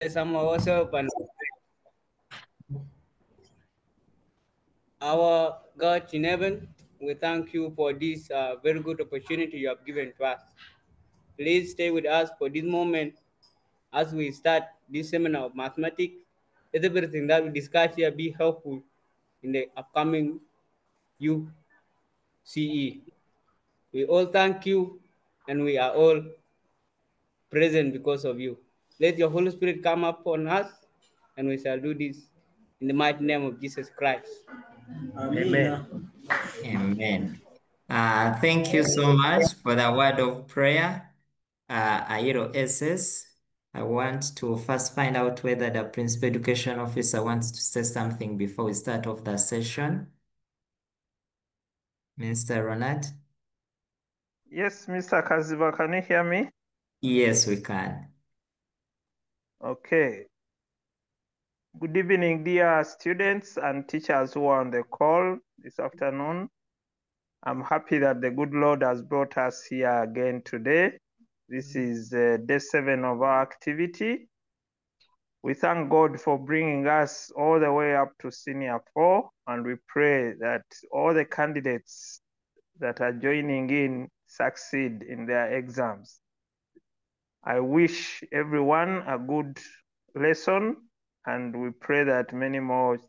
Some also, and our God in heaven, we thank you for this very good opportunity you have given to us. Please stay with us for this moment as we start this seminar of mathematics. Let everything that we discuss here be helpful in the upcoming UCE. We all thank you, and we are all present because of you. Let your Holy Spirit come upon us, and we shall do this in the mighty name of Jesus Christ. Amen. Amen. Thank you so much for the word of prayer, Airo SS. I want to first find out whether the Principal Education Officer wants to say something before we start off the session. Mr. Ronald? Yes, Mr. Kaziba, can you hear me? Yes, we can. Okay. Good evening, dear students and teachers who are on the call this afternoon. I'm happy that the good Lord has brought us here again today. This is day 7 of our activity. We thank God for bringing us all the way up to Senior 4, and we pray that all the candidates that are joining in succeed in their exams. I wish everyone a good lesson, and we pray that many more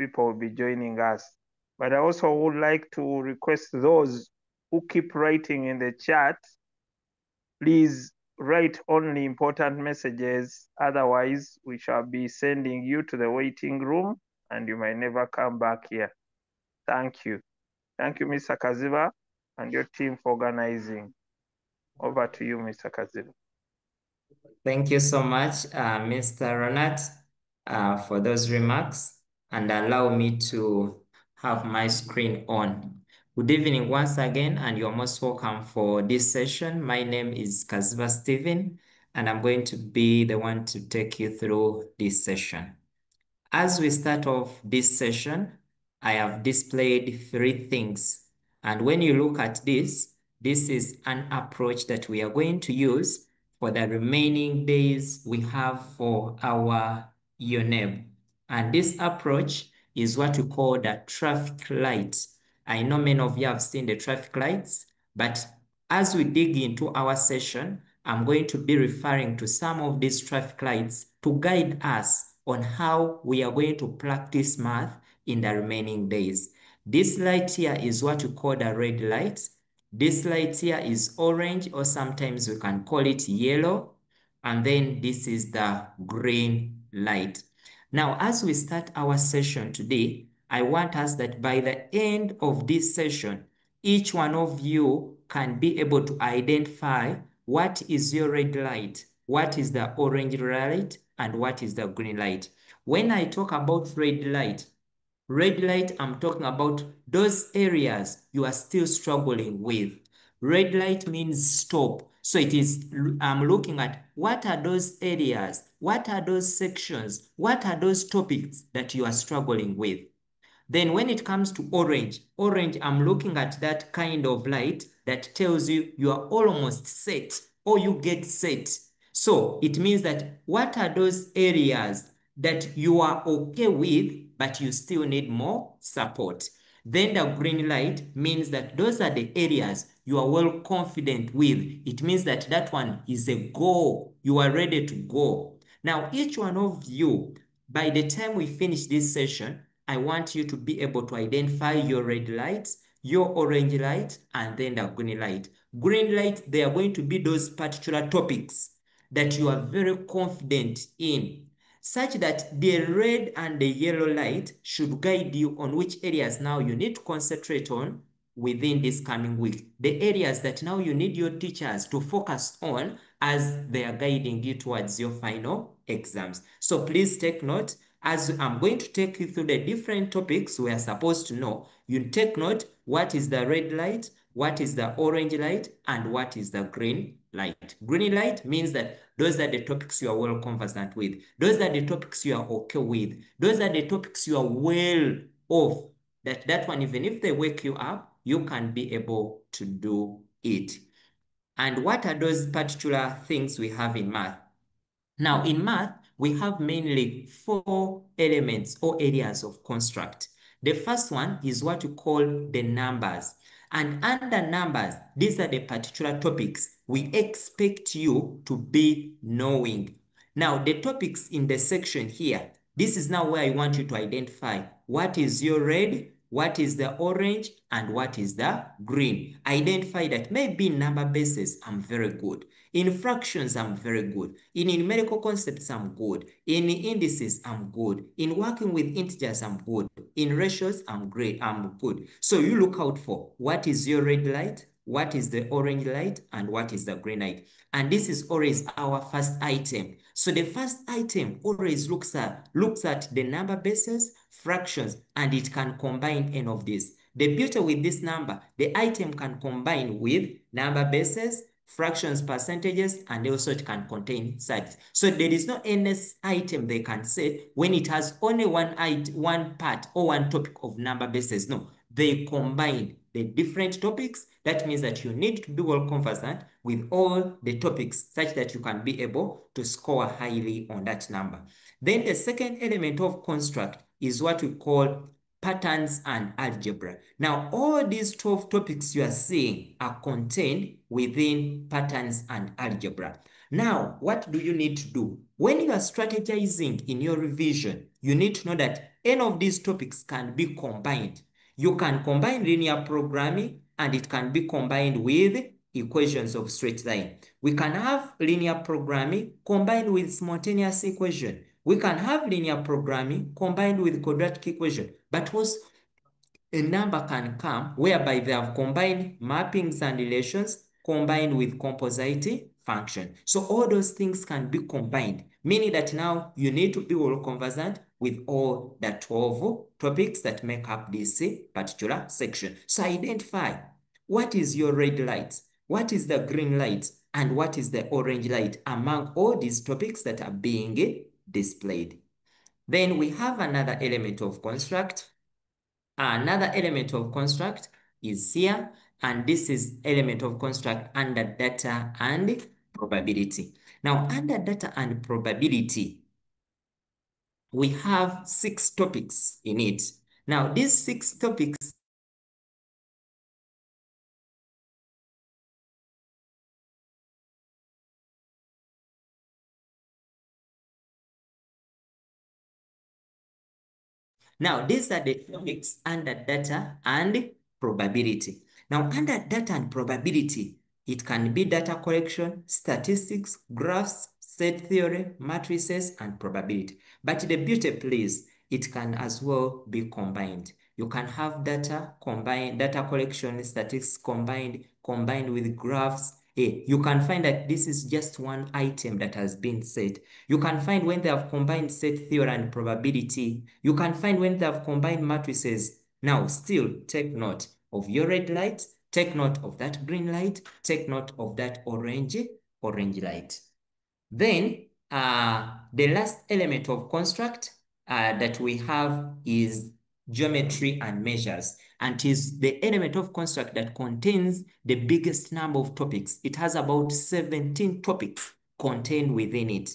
people will be joining us. But I also would like to request those who keep writing in the chat, please write only important messages. Otherwise, we shall be sending you to the waiting room and you may never come back here. Thank you. Thank you, Mr. Kaziba, and your team for organizing. Over to you, Mr. Kaziba. Thank you so much, Mr. Ronald, for those remarks, and allow me to have my screen on. Good evening once again, and you're most welcome for this session. My name is Kaziba Stephen, and I'm going to be the one to take you through this session. As we start off this session, I have displayed 3 things. And when you look at this is an approach that we are going to use for the remaining days we have for our UNEB. And this approach is what we call the traffic light. I know many of you have seen the traffic lights, but as we dig into our session, I'm going to be referring to some of these traffic lights to guide us on how we are going to practice math in the remaining days. This light here is what we call the red light. This light here is orange, or sometimes we can call it yellow. And then this is the green light. Now, as we start our session today, I want us that by the end of this session, each one of you can be able to identify what is your red light, what is the orange light, and what is the green light. When I talk about red light, I'm talking about those areas you are still struggling with. Red light means stop. So I'm looking at what are those areas, what are those sections, what are those topics that you are struggling with. Then when it comes to orange, I'm looking at that kind of light that tells you you are almost set or you get set. So it means that what are those areas that you are okay with, but you still need more support. Then the green light means that those are the areas you are well confident with. It means that that one is a go. You are ready to go. Now, each one of you, by the time we finish this session, I want you to be able to identify your red lights, your orange light, and then the green light. Green light, they are going to be those particular topics that you are very confident in, such that the red and the yellow light should guide you on which areas now you need to concentrate on within this coming week. The areas that now you need your teachers to focus on as they are guiding you towards your final exams. So please take note. As I'm going to take you through the different topics we are supposed to know, you take note what is the red light, what is the orange light, and what is the green light. Green light means that those are the topics you are well conversant with. Those are the topics you are okay with. Those are the topics you are well off. That one, even if they wake you up, you can be able to do it. And what are those particular things we have in math? Now, in math, we have mainly 4 elements or areas of construct. The first one is what we call the numbers. And under numbers, these are the particular topics we expect you to be knowing. Now, the topics in the section here, this is now where I want you to identify what is your red, what is the orange, and what is the green. Identify that maybe in number bases, I'm very good. In fractions, I'm very good. In numerical concepts, I'm good. In indices, I'm good. In working with integers, I'm good. In ratios, I'm great. I'm good. So you look out for what is your red light, what is the orange light, and what is the green light. And this is always our first item. So the first item always looks at the number bases, fractions, and it can combine any of these. The beauty with this number, the item can combine with number bases, fractions, percentages, and also it can contain sides. So there is no any item they can say when it has only one part or one topic of number bases. No, they combine the different topics. That means that you need to be well conversant with all the topics such that you can be able to score highly on that number. Then the second element of construct is what we call patterns and algebra. Now, all these 12 topics you are seeing are contained within patterns and algebra. Now, what do you need to do? When you are strategizing in your revision, you need to know that any of these topics can be combined. You can combine linear programming and it can be combined with equations of straight line. We can have linear programming combined with simultaneous equation. We can have linear programming combined with quadratic equation. But also, a number can come whereby they have combined mappings and relations combined with composite function. So all those things can be combined, meaning that now you need to be well conversant with all the 12 topics that make up this particular section. So identify what is your red light, what is the green light, and what is the orange light among all these topics that are being displayed. Then we have another element of construct. Another element of construct is here, and this is element of construct under data and probability. Now, under data and probability, we have 6 topics in it. Now, these 6 topics Now, these are the topics under data and probability. Now, under data and probability, it can be data collection, statistics, graphs, set theory, matrices, and probability. But the beauty, please, it can as well be combined. You can have data combined, data collection, statistics combined with graphs. You can find that this is just one item that has been said. You can find when they have combined set theory and probability. You can find when they have combined matrices. Now, still take note of your red light, take note of that green light, take note of that orange light. Then, the last element of construct that we have is geometry and measures, and is the element of construct that contains the biggest number of topics. It has about 17 topics contained within it.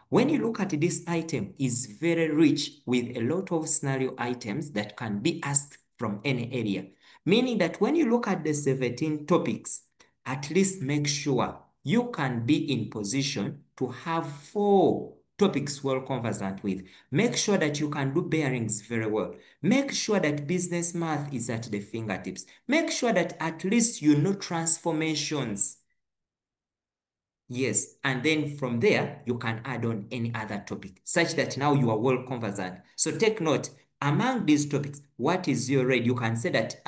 When you look at this item, is very rich with a lot of scenario items that can be asked from any area. Meaning that when you look at the 17 topics, at least make sure you can be in position to have 4 topics well conversant with. Make sure that you can do bearings very well. Make sure that business math is at the fingertips. Make sure that at least you know transformations. Yes, and then from there, you can add on any other topic, such that now you are well conversant. So take note, among these topics, what is your red? You can say that,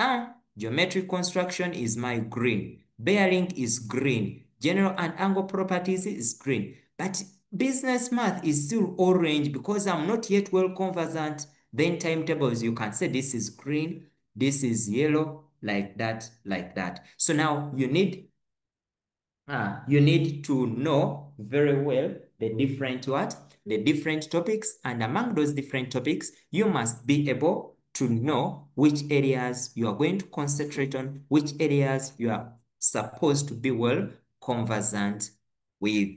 geometric construction is my green, bearing is green, general and angle properties is green, but business math is still orange because I'm not yet well conversant. Then timetables, you can say this is green, this is yellow, like that, like that. So now you need to know very well the different topics, and among those different topics, you must be able to know which areas you are going to concentrate on, which areas you are supposed to be well conversant with.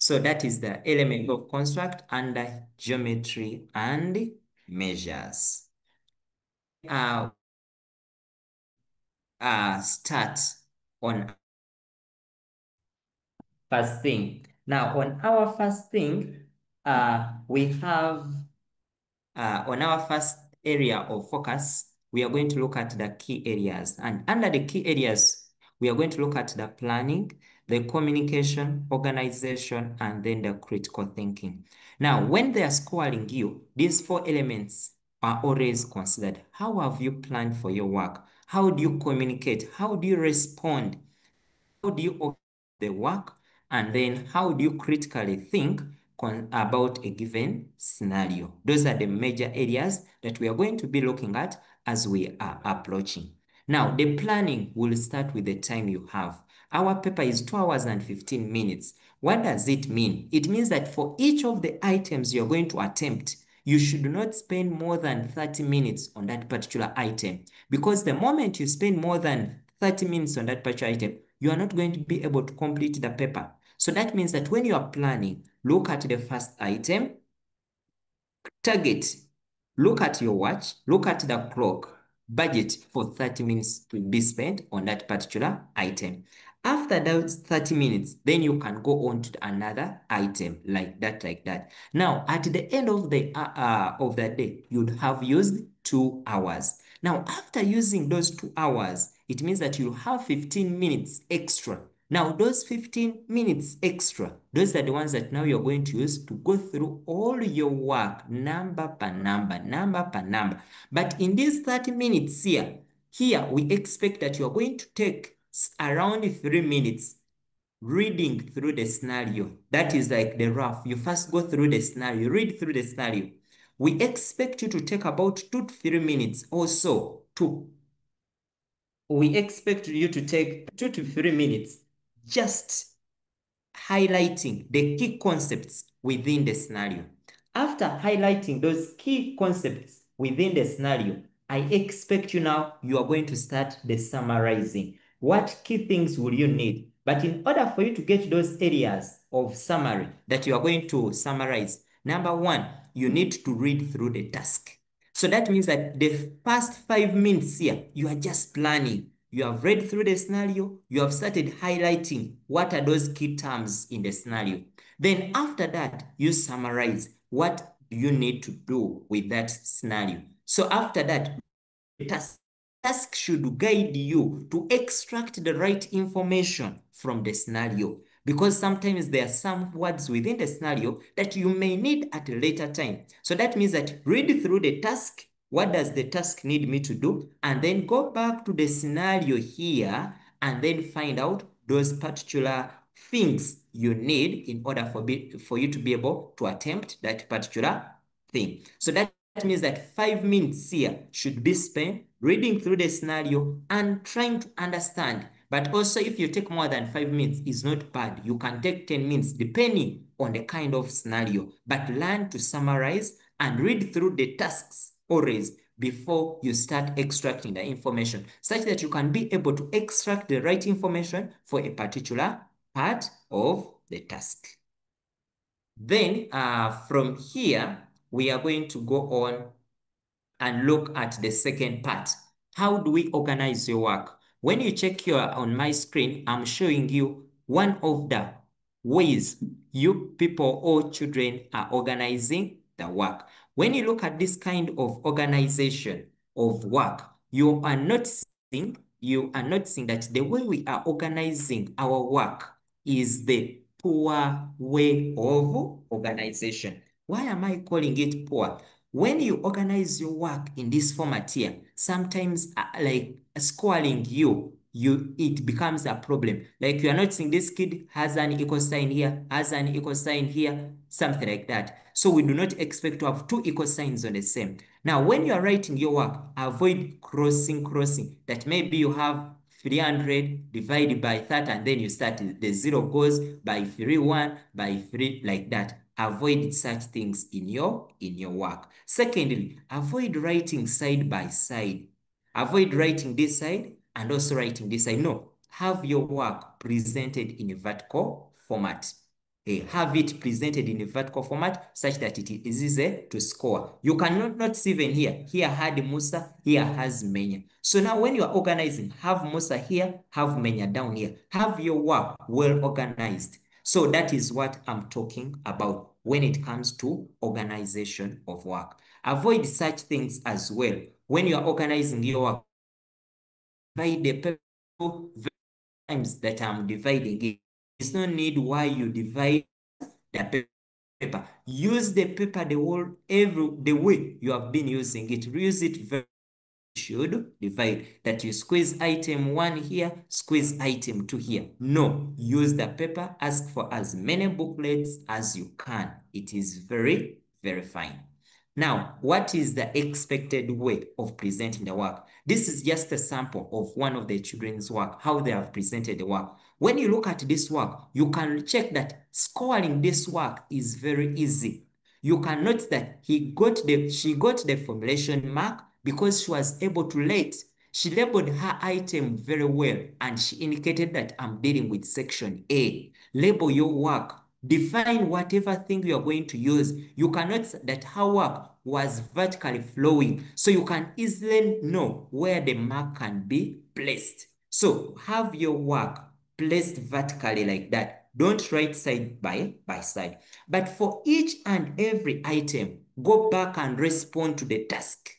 So that is the element of construct under geometry and measures. Start on first thing. Now, on our first thing, we have on our first area of focus, we are going to look at the key areas. And under the key areas, we are going to look at the planning, the communication, organization, and then the critical thinking. Now, when they are scoring you, these 4 elements are always considered. How have you planned for your work? How do you communicate? How do you respond? How do you organize the work? And then how do you critically think about a given scenario? Those are the major areas that we are going to be looking at as we are approaching. Now, the planning will start with the time you have. Our paper is 2 hours and 15 minutes. What does it mean? It means that for each of the items you're going to attempt, you should not spend more than 30 minutes on that particular item. Because the moment you spend more than 30 minutes on that particular item, you are not going to be able to complete the paper. So that means that when you are planning, look at the first item, target, look at your watch, look at the clock, budget for 30 minutes to be spent on that particular item. After those 30 minutes, then you can go on to another item like that. Now, at the end of the day, you'd have used 2 hours. Now, after using those 2 hours, it means that you have 15 minutes extra. Now, those 15 minutes extra, those are the ones that now you're going to use to go through all your work, number per number. But in these 30 minutes here, we expect that you're going to take around 3 minutes reading through the scenario. That is like the rough. You first go through the scenario, read through the scenario. We expect you to take about 2 to 3 minutes or so we expect you to take 2 to 3 minutes just highlighting the key concepts within the scenario. After highlighting those key concepts within the scenario, I expect you are going to start the summarizing. What key things will you need? But in order for you to get those areas of summary that you are going to summarize, number 1, you need to read through the task. So that means that the past 5 minutes here, you are just planning. You have read through the scenario, you have started highlighting what are those key terms in the scenario. Then after that, you summarize what you need to do with that scenario. So after that, the task should guide you to extract the right information from the scenario, because sometimes there are some words within the scenario that you may need at a later time. So that means that read through the task. What does the task need me to do? And then go back to the scenario here and then find out those particular things you need in order for you to be able to attempt that particular thing. So that means that 5 minutes here should be spent reading through the scenario and trying to understand. But also, if you take more than 5 minutes, it's not bad. You can take 10 minutes depending on the kind of scenario. But learn to summarize and read through the tasks always before you start extracting the information, such that you can be able to extract the right information for a particular part of the task. Then from here, we are going to go on and look at the second part. How do we organize your work? When you check here on my screen, I'm showing you one of the ways you people or children are organizing the work. When you look at this kind of organization of work, you are noticing that the way we are organizing our work is the poor way of organization. Why am I calling it poor? When you organize your work in this format here, sometimes like scoring it becomes a problem. Like you are noticing this kid has an equal sign here, has an equal sign here, something like that. So we do not expect to have 2 equal signs on the same. Now, when you are writing your work, avoid crossing, that maybe you have 300 divided by 30 and then you start the 0 goes by 3, 1 by 3 like that. Avoid such things in your work. Secondly, avoid writing side by side. Avoid writing this side and also writing this side. No, have your work presented in a vertical format. have it presented in a vertical format such that it is easy to score. You cannot notice even here. Here had Musa, here has Menya. So now when you are organizing, have Musa here, have Menya down here. Have your work well organized. So that is what I'm talking about when it comes to organization of work. Avoid such things as well. When you are organizing your work, divide the paper times that I'm dividing it. There's no need why you divide the paper. Use the paper the way you have been using it. Reuse it very should divide that you squeeze item 1 here, squeeze item 2 here. No, use the paper, ask for as many booklets as you can. It is very, very fine. Now, what is the expected way of presenting the work? This is just a sample of one of the children's work, how they have presented the work. When you look at this work, you can check that scoring this work is very easy. You can note that she got the formulation mark because she was able to rate. She labeled her item very well and she indicated that I'm dealing with section A. Label your work. Define whatever thing you are going to use. You can note that her work was vertically flowing, so you can easily know where the mark can be placed. So have your work placed vertically like that. Don't write side by side. But for each and every item, go back and respond to the task.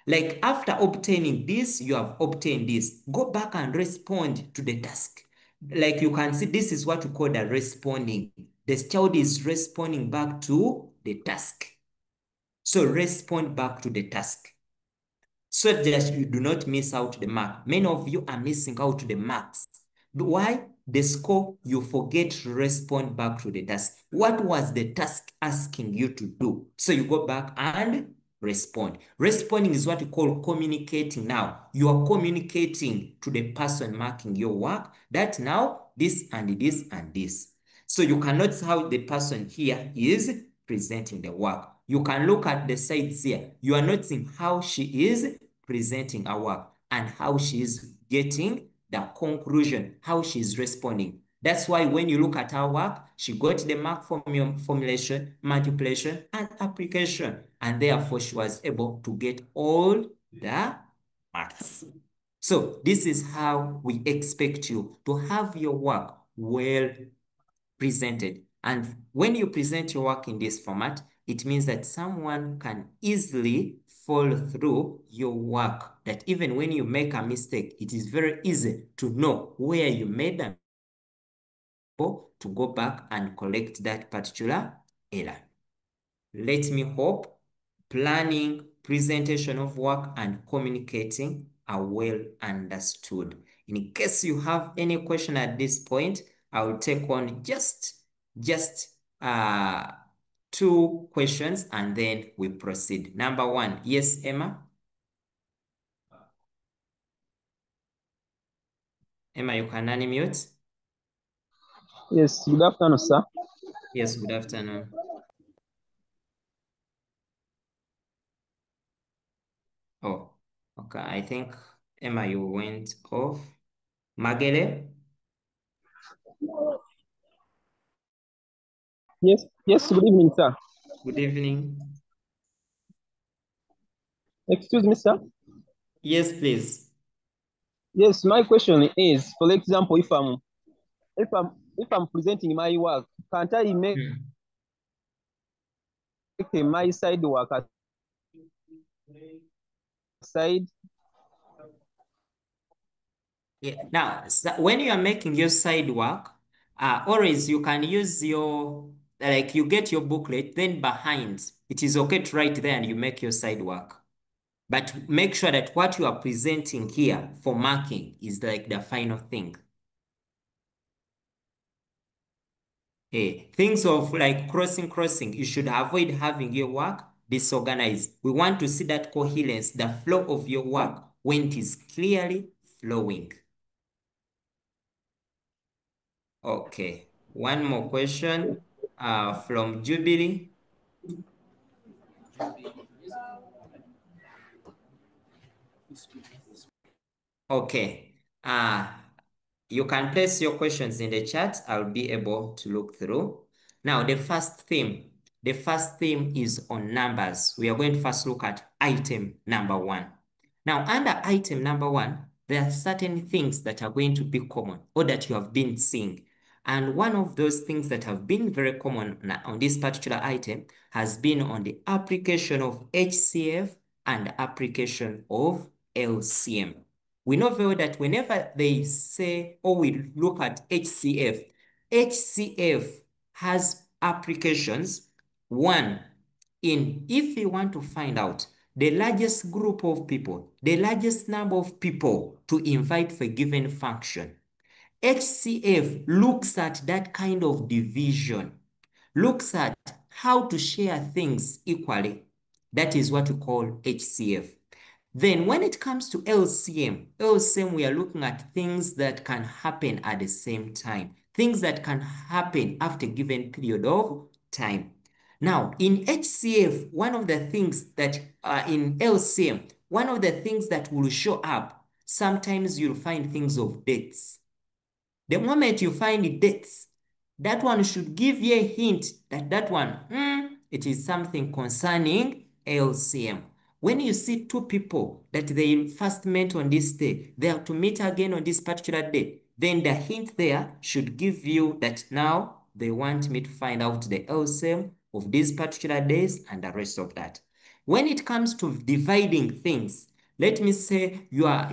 Like after obtaining this, you have obtained this. Go back and respond to the task. Like you can see, this is what we call the responding. The child is responding back to the task. So respond back to the task so that you do not miss out the mark. Many of you are missing out the marks. Why? The score, you forget to respond back to the task. What was the task asking you to do? So you go back and respond. Responding is what we call communicating now. You are communicating to the person marking your work that now this and this and this. So you can notice how the person here is presenting the work. You can look at the sides here. You are noticing how she is presenting her work and how she is getting the conclusion, how she is responding. That's why when you look at her work, she got the mark from your formulation, manipulation, and application. And therefore, she was able to get all the marks. So this is how we expect you to have your work well presented. And when you present your work in this format, it means that someone can easily follow through your work. That even when you make a mistake, it is very easy to know where you made them to go back and correct that particular error. Let me hope planning, presentation of work, and communicating are well understood. In case you have any question at this point, I will take on just 2 questions and then we proceed. Number 1, yes, Emma? Emma, you can unmute. Yes, good afternoon, sir. Yes, good afternoon. Oh, okay. I think, Emma, you went off. Magele? Yes, good evening, sir. Good evening. Excuse me, sir. Yes, please. Yes, my question is, for example, if I'm presenting my work, can't I make my side work aside? Yeah. Now, so when you are making your side work, always you can use your, like you get your booklet, then behind, it is okay to write there and you make your side work. But make sure that what you are presenting here for marking is like the final thing. Things of like crossing, you should avoid having your work disorganized. We want to see that coherence, the flow of your work when it is clearly flowing. Okay, one more question from Jubilee. Okay, you can place your questions in the chat. I'll be able to look through. Now, the first theme is on numbers. We are going to first look at item number 1. Now, under item number 1, there are certain things that are going to be common or that you have been seeing. And one of those things that have been very common on this particular item has been on the application of HCF and application of LCM. We know very well that whenever they say or we look at HCF has applications. One, if you want to find out the largest group of people, the largest number of people to invite for a given function, HCF looks at that kind of division, looks at how to share things equally. That is what we call HCF. Then when it comes to LCM, we are looking at things that can happen at the same time, things that can happen after a given period of time. Now, in HCF, one of the things that in LCM, one of the things that will show up, sometimes you'll find things of dates. The moment you find dates, that one should give you a hint that that one, it is something concerning LCM. When you see two people that they first met on this day, they have to meet again on this particular day, then the hint there should give you that now they want me to find out the LCM of these particular days and the rest of that. When it comes to dividing things, let me say you are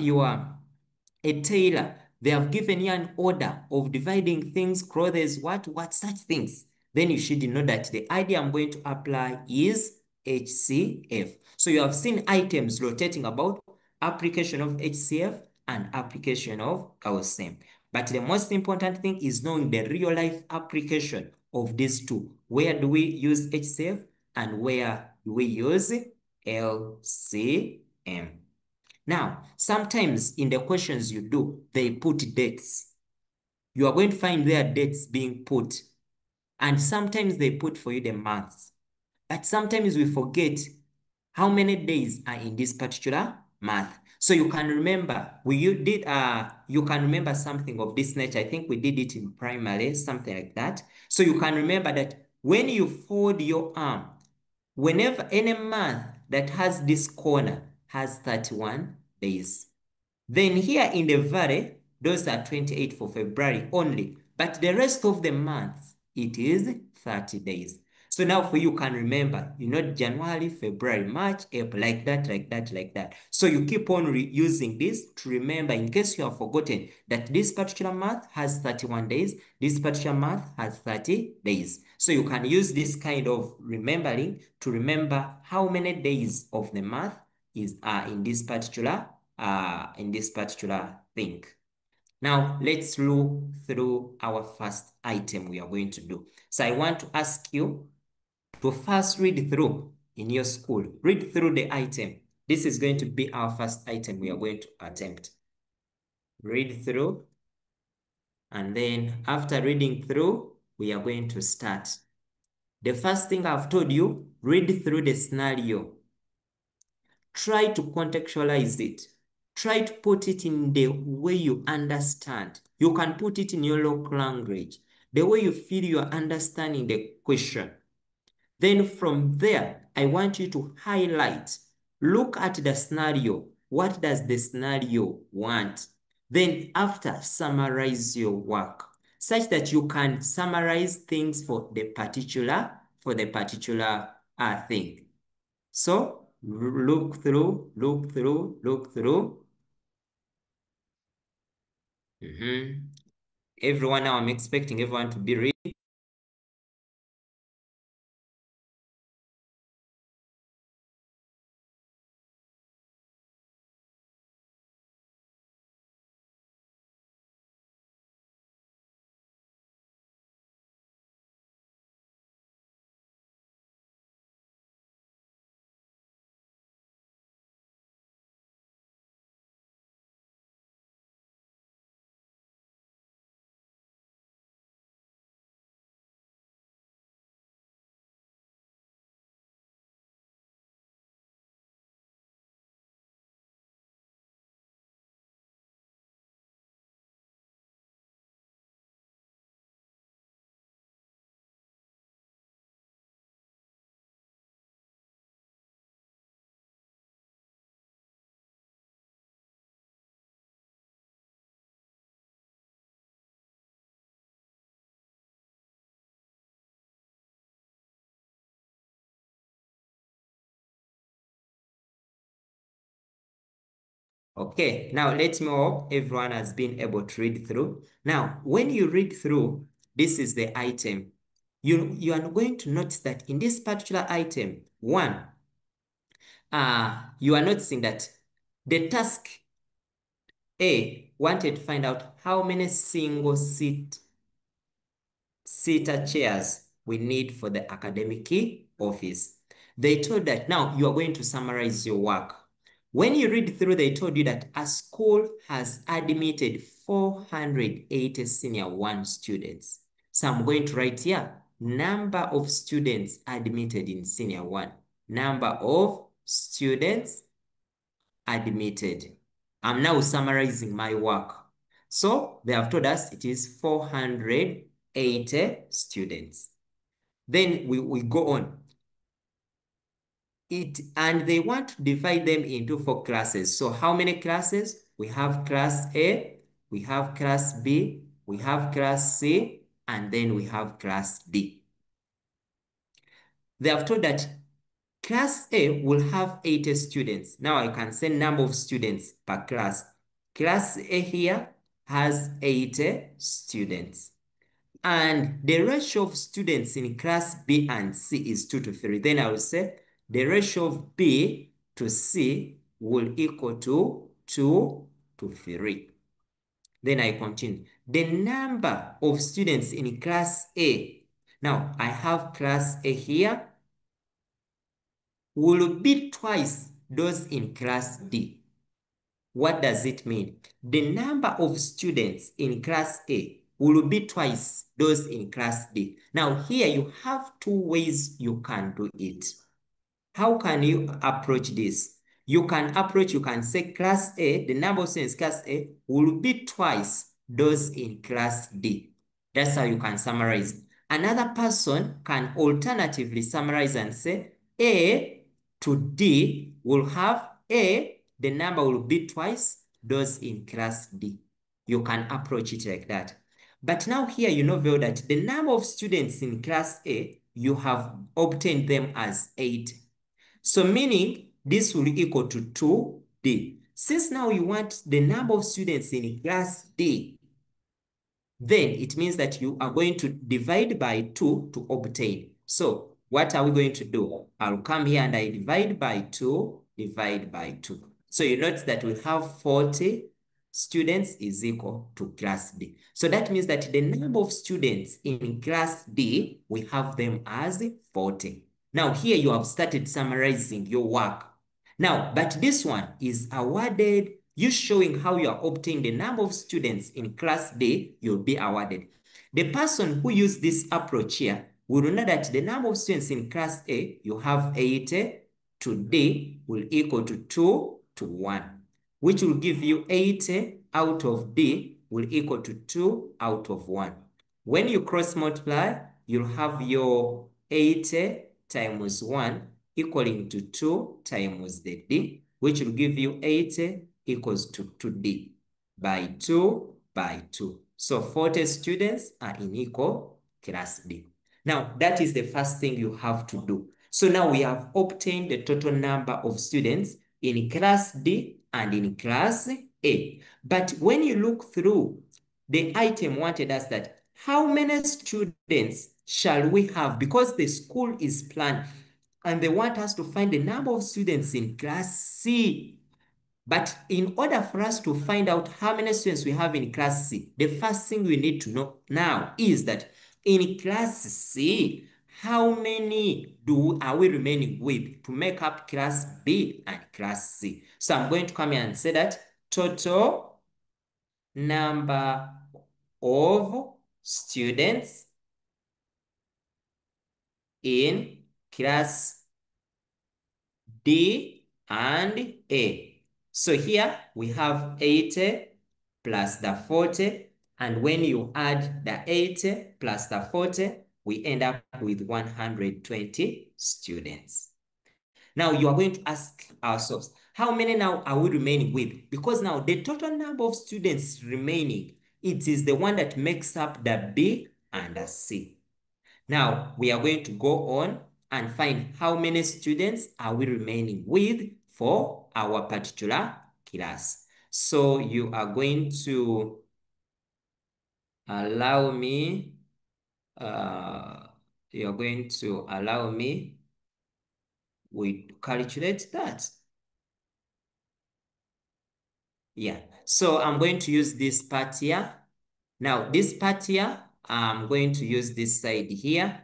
a tailor. They have given you an order of dividing things, clothes, what such things. Then you should know that the idea I'm going to apply is HCF. So you have seen items rotating about application of HCF and application of LCM. But the most important thing is knowing the real life application of these two. Where do we use HCF and where do we use LCM? Now, sometimes in the questions you do, they put dates. You are going to find their dates being put. And sometimes they put for you the months. But sometimes we forget how many days are in this particular month. So you can remember, you can remember something of this nature. I think we did it in primary, something like that. So you can remember that when you fold your arm, whenever any month that has this corner has 31 days. Then here in the valley, those are 28 for February only. But the rest of the months, it is 30 days. So now for you can remember, January, February, March, April, like that, like that, like that. So you keep on using this to remember in case you have forgotten that this particular month has 31 days, this particular month has 30 days. So you can use this kind of remembering to remember how many days of the month are in this particular thing. Now, let's look through our first item we are going to do. So I want to ask you to first read through in your school. Read through the item. This is going to be our first item we are going to attempt. Read through. And then after reading through, we are going to start. The first thing I've told you, read through the scenario. Try to contextualize it. Try to put it in the way you understand. You can put it in your local language, the way you feel you are understanding the question. Then from there, I want you to highlight. Look at the scenario. What does the scenario want? Then after, summarize your work such that you can summarize things for the particular thing. So look through. Everyone now, I'm expecting everyone to be ready. Okay, now let me hope everyone has been able to read through. Now, when you read through, this is the item. You are going to notice that in this particular item, one, you are noticing that the task A wanted to find out how many single seater chairs we need for the academic office. They told that now you are going to summarize your work. When you read through, they told you that a school has admitted 480 senior 1 students. So I'm going to write here, number of students admitted in senior 1. Number of students admitted. I'm now summarizing my work. So they have told us it is 480 students. Then we go on. And they want to divide them into 4 classes. So how many classes? We have class A, we have class B, we have class C, and then we have class D. They have told that class A will have 80 students. Now I can say number of students per class. Class A here has 80 students. And the ratio of students in class B and C is 2 to 3. Then I will say the ratio of B to C will equal to 2 to 3. Then I continue. The number of students in class A. Now I have class A here will be twice those in class D. What does it mean? The number of students in class A will be twice those in class D. Now here you have 2 ways you can do it. How can you approach this? You can say class A, the number of students in class A will be twice those in class D. That's how you can summarize. Another person can alternatively summarize and say A to D will have A, the number will be twice those in class D. You can approach it like that. But now here you know well that the number of students in class A, you have obtained them as 8. So meaning this will equal to 2D. Since now you want the number of students in class D, then it means that you are going to divide by 2 to obtain. So what are we going to do? I'll come here and I divide by 2, divide by 2. So you notice that we have 40 students is equal to class D. So that means that the number of students in class D, we have them as 40. Now here you have started summarizing your work. Now, but this one is awarded, you showing how you are obtaining the number of students in class D, you'll be awarded. The person who used this approach here will know that the number of students in class A, you have 80 to D will equal to 2 to 1, which will give you 80 out of D will equal to 2 out of 1. When you cross multiply, you'll have your 80 times 1 equaling to 2 times the D, which will give you 80 equals to 2D by 2 by 2. So 40 students are in equal class D. Now, that is the first thing you have to do. So now we have obtained the total number of students in class D and in class A. But when you look through, the item wanted us that how many students shall we have? Because the school is planned and they want us to find the number of students in class C. But in order for us to find out how many students we have in class C, the first thing we need to know now is that in class C, how many are we remaining with to make up class B and class C? So I'm going to come here and say that total number of students in class D and A. So here we have 80 plus the 40, and when you add the 80 plus the 40, we end up with 120 students. Now you are going to ask ourselves, how many now are we remaining with? Because now the total number of students remaining, it is the one that makes up the B and the C. Now we are going to go on and find how many students are we remaining with for our particular class. So you are going to allow me, we calculate that. Yeah, so I'm going to use this part here. Now, this part here, I'm going to use this side here.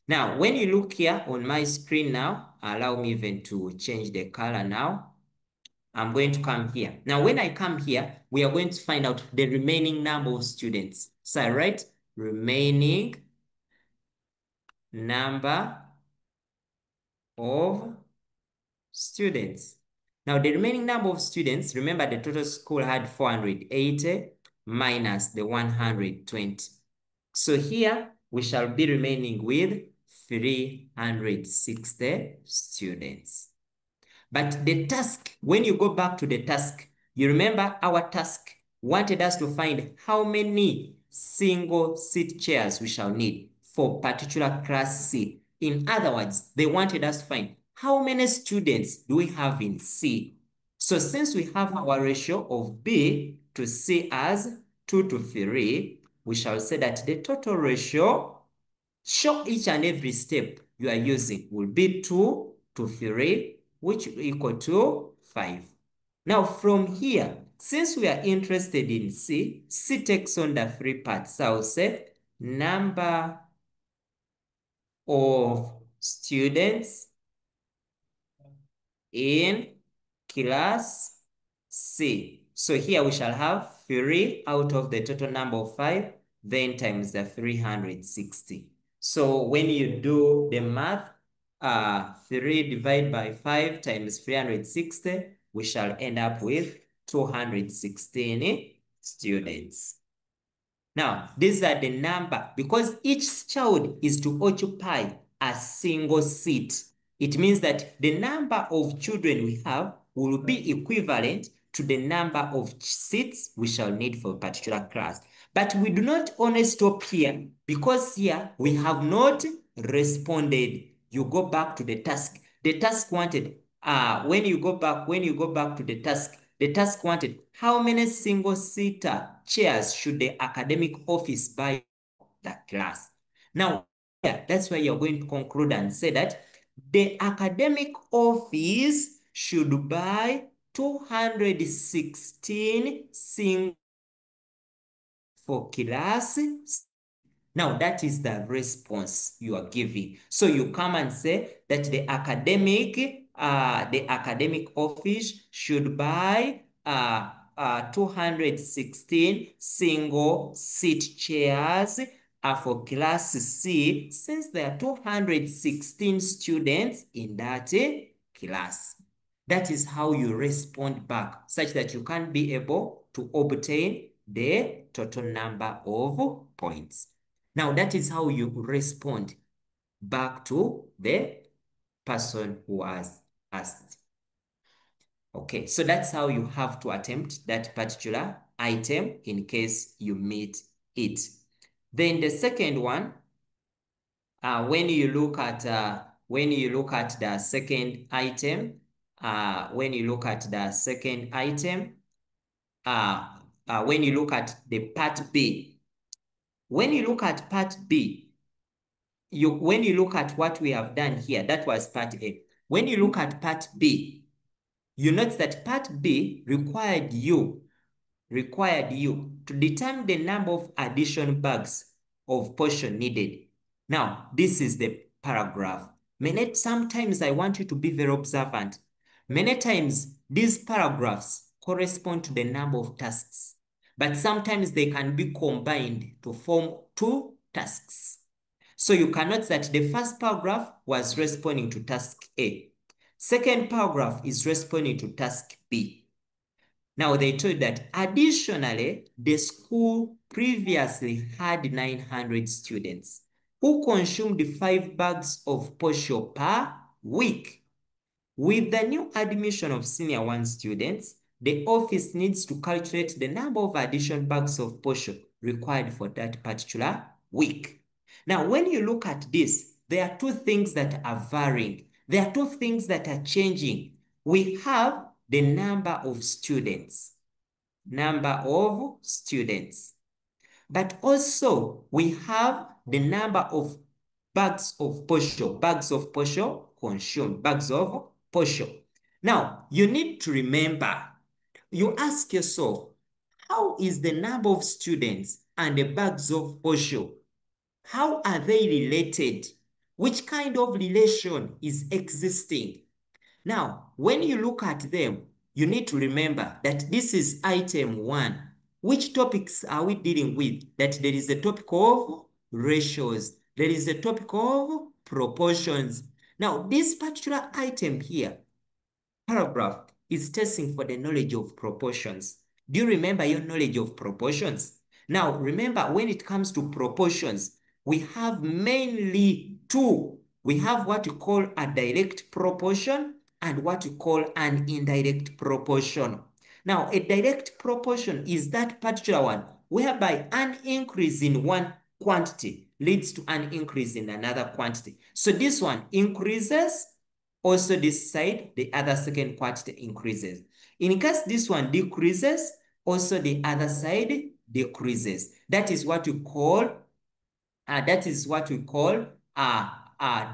Now, when you look here on my screen now, allow me even to change the color now. I'm going to come here. Now, when I come here, we are going to find out the remaining number of students. So I write remaining number of students. Now, the remaining number of students, remember the total school had 480 minus the 120. So here, we shall be remaining with 360 students. But the task, when you go back to the task, you remember our task wanted us to find how many single seat chairs we shall need for particular class C. In other words, they wanted us to find how many students do we have in C. So since we have our ratio of B to C as 2 to 3, we shall say that the total ratio, show each and every step you are using, will be 2 to 3, which will equal to 5. Now from here, since we are interested in C, C takes on the 3 parts. So I'll say number of students in class C. So here we shall have 3 out of the total number of 5, then times the 360. So when you do the math, 3 divided by 5 times 360, we shall end up with 216 students. Now, these are the number, because each child is to occupy a single seat. It means that the number of children we have will be equivalent to the number of seats we shall need for a particular class. But we do not only stop here, because here we have not responded. You go back to the task. The task wanted, when you go back to the task wanted how many single-seater chairs should the academic office buy the class. Now, yeah, that's why you're going to conclude and say that the academic office should buy 216 single for class. Now, that is the response you are giving. So you come and say that the academic office should buy 216 single seat chairs for class C, since there are 216 students in that class. That is how you respond back, such that you can be able to obtain the total number of points. Now, that is how you respond back to the person who was asked. Okay, so that's how you have to attempt that particular item in case you meet it. Then the second one, when you look at the second item, when you look at the part B, when you look at part B, when you look at what we have done here, that was part A. When you look at part B, you note that part B required you to determine the number of addition bags of portion needed. Now, this is the paragraph. Sometimes I want you to be very observant. Many times, these paragraphs correspond to the number of tasks, but sometimes they can be combined to form 2 tasks. So you can note that the first paragraph was responding to task A. Second paragraph is responding to task B. Now they told that additionally, the school previously had 900 students who consumed 5 bags of posho per week. With the new admission of senior 1 students, the office needs to calculate the number of additional bags of posho required for that particular week. Now, when you look at this, there are 2 things that are varying. There are 2 things that are changing. We have the number of students. number of students. But also we have the number of bags of posho consumed, bags of posho. Now, you need to remember, you ask yourself, how is the number of students and the bags of posho, how are they related? Which kind of relation is existing? Now, when you look at them, you need to remember that this is item 1. Which topics are we dealing with? That there is a topic of ratios. There is a topic of proportions. Now, this particular item here, paragraph, is testing for the knowledge of proportions. Do you remember your knowledge of proportions? Now, remember, when it comes to proportions, we have mainly two. We have what we call a direct proportion and what we call an indirect proportion. Now, a direct proportion is that particular one whereby an increase in one quantity leads to an increase in another quantity. So this one increases, also this side, the other second quantity increases. In case this one decreases, also the other side decreases. That is what we call a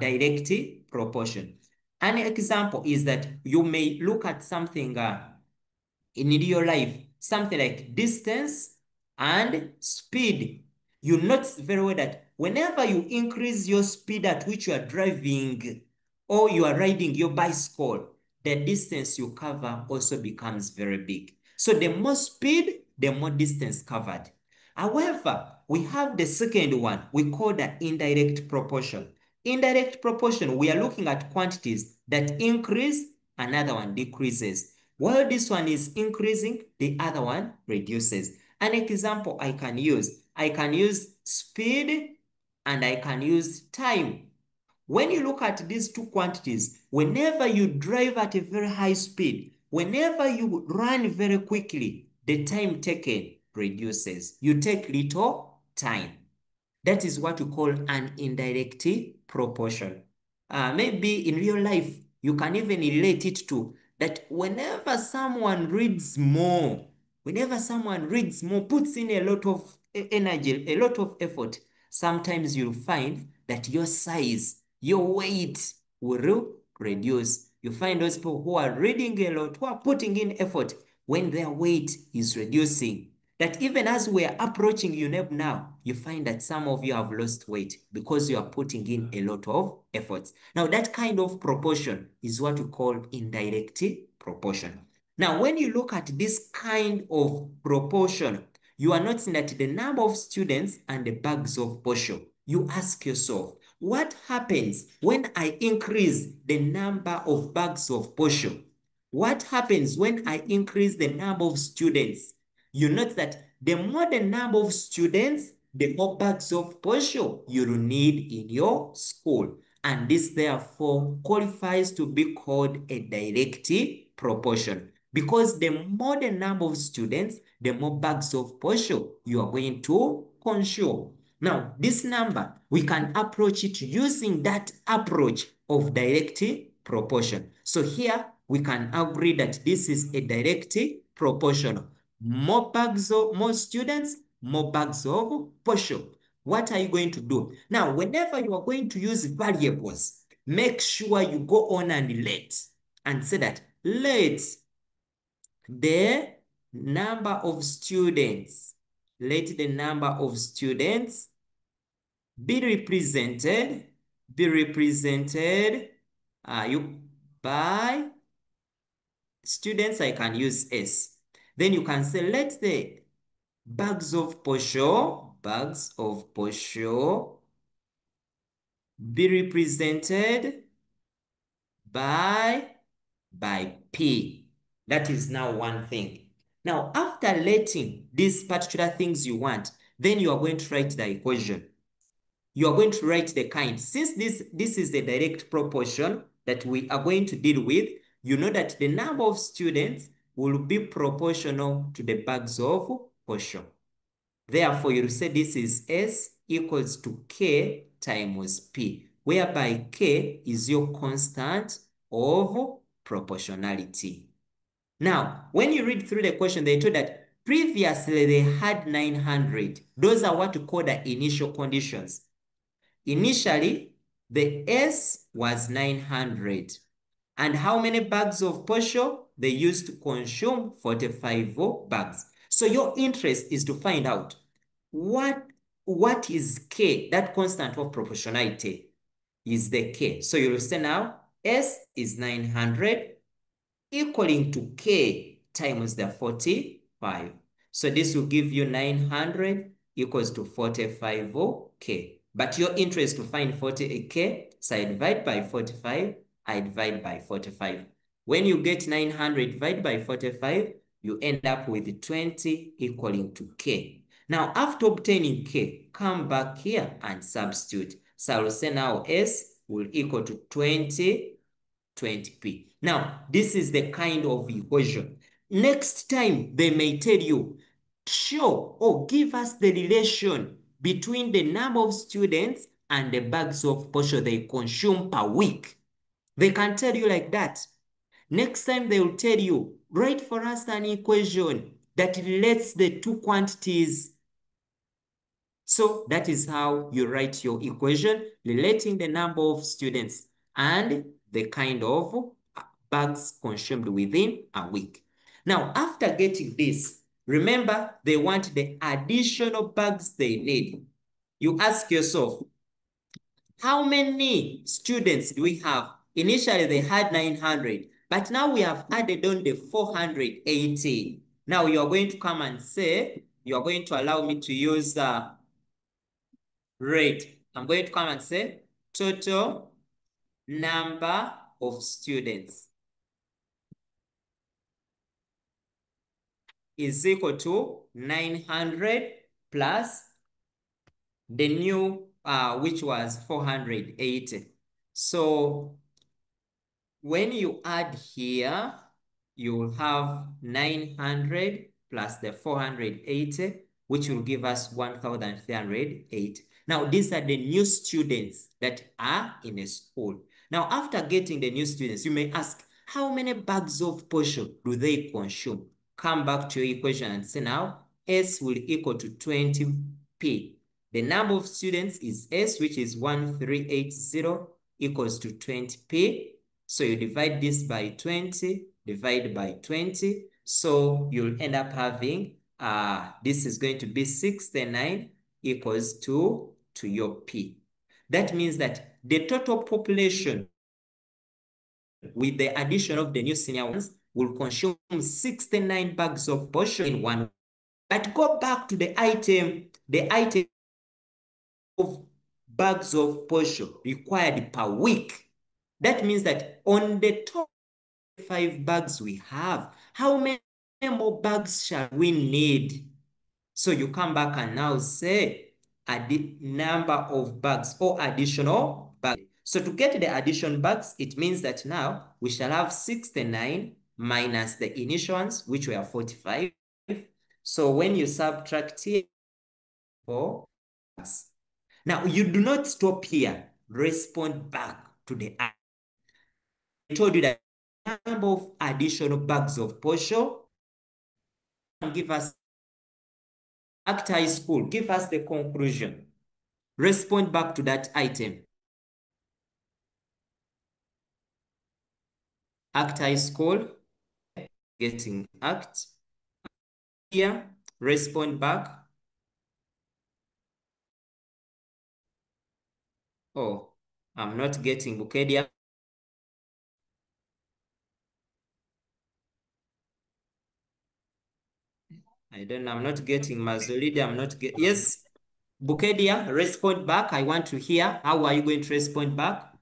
direct proportion. An example is that you may look at something in real life, something like distance and speed. You notice very well that whenever you increase your speed at which you are driving or you are riding your bicycle, the distance you cover also becomes very big. So the more speed, the more distance covered. However, we have the second one, we call the indirect proportion. Indirect proportion, we are looking at quantities that increase, another one decreases. While this one is increasing, the other one reduces. An example I can use speed and I can use time. When you look at these two quantities, whenever you drive at a very high speed, whenever you run very quickly, the time taken reduces. You take little time. That is what we call an indirect proportion. Maybe in real life, you can even relate it to that whenever someone reads more, puts in a lot of energy, a lot of effort, sometimes you'll find that your size, your weight will reduce. You find those people who are reading a lot, who are putting in effort, when their weight is reducing, that even as we are approaching UNEP now, you find that some of you have lost weight because you are putting in a lot of efforts. Now, that kind of proportion is what we call indirect proportion. Now, when you look at this kind of proportion, you are noticing that the number of students and the bags of posho, you ask yourself, what happens when I increase the number of bags of posho? What happens when I increase the number of students? You note that the more the number of students, the more bags of posho you will need in your school. And this therefore qualifies to be called a direct proportion. Because the more the number of students, the more bags of posho you are going to consume. Now, this number, we can approach it using that approach of direct proportion. So here, we can agree that this is a direct proportion. More students, more bags of posho. What are you going to do? Now, whenever you are going to use variables, make sure you go on and say that let the number of students, be represented by students. I can use S. Then you can say let the bags of posho be represented by P. That is now one thing. Now, after letting these particular things you want, then you are going to write the equation. You are going to write the kind. Since this is the direct proportion that we are going to deal with, you know that the number of students will be proportional to the bags of posho. Therefore, you'll say this is S equals to K times P, whereby K is your constant of proportionality. Now, when you read through the question, they told that Previously, they had 900. Those are what we call the initial conditions. Initially, the S was 900. And how many bags of posho? They used to consume 45 bags. So your interest is to find out what is K, that constant of proportionality is the K. So you'll say now S is 900 equaling to K times the 45. So this will give you 900 equals to 45K. But your interest to find 40K, so I divide by 45, I divide by 45. When you get 900 divided by 45, you end up with 20 equaling to K. Now, after obtaining K, come back here and substitute. So I will say now S will equal to 20p. Now, this is the kind of equation. Next time, they may tell you, show or give us the relation between the number of students and the bags of posho they consume per week. They can tell you like that. Next time, they will tell you, write for us an equation that relates the two quantities. So that is how you write your equation relating the number of students and the kind of bags consumed within a week. Now, after getting this, remember they want the additional bags they need. You ask yourself, how many students do we have? Initially, they had 900, but now we have added on the 480. Now, you are going to come and say, you are going to allow me to use rate. I'm going to come and say total number of students is equal to 900 plus the new, which was 480. So when you add here, you will have 900 plus the 480, which will give us 1,308. Now, these are the new students that are in a school. Now, after getting the new students, you may ask, how many bags of posho do they consume? Come back to your equation and say now, S will equal to 20P. The number of students is S, which is 1380 equals to 20P. So you divide this by 20, divide by 20. So you'll end up having, this is going to be 69 equals to your P. That means that the total population with the addition of the new senior ones will consume 69 bags of posho in 1 week. But go back to the item of bags of posho required per week. That means that on the top 5 bags we have, how many more bags shall we need? So you come back and now say the number of bags or additional bags. So to get the additional bags, it means that now we shall have 69 minus the initial ones, which were 45. So when you subtract here, 4 bags. Now you do not stop here. Respond back to the I told you that number of additional bags of posho and give us act high school. Give us the conclusion. Respond back to that item. Act high school. Getting act. Here. Respond back. Oh, I'm not getting Bukedia. I don't know. I'm not getting Mazolida. I'm not getting. Yes. Bukedia, respond back. I want to hear. How are you going to respond back?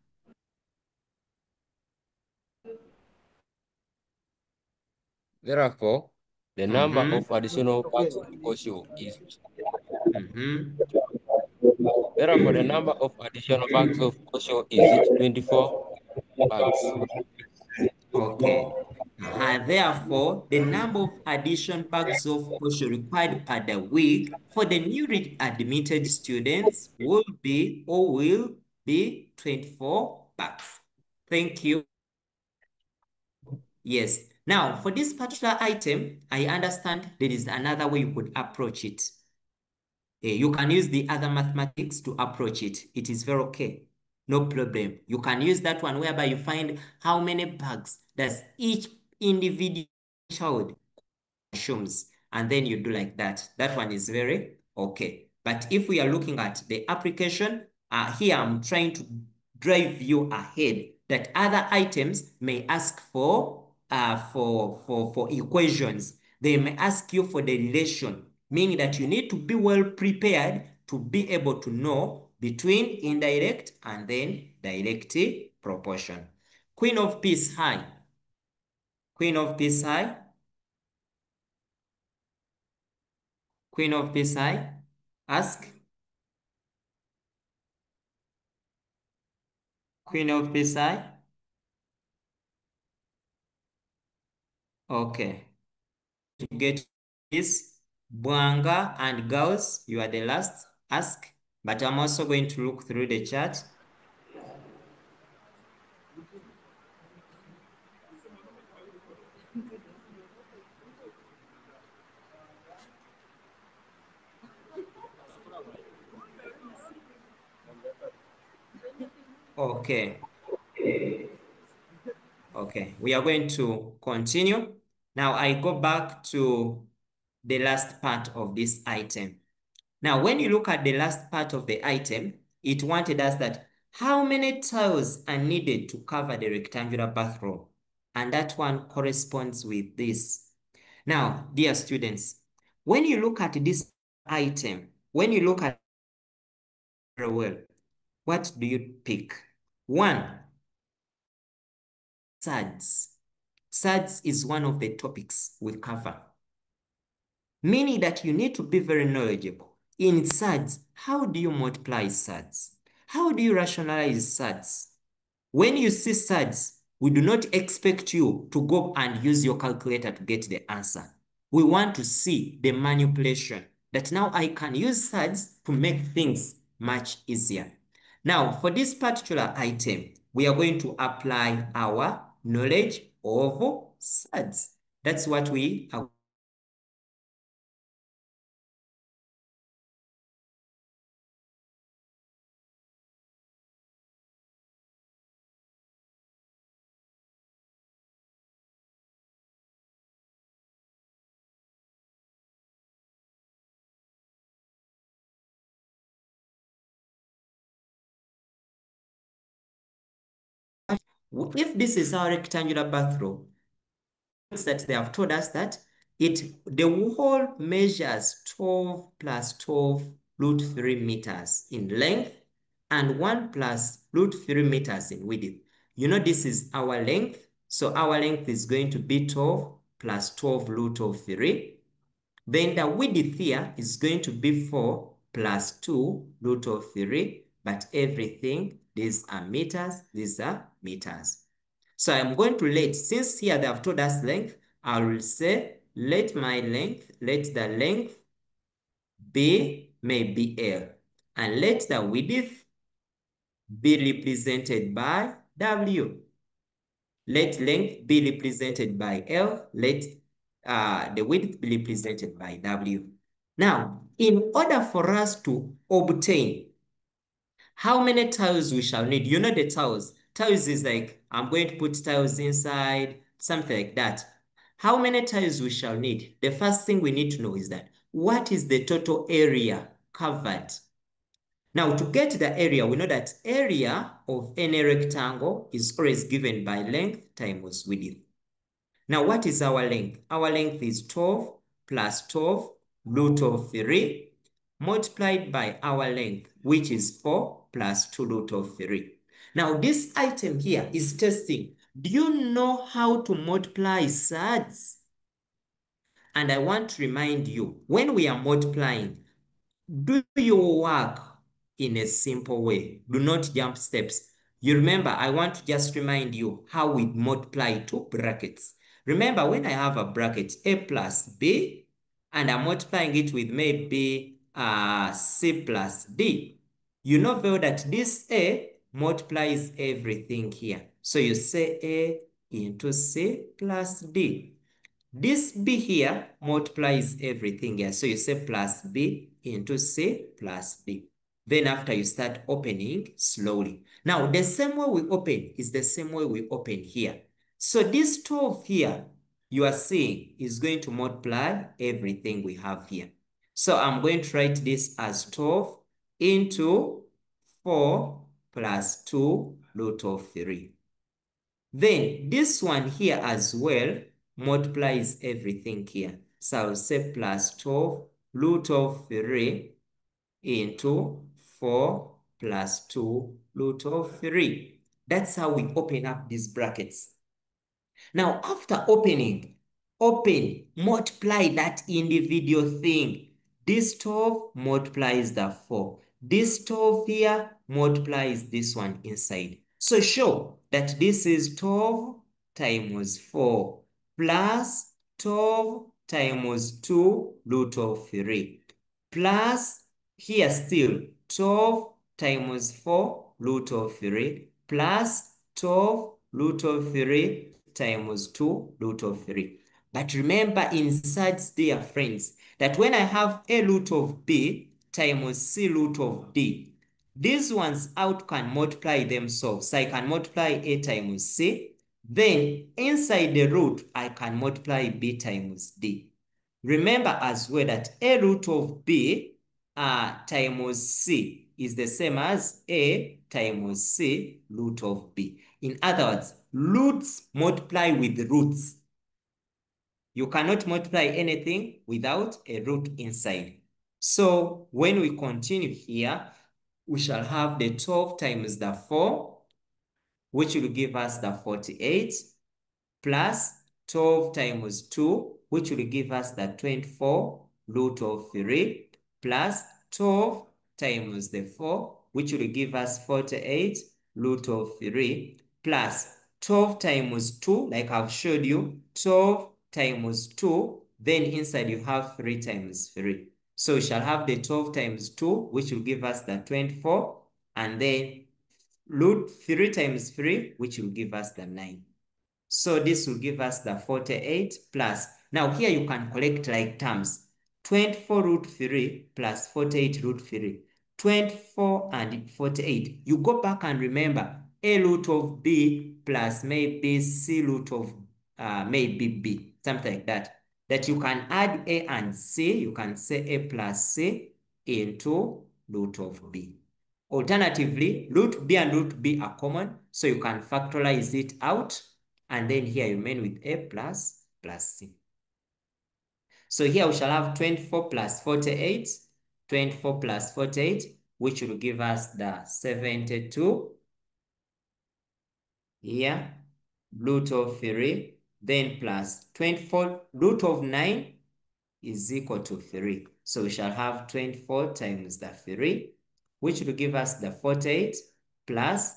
Therefore, the number of additional bags of posho is therefore the number of additional bags of posho is 24 bags. Okay. Therefore, the number of additional bags of posho required per the week for the newly admitted students will be 24 bags. Thank you. Yes. Now, for this particular item, I understand there is another way you could approach it. You can use the other mathematics to approach it. It is very okay. No problem. You can use that one whereby you find how many bags does each individual child consumes, and then you do like that. That one is very okay. But if we are looking at the application, here I'm trying to drive you ahead that other items may ask for equations. They may ask you for the relation, meaning that you need to be well prepared to be able to know between indirect and then direct proportion. Queen of Peace high. Queen of Peace high. Queen of Peace high. Ask. Queen of Peace high. Okay. To get this, Bwanga and Gauss, you are the last. Ask. But I'm also going to look through the chat. Okay. Okay, we are going to continue. Now I go back to the last part of this item. Now, when you look at the last part of the item, it wanted us that how many tiles are needed to cover the rectangular bathroom? And that one corresponds with this. Now, dear students, when you look at this item, when you look at it very well, what do you pick? One, SADS. SADS is one of the topics we cover, meaning that you need to be very knowledgeable. In SADS, how do you multiply SADS? How do you rationalize SADS? When you see SADS, we do not expect you to go and use your calculator to get the answer. We want to see the manipulation that now I can use SADS to make things much easier. Now, for this particular item, we are going to apply our knowledge of SADS. That's what we are. If this is our rectangular bathroom, that they have told us that the wall measures 12 plus 12 root 3 meters in length and 1 plus root 3 meters in width. You know, this is our length. So our length is going to be 12 plus 12 root of 3. Then the width here is going to be 4 plus 2 root of 3. But everything, these are meters, these are meters. So I'm going to since here they have told us length, I will say let the length be maybe L. And let the width be represented by W. Let length be represented by L. Let the width be represented by W. Now, in order for us to obtain how many tiles we shall need, you know the tiles. Tiles is like, I'm going to put tiles inside, something like that. How many tiles we shall need? The first thing we need to know is that, what is the total area covered? Now, to get the area, we know that area of any rectangle is always given by length times width. Now, what is our length? Our length is 12 plus 12 root of 3 multiplied by our length, which is 4 plus 2 root of 3. Now, this item here is testing. Do you know how to multiply SADS? And I want to remind you, when we are multiplying, do your work in a simple way. Do not jump steps. You remember, I want to just remind you how we multiply two brackets. Remember, when I have a bracket, A plus B, and I'm multiplying it with maybe C plus D, you know well that this A multiplies everything here. So you say A into C plus D. This B here multiplies everything here. So you say plus B into C plus D. Then after you start opening slowly. Now the same way we open is the same way we open here. So this 12 here you are seeing is going to multiply everything we have here. So I'm going to write this as 12 into 4 plus 2 root of 3. Then this one here as well multiplies everything here. So I'll say plus 12 root of 3 into 4 plus 2 root of 3. That's how we open up these brackets. Now, after opening, multiply that individual thing. This 12 multiplies the 4. This 12 here multiplies this one inside. So show that this is 12 times 4 plus 12 times 2 root of 3 plus here still 12 times 4 root of 3 plus 12 root of 3 times 2 root of 3. But remember inside dear friends, that when I have a root of B times C root of D, these ones out can multiply themselves. So I can multiply A times C. Then inside the root, I can multiply B times D. Remember as well that A root of B times C is the same as A times C root of B. In other words, roots multiply with roots. You cannot multiply anything without a root inside. So when we continue here, we shall have the 12 times the 4, which will give us the 48, plus 12 times 2, which will give us the 24 root of 3, plus 12 times the 4, which will give us 48 root of 3, plus 12 times 2, like I've showed you, 12 times 2, then inside you have 3 times 3. So we shall have the 12 times 2, which will give us the 24, and then root 3 times 3, which will give us the 9. So this will give us the 48 plus. Now here you can collect like terms. 24 root 3 plus 48 root 3. 24 and 48. You go back and remember A root of B plus maybe C root of maybe B. Something like that. That you can add A and C. You can say A plus C into root of B. Alternatively, root B and root B are common. So you can factorize it out. And then here you remain with A plus C. So here we shall have 24 plus 48, 24 plus 48, which will give us the 72. Here, root of 3, then plus 24, root of 9 is equal to 3. So we shall have 24 times the 3, which will give us the 48 plus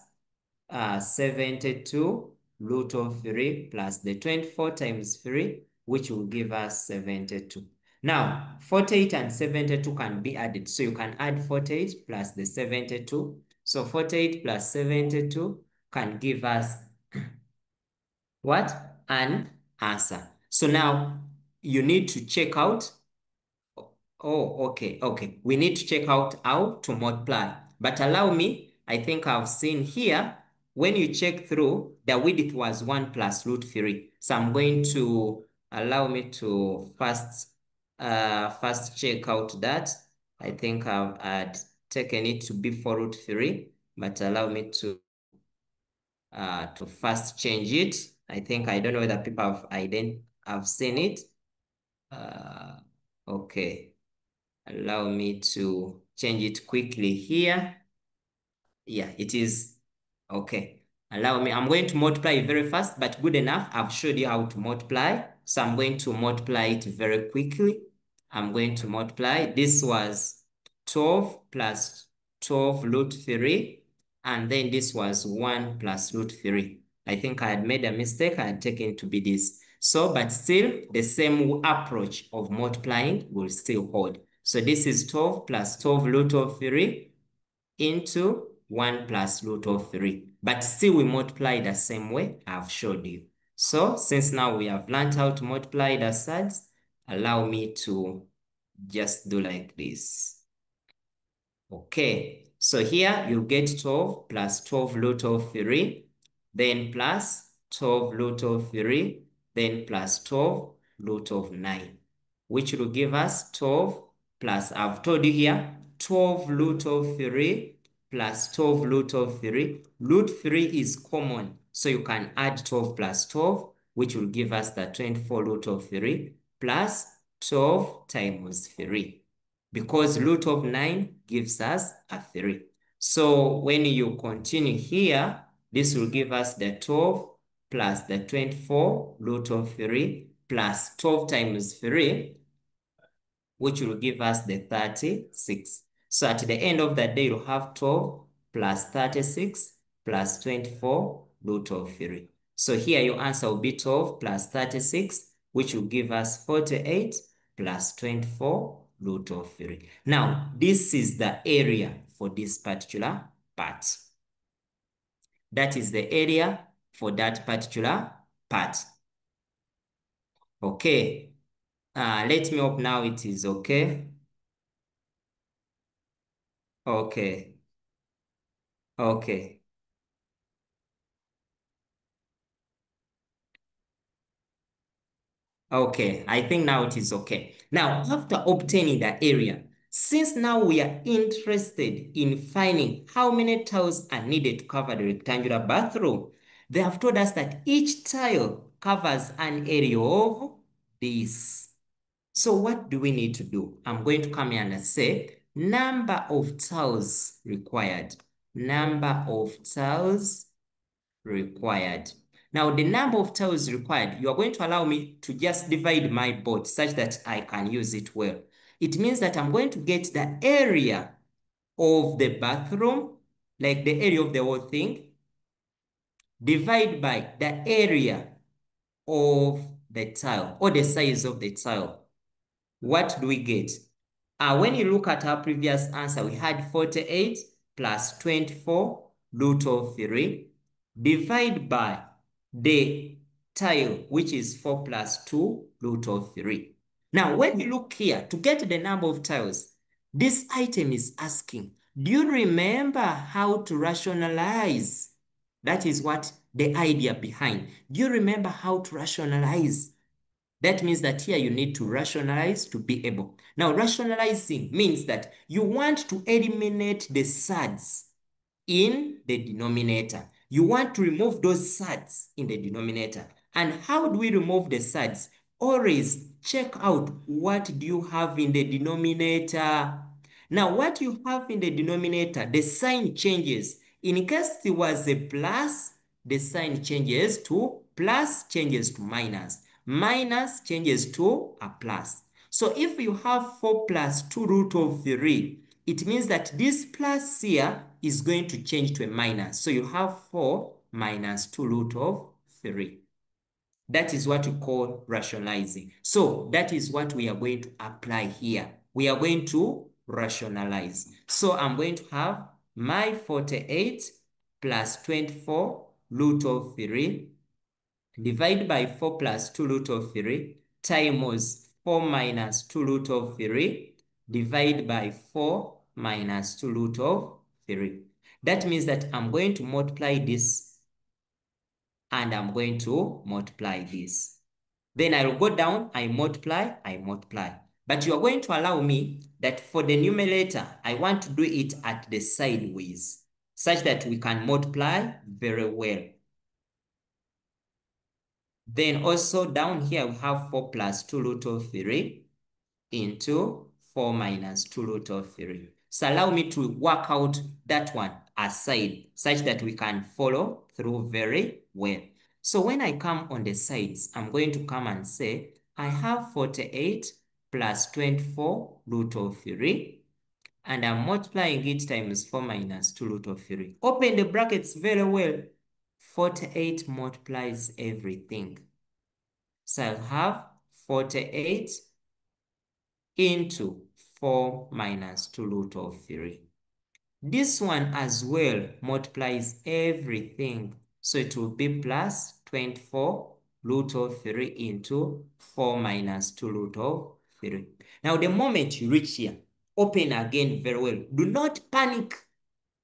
72 root of 3 plus the 24 times 3, which will give us 72. Now, 48 and 72 can be added. So you can add 48 plus the 72. So 48 plus 72 can give us what? An answer. So now you need to check out. Oh, okay. We need to check out how to multiply. But allow me, I think I've seen here, when you check through, the width was 1 plus root 3. So I'm going to allow me to first check out that. I think I've had taken it to be 4 root 3, but allow me to first change it. I think I don't know whether people have seen it. Okay. Allow me to change it quickly here. Yeah, it is. Okay. Allow me. I'm going to multiply very fast, but good enough. I've showed you how to multiply. So I'm going to multiply it very quickly. I'm going to multiply. This was 12 plus 12 root 3. And then this was 1 plus root 3. I think I had made a mistake. I had taken it to be this. So, but still, the same approach of multiplying will still hold. So this is 12 plus 12 root of 3 into 1 plus root of 3. But still we multiply the same way I've showed you. So since now we have learned how to multiply the sides, allow me to just do like this. Okay, so here you get 12 plus 12 root of 3, then plus 12 root of 3, then plus 12 root of 9, which will give us 12 plus, I've told you here, 12 root of 3 plus 12 root of 3. Root 3 is common, so you can add 12 plus 12, which will give us the 24 root of 3 plus 12 times 3. Because root of 9 gives us a 3. So when you continue here, this will give us the 12 plus the 24 root of 3 plus 12 times 3, which will give us the 36. So at the end of the day, you'll have 12 plus 36 plus 24 root of 3. So here your answer will be 12 plus 36, which will give us 48 plus 24 root of 3. Now, this is the area for this particular part. That is the area for that particular part. Okay. Let me hope now it is okay. Okay. Okay. Okay, I think now it is okay. Now, after obtaining the area, since now we are interested in finding how many tiles are needed to cover the rectangular bathroom, they have told us that each tile covers an area of this. So what do we need to do? I'm going to come here and say number of tiles required. Number of tiles required. Now, the number of tiles required, you are going to allow me to just divide my board such that I can use it well. It means that I'm going to get the area of the bathroom, like the area of the whole thing, divide by the area of the tile or the size of the tile. What do we get? When you look at our previous answer, we had 48 plus 24 root of 3 divide by the tile, which is 4 plus 2 root of 3. Now, when you look here, to get the number of tiles, this item is asking, do you remember how to rationalize? That is what the idea behind. Do you remember how to rationalize? That means that here you need to rationalize to be able. Now, rationalizing means that you want to eliminate the surds in the denominator. You want to remove those surds in the denominator. And how do we remove the surds? Always check out what do you have in the denominator. Now, what you have in the denominator, the sign changes. In case there was a plus, the sign changes to plus, changes to minus. Minus changes to a plus. So if you have 4 plus 2 root of 3, it means that this plus here is going to change to a minus. So you have 4 minus 2 root of 3. That is what we call rationalizing. So that is what we are going to apply here. We are going to rationalize. So I'm going to have my 48 plus 24 root of 3 divided by 4 plus 2 root of 3 times 4 minus 2 root of 3 divided by 4 minus 2 root of 3. That means that I'm going to multiply this and I'm going to multiply this. Then I'll go down, I multiply. But you are going to allow me that for the numerator, I want to do it at the sideways, such that we can multiply very well. Then also down here, we have 4 plus 2 root of 3 into 4 minus 2 root of 3. So allow me to work out that one aside, such that we can follow through very well. So when I come on the sides, I'm going to come and say, I have 48 plus 24 root of 3, and I'm multiplying it times 4 minus 2 root of 3. Open the brackets very well. 48 multiplies everything. So I'll have 48 into 4 minus 2 root of 3. This one as well multiplies everything. So it will be plus 24 root of 3 into 4 minus 2 root of 3. Now, the moment you reach here, open again very well. Do not panic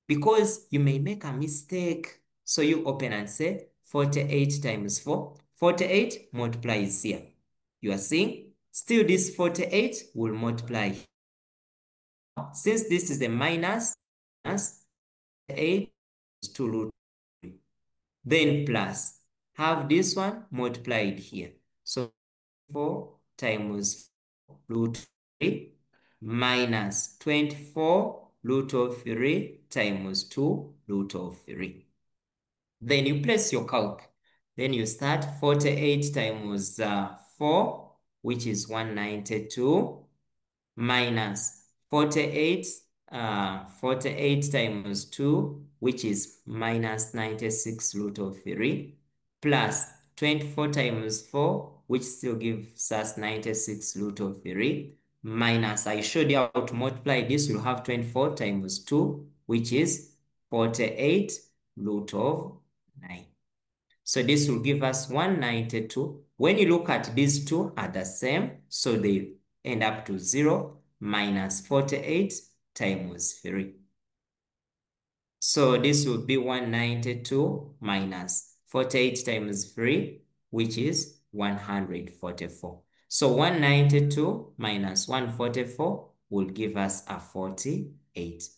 because you may make a mistake. So you open and say 48 times 4. 48 multiplies here. You are seeing? Still this 48 will multiply. Since this is a minus 8 to root 3. Then plus, have this one multiplied here. So 4 times root 3 minus 24 root of 3 times 2 root of 3. Then you place your calc. Then you start 48 times 4, which is 192, minus 48 times 2, which is minus 96 root of 3, plus 24 times 4, which still gives us 96 root of 3, minus, I showed you how to multiply this, you'll have 24 times 2, which is 48 root of 9. So this will give us 192. When you look at these two are the same, so they end up to 0 minus 48 times 3. So this would be 192 minus 48 times 3, which is 144. So 192 minus 144 will give us a 48.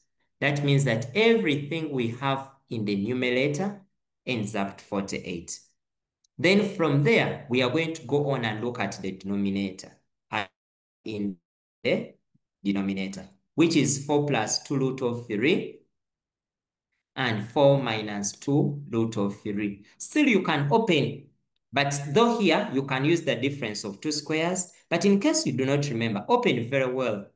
That means that everything we have in the numerator ends up to 48. Then from there, we are going to go on and look at the denominator in the denominator, which is 4 plus 2 root of 3 and 4 minus 2 root of 3. Still, you can open, but though here, you can use the difference of 2 squares. But in case you do not remember, open very well.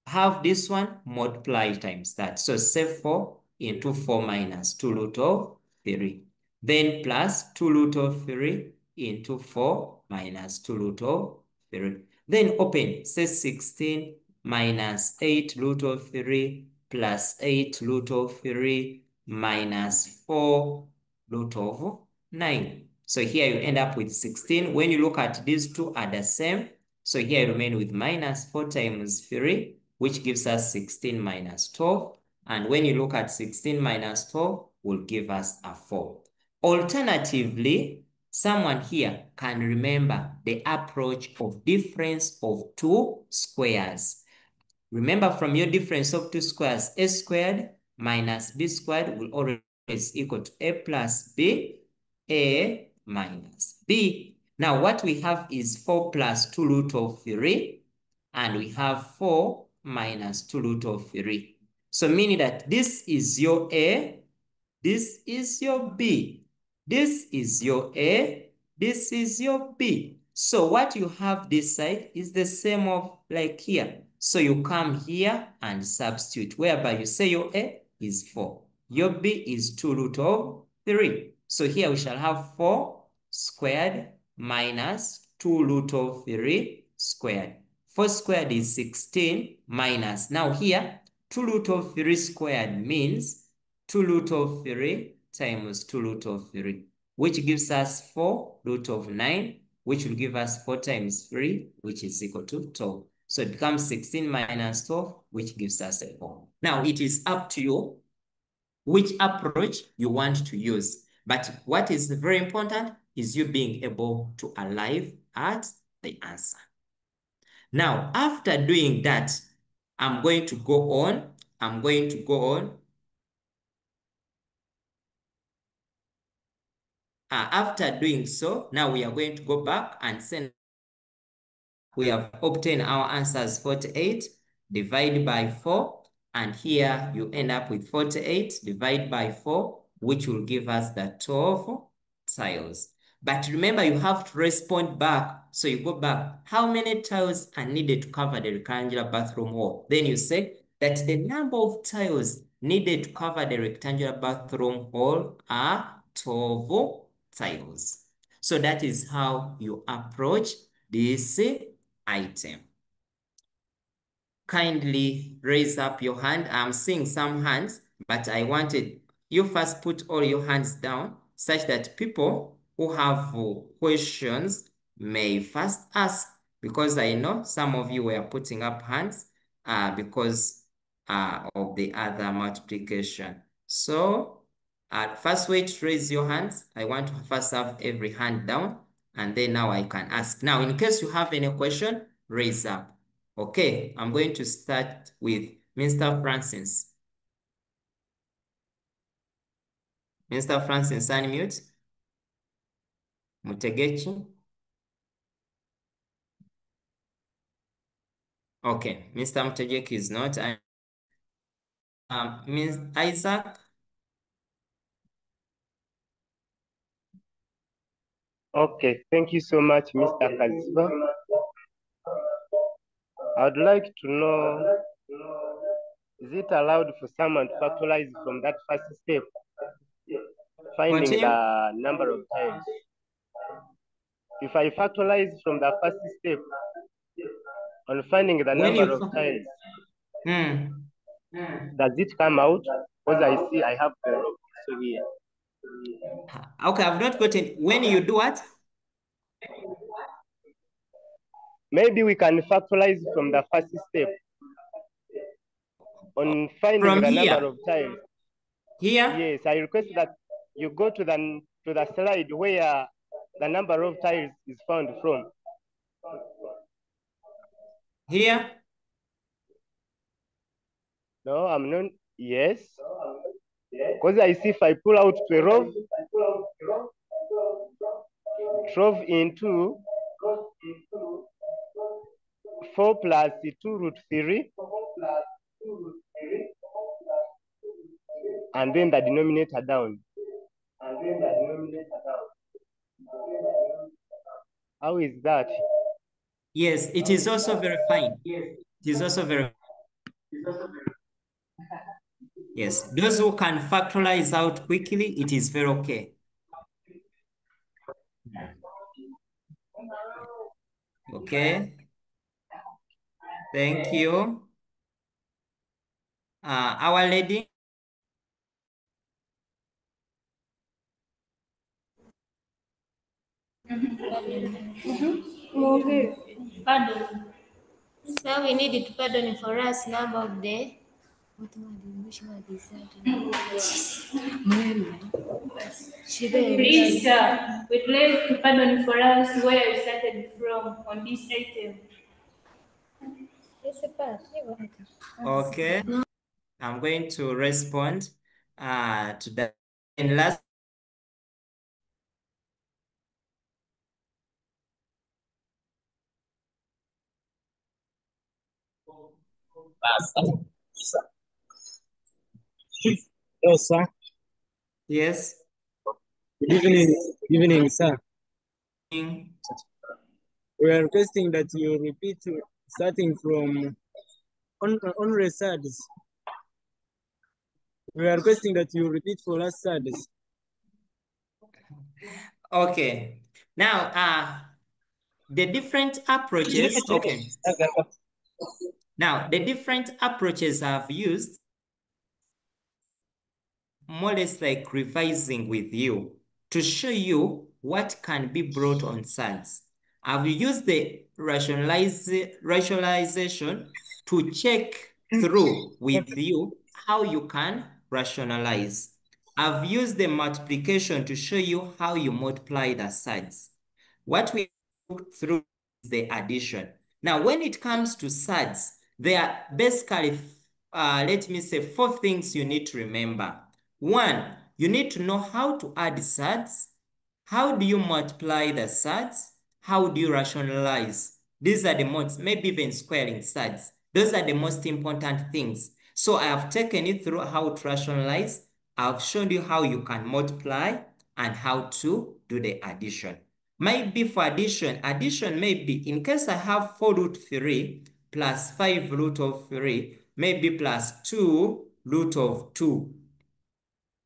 Have this one multiply times that. So say 4 into 4 minus 2 root of 3. Then plus 2 root of 3 into 4 minus 2 root of 3. Then open, say 16 minus 8 root of 3 plus 8 root of 3 minus 4 root of 9. So here you end up with 16. When you look at these two are the same, so here you remain with minus 4 times 3, which gives us 16 minus 12. And when you look at 16 minus 12, will give us a 4. Alternatively, someone here can remember the approach of difference of 2 squares. Remember from your difference of 2 squares, a squared minus b squared will always equal to a plus b, a minus b. Now what we have is 4 plus 2 root of 3, and we have 4 minus 2 root of 3. So meaning that this is your a, this is your b, this is your a, this is your b. So what you have this side is the same of like here. So you come here and substitute, whereby you say your a is 4, your b is 2 root of 3. So here we shall have 4 squared minus 2 root of 3 squared. 4 squared is 16 minus, now here, 2 root of 3 squared means 2 root of 3 times 2 root of 3, which gives us 4 root of 9, which will give us 4 times 3, which is equal to 12. So it becomes 16 minus 12, which gives us a 4. Now, it is up to you which approach you want to use. But what is very important is you being able to arrive at the answer. Now, after doing that, I'm going to go on. After doing so, now we are going to go back and send. We have obtained our answers 48 divided by 4. And here you end up with 48 divided by 4, which will give us the 12 tiles. But remember, you have to respond back. So you go back. How many tiles are needed to cover the rectangular bathroom wall? Then you say that the number of tiles needed to cover the rectangular bathroom wall are 12 tiles. So that is how you approach this item. Kindly raise up your hand. I'm seeing some hands, but I wanted you first put all your hands down such that people who have questions may first ask, because I know some of you were putting up hands because of the other multiplication. So first way to raise your hands, I want to first have every hand down, and then now I can ask. Now, in case you have any question, raise up. Okay, I'm going to start with Mr. Francis. Mr. Francis, unmute. Mutegechi. Okay, Mr. Mutegeki is not. Ms. Isaac. Okay, thank you so much, Mr. Kaziba. I'd like to know, is it allowed for someone to factorize from that first step, finding Continue. the number of times? If I factorize from the first step on finding the When number you of times, Hmm. does it come out? Because I see I have the row so here. Okay, I've not gotten. When you do what? Maybe we can factorize from the first step on finding From the here. number of times. Here? Yes, I request that you go to the slide where the number of tiles is found from. Here? No, I'm not. Yes. Because I see if I pull out 12 into 4 plus 2 root 3, and then the denominator down. How is that? Yes, it is also very fine. It is also very. Yes, those who can factorize out quickly, it is very okay. Okay. Thank you. Our lady. Okay. Pardon. So we need to pardon for us number of the what word which word is that? Please, sir, we'd like to pardon for us where you started from on this item. It's a part. Okay. I'm going to respond to that. And last. Hello, sir. Yes. Good evening. Good evening, sir. Mm. We are requesting that you repeat starting from on results. We are requesting that you repeat for us, studies. Okay. Now, the different approaches. Okay. Now, the different approaches I've used, more or less like revising with you to show you what can be brought on sides. I've used the rationalization to check through with you how you can rationalize. I've used the multiplication to show you how you multiply the sides. What we look through is the addition. Now, when it comes to sides, there are basically, let me say, 4 things you need to remember. 1, you need to know how to add sides. How do you multiply the sides? How do you rationalize? These are the most, maybe even squaring sides. Those are the most important things. So I have taken you through how to rationalize. I've shown you how you can multiply and how to do the addition. Maybe for addition may be, in case I have 4 root 3 plus 5 root of 3, maybe plus 2 root of 2.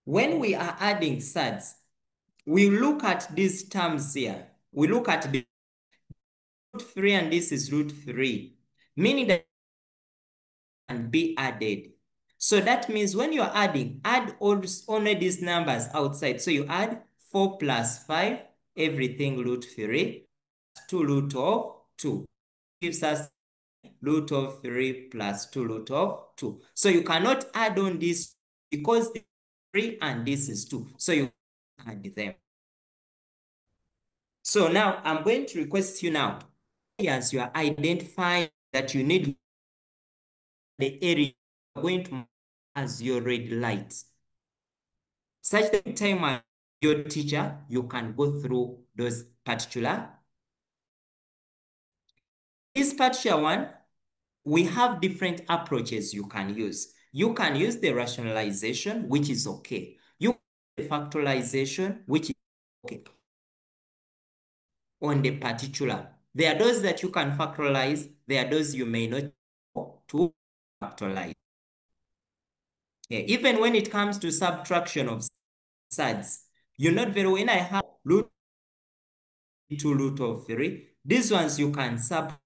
When we are adding sides, we look at these terms here. We look at the root 3 and this is root 3, meaning that can be added. So that means when you're adding, add only these numbers outside. So you add 4 plus 5 everything root 3 plus 2 root of 2 gives us root of 3 plus 2 root of 2. So you cannot add on this because this is 3 and this is 2. So you add them. So now I'm going to request you now, as you are identifying that you need the area, you're going to mark as your red light. Such that time as your teacher, you can go through those particular. This particular one, we have different approaches you can use. You can use the rationalization, which is okay. You can use the factorization, which is okay. On the particular, there are those that you can factorize, there are those you may not to factorize. Yeah, even when it comes to subtraction of sides, you note very well, when I have root 2 root of 3, these ones you can subtract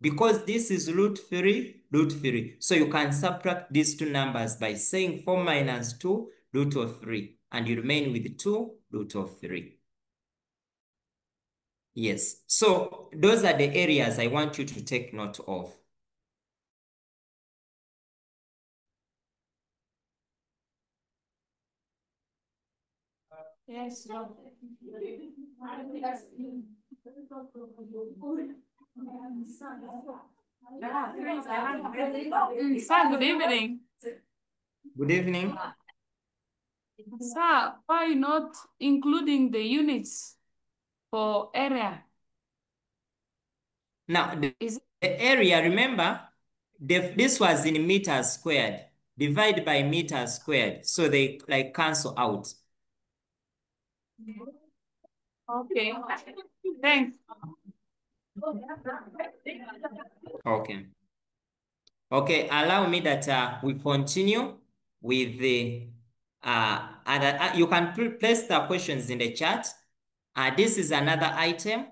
because this is root 3, root 3. So you can subtract these two numbers by saying 4 minus 2 root of 3, and you remain with 2 root of 3. Yes, so those are the areas I want you to take note of. Yes. Sir, good evening. Good evening. Sir, why not including the units for area? Now, the area, remember, this was in meters squared. Divide by meters squared. So they like cancel out. Okay. Thanks. Okay. Okay, allow me that we continue with the other. You can place the questions in the chat. This is another item.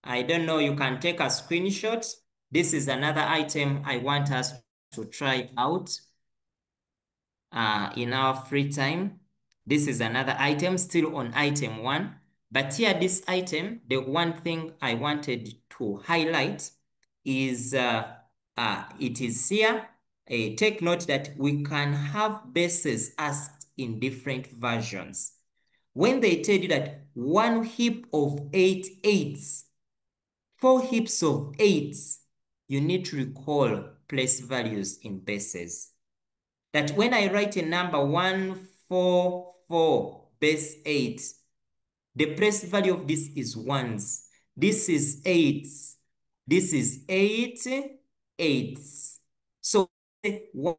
I don't know, you can take a screenshot. This is another item I want us to try out in our free time. This is another item still on item 1. But here, this item, the one thing I wanted to highlight is it is here. Take note that we can have bases asked in different versions. When they tell you that 1 heap of 8 eighths, 4 heaps of 8s, you need to recall place values in bases. That when I write a number 144 base 8, the place value of this is 1s. This is 8s. This is 8 8s. So 1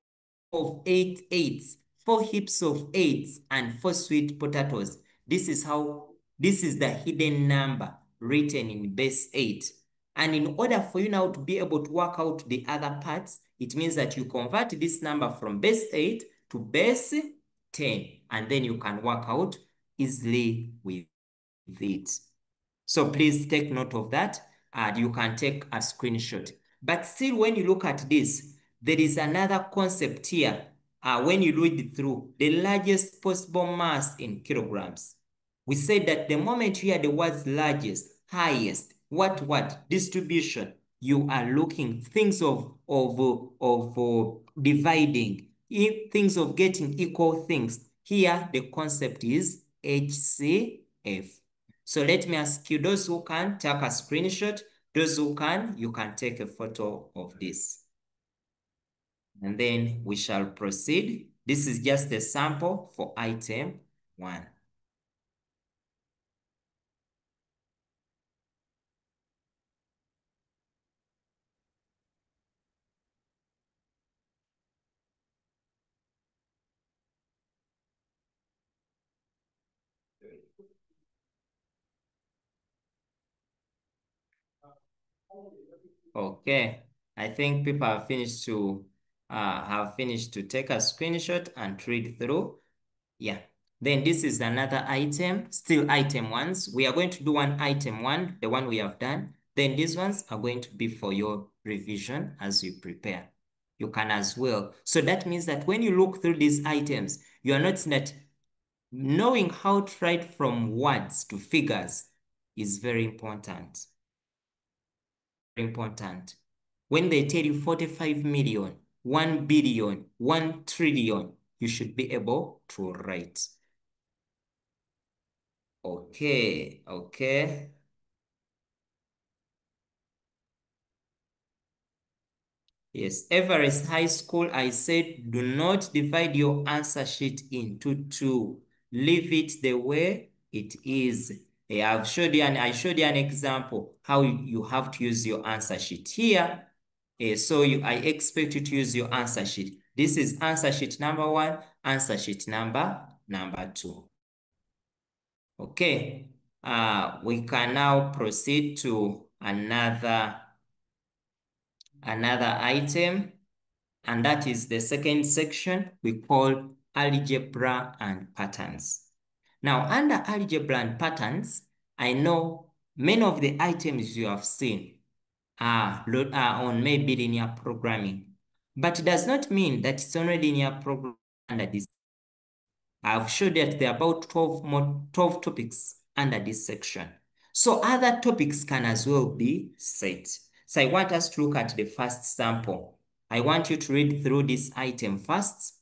of 8 8s, 4 heaps of 8s, and 4 sweet potatoes. This is the hidden number written in base 8. And in order for you now to be able to work out the other parts, it means that you convert this number from base 8 to base 10, and then you can work out easily with it. So please take note of that, and you can take a screenshot. But still, when you look at this, there is another concept here. When you read through, the largest possible mass in kilograms. We said that the moment you hear the words largest, highest, what, distribution, you are looking things of dividing, things of getting equal things. Here, the concept is HCF. So let me ask you, those who can take a screenshot, those who can, you can take a photo of this. And then we shall proceed. This is just a sample for item 1. Okay, I think people have finished to take a screenshot and read through. Yeah. Then this is another item, still item 1s. We are going to do one item 1, the one we have done. Then these ones are going to be for your revision as you prepare. You can as well. So that means that when you look through these items, you are not knowing how to write from words to figures. is very important. Very important. When they tell you 45 million, 1 billion, 1 trillion, you should be able to write. Okay, okay. Yes, Everest High School, I said, do not divide your answer sheet into two. Leave it the way it is. I showed you an example how you have to use your answer sheet here. I expect you to use your answer sheet. This is answer sheet number 1, answer sheet number 2. Okay, we can now proceed to another item, and that is the second section we call algebra and patterns. Now, under algebra and patterns, I know many of the items you have seen are on maybe linear programming, but it does not mean that it's only linear programming under this. I've showed that there are about 12 topics under this section. So other topics can as well be set. So I want us to look at the first sample. I want you to read through this item first.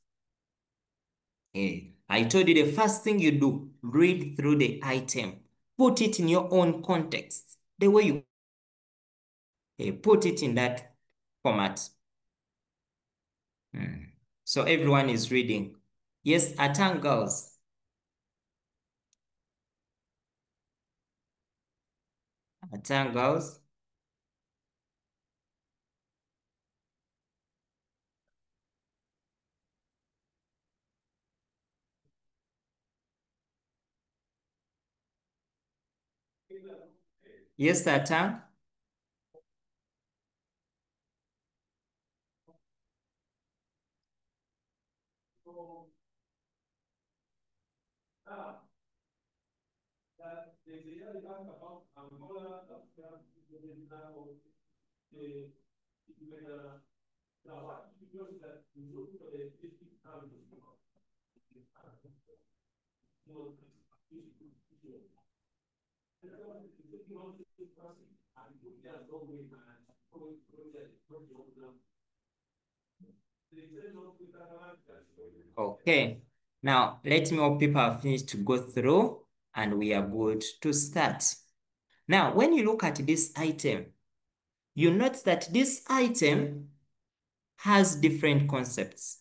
I told you the first thing you do, read through the item. Put it in your own context. The way you put it in that format. So everyone is reading. Yes, Atang girls. Atang girls. Yes, Atang. Okay, now let me hope people have finished to go through and we are good to start. Now, when you look at this item, you note that this item has different concepts.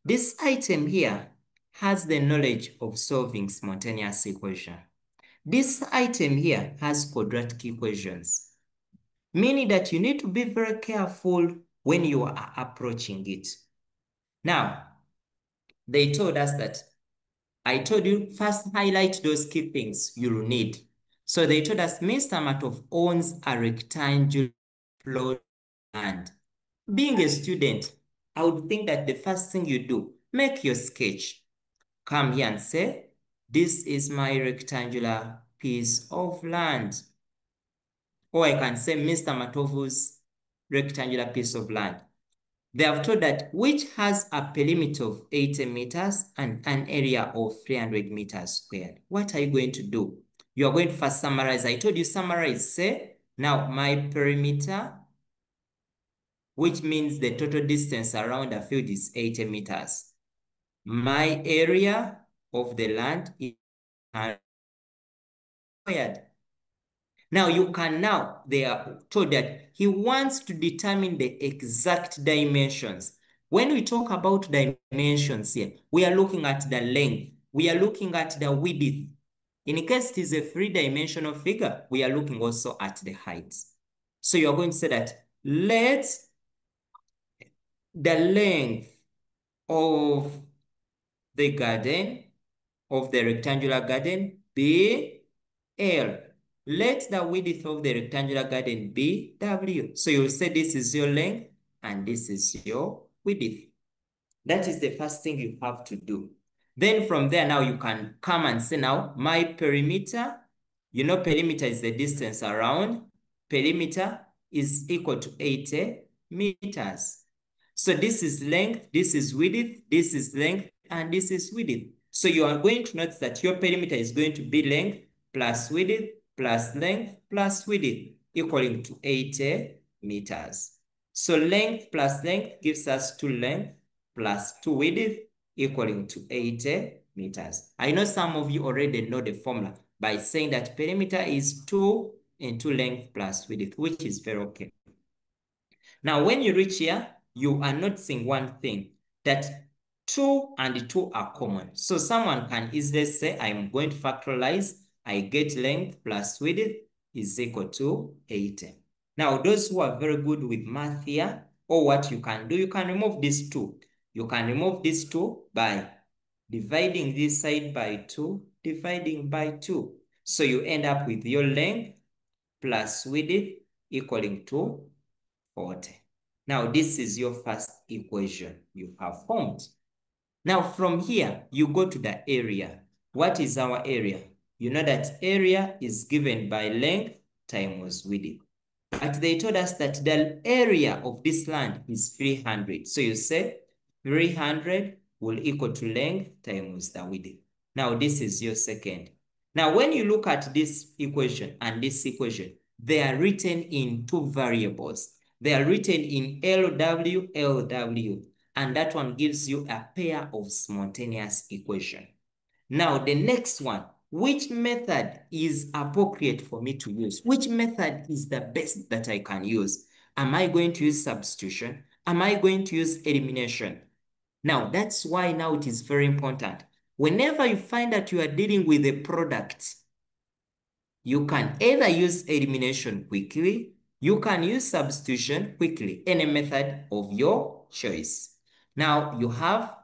This item here has the knowledge of solving spontaneous equation. This item here has quadratic equations, meaning that you need to be very careful when you are approaching it. Now, they told us that I told you first highlight those key things you'll need. So they told us Mr. Matov owns a rectangular plot land. Being a student, I would think that the first thing you do, make your sketch. Come here and say, this is my rectangular piece of land. Or I can say Mr. Matov's rectangular piece of land. They have told that which has a perimeter of 80 meters and an area of 300 meters squared. What are you going to do? You are going to first summarize. I told you summarize. Say, now my perimeter, which means the total distance around a field is 80 meters. My area of the land is 100 squared. Now you can they are told that he wants to determine the exact dimensions. When we talk about dimensions here, we are looking at the length. We are looking at the width. In case it is a 3-dimensional figure, we are looking also at the height. So you are going to say that let the length of the garden, of the rectangular garden, be L. Let the width of the rectangular garden be W. So you'll say this is your length and this is your width. That is the first thing you have to do. Then from there, now you can come and say now, my perimeter, you know perimeter is the distance around. Perimeter is equal to 80 meters. So this is length, this is width, this is length, and this is width. So you are going to notice that your perimeter is going to be length plus width plus length plus width equaling to 80 meters. So length plus length gives us 2 length plus 2 width equaling to 80 meters. I know some of you already know the formula by saying that perimeter is 2 into length plus width, which is very okay. Now, when you reach here, you are noticing one thing, that 2 and 2 are common. So someone can easily say, I'm going to factorize, I get length plus width is equal to 80. Now, those who are very good with math here, or what you can do, you can remove these 2. You can remove these 2 by dividing this side by 2, dividing by 2. So you end up with your length plus width equaling to 40. Now, this is your first equation you have formed. Now, from here, you go to the area. What is our area? You know that area is given by length times width. But they told us that the area of this land is 300. So you say 300 will equal to length times the width. Now, this is your second. Now, when you look at this equation and this equation, they are written in 2 variables. They are written in LW, LW, and that one gives you a pair of simultaneous equation. Now, the next one, which method is appropriate for me to use? Which method is the best that I can use? Am I going to use substitution? Am I going to use elimination? Now, that's why now it is very important. Whenever you find that you are dealing with a product, you can either use elimination quickly, you can use substitution quickly, any method of your choice. Now, you have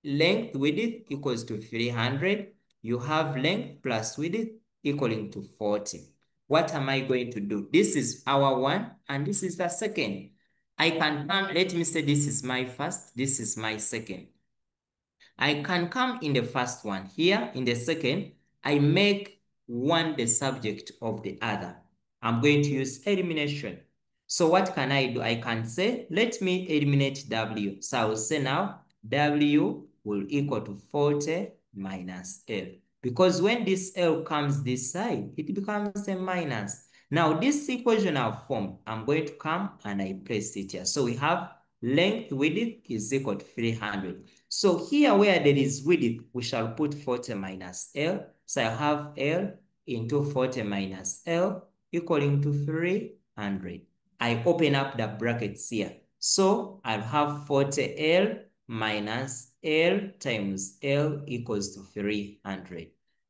length width equals to 300. You have length plus width equaling to 40. What am I going to do? This is our one, and this is the second. I can come, let me say this is my first, this is my second. I can come in the first one. Here, in the second, I make one the subject of the other. I'm going to use elimination. So what can I do? I can say, let me eliminate W. So I will say now, W will equal to 40 minus L. Because when this L comes this side, it becomes a minus. Now, this equation I've formed, I'm going to come and I place it here. So we have length width is equal to 300. So here where there is width, we shall put 40 minus L. So I have L into 40 minus L equaling to 300. I open up the brackets here. So I'll have 40L minus L times L equals to 300,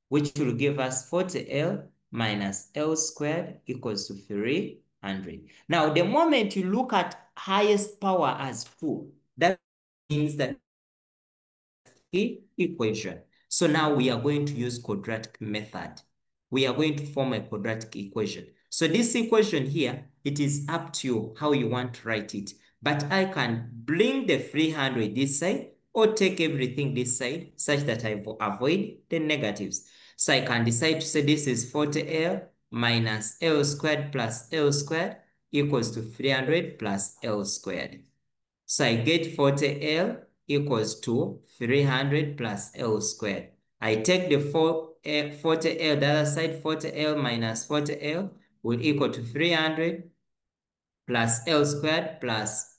which will give us 40L minus L squared equals to 300. Now, the moment you look at highest power as 2, that means that equation. So now we are going to use quadratic method. We are going to form a quadratic equation. So this equation here, it is up to you how you want to write it. But I can bring the 300 this side or take everything this side such that I avoid the negatives. So I can decide to say this is 40L minus L squared plus L squared equals to 300 plus L squared. So I get 40L equals to 300 plus L squared. I take the 40L, the other side, 40L minus 40L will equal to 300 plus L squared plus,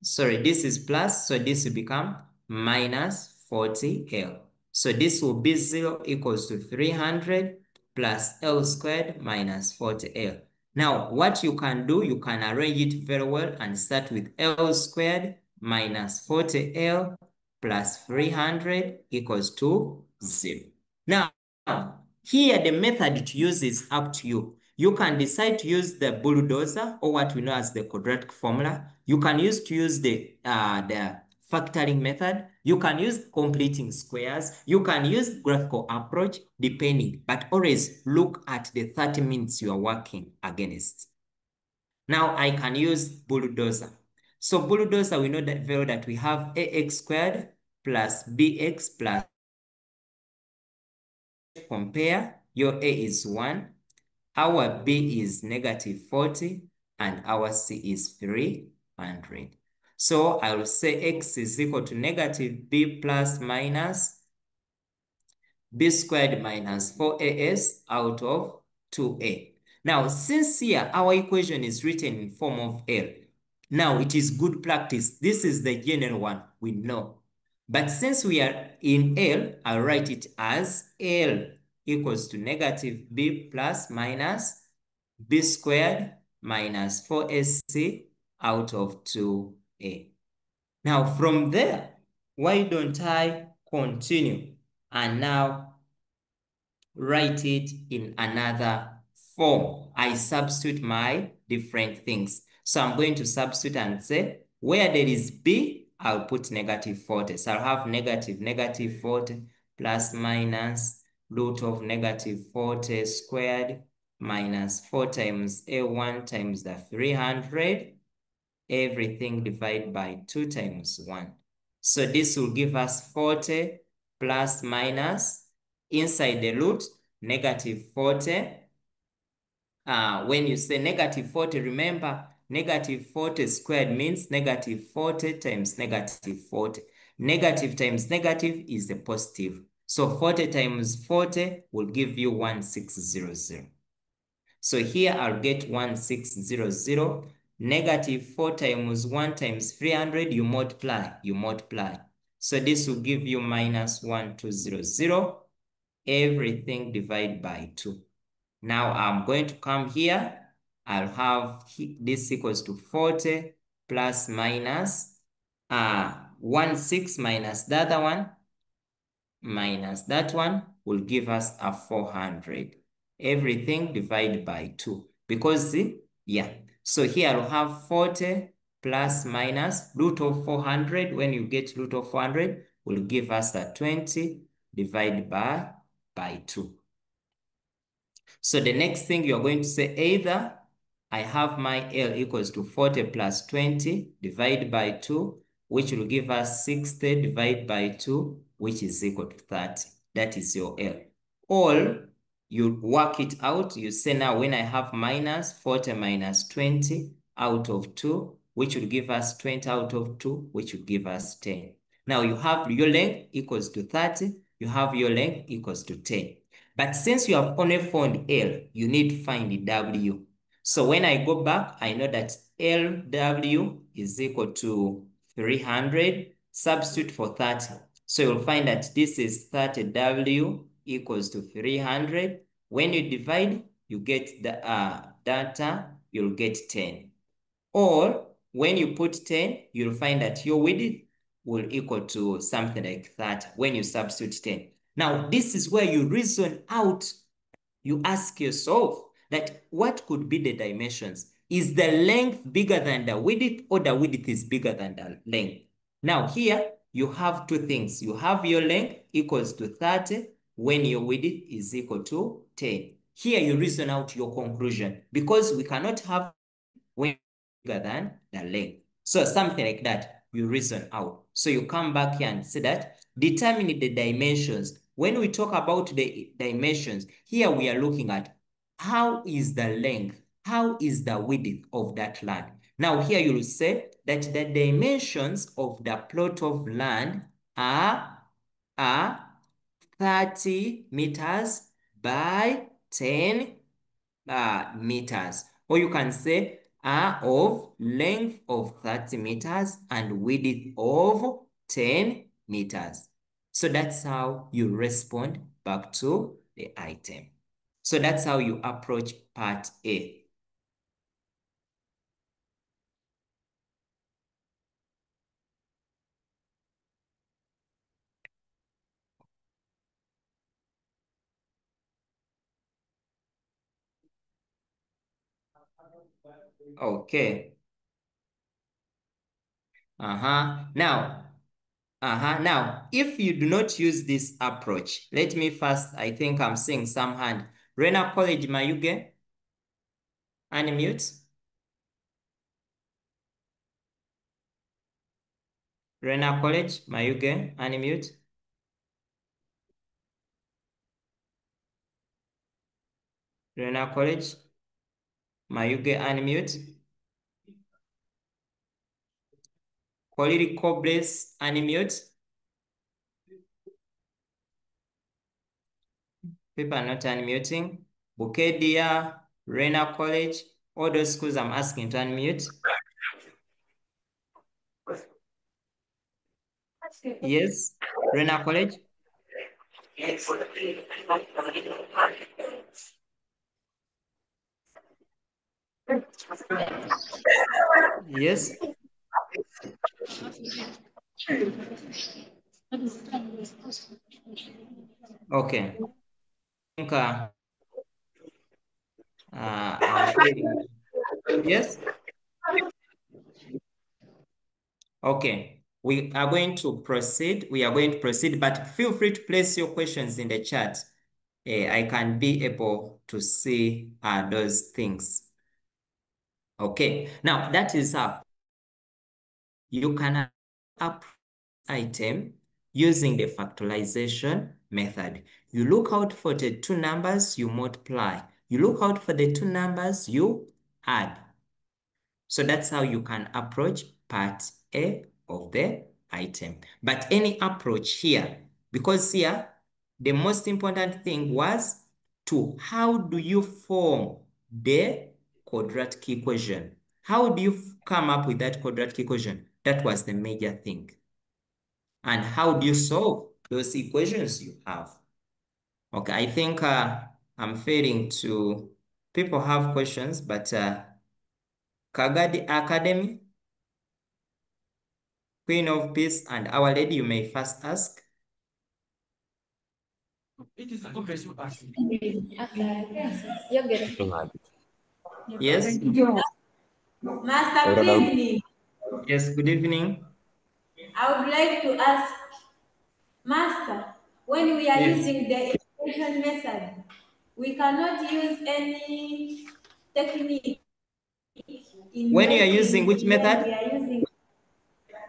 sorry, this is plus, so this will become minus 40L. So this will be 0 equals to 300 plus L squared minus 40L. Now, what you can do, you can arrange it very well and start with L squared minus 40L plus 300 equals to 0. Now, here the method to use is up to you. You can decide to use the bulldozer or what we know as the quadratic formula. You can use the factoring method. You can use completing squares. You can use graphical approach depending, but always look at the 30 minutes you are working against. Now I can use bulldozer. So bulldozer, we know that very that we have ax squared plus bx plus, compare, your a is 1, our b is negative 40, and our c is 300. So I will say x is equal to negative b plus minus b squared minus 4as out of 2a. Now, since here our equation is written in form of L, now it is good practice. This is the general one we know. But since we are in L, I'll write it as L equals to negative b plus minus b squared minus 4ac out of 2a. Now from there, why don't I continue and now write it in another form? I substitute my different things. So I'm going to substitute and say, where there is b, I'll put negative 40. So I'll have negative 40 plus minus root of negative 40 squared minus 4 times a1 times the 300, everything divided by 2 times 1. So this will give us 40 plus minus, inside the root, negative 40. When you say negative 40, remember, negative 40 squared means negative 40 times negative 40. Negative times negative is a positive. So 40 times 40 will give you 1600. So here I'll get 1600. Negative 4 times 1 times 300, you multiply. So this will give you minus 1200. Everything divided by 2. Now I'm going to come here. I'll have this equals to 40 plus minus 16 minus the other one minus that one will give us a 400. Everything divided by 2. Because see, yeah. So here I'll have 40 plus minus root of 400. When you get root of 400, will give us a 20 divided by 2. So the next thing you're going to say, either I have my L equals to 40 plus 20 divided by 2, which will give us 60 divided by 2, which is equal to 30. That is your L. Or you work it out. You say now when I have minus 40 minus 20 out of 2, which will give us 20 out of 2, which will give us 10. Now you have your length equals to 30. You have your length equals to 10. But since you have only found L, you need to find W. So when I go back, I know that LW is equal to 300. Substitute for 30. So you'll find that this is 30W equals to 300. When you divide, you get the data, you'll get 10. Or when you put 10, you'll find that your width will equal to something like that when you substitute 10. Now, this is where you reason out. You ask yourself that what could be the dimensions? Is the length bigger than the width, or the width is bigger than the length? Now here, you have two things. You have your length equals to 30 when your width is equal to 10. Here you reason out your conclusion, because we cannot have when bigger than the length. So something like that, you reason out. So you come back here and say that determine the dimensions. When we talk about the dimensions, here we are looking at how is the length, how is the width of that land. Now here you will say that the dimensions of the plot of land are 30 meters by 10 meters. Or you can say are of length of 30 meters and width of 10 meters. So that's how you respond back to the item. So that's how you approach part A. Okay. Now, if you do not use this approach, let me first, I think I'm seeing some hand. Rena College, Mayuge, unmute. Rena College, Mayuge, unmute. Rena College, Mayuge, unmute. Quality Cobles, unmute. People are not unmuting. Bukedia, Rena College, all those schools I'm asking to unmute. Yes, Rena College. Yes. Okay. I think I'm feeling. Yes. Okay. We are going to proceed. We are going to proceed, but feel free to place your questions in the chat. I can be able to see those things. Okay. Now that is up. You can up item using the factorization method. You look out for the two numbers, you multiply. You look out for the two numbers, you add. So that's how you can approach part A of the item. But any approach here, because here, the most important thing was to how do you form the quadratic equation? How do you come up with that quadratic equation? That was the major thing. And how do you solve those equations you have? Okay, I think I'm failing to, people have questions, but Kagadi Academy, Queen of Peace, and Our Lady, you may first ask. Yes. Master, good evening. Yes, good evening. I would like to ask, Master, when we are Yes. using the elimination method, we cannot use any technique in When you are using getting which when method? we are using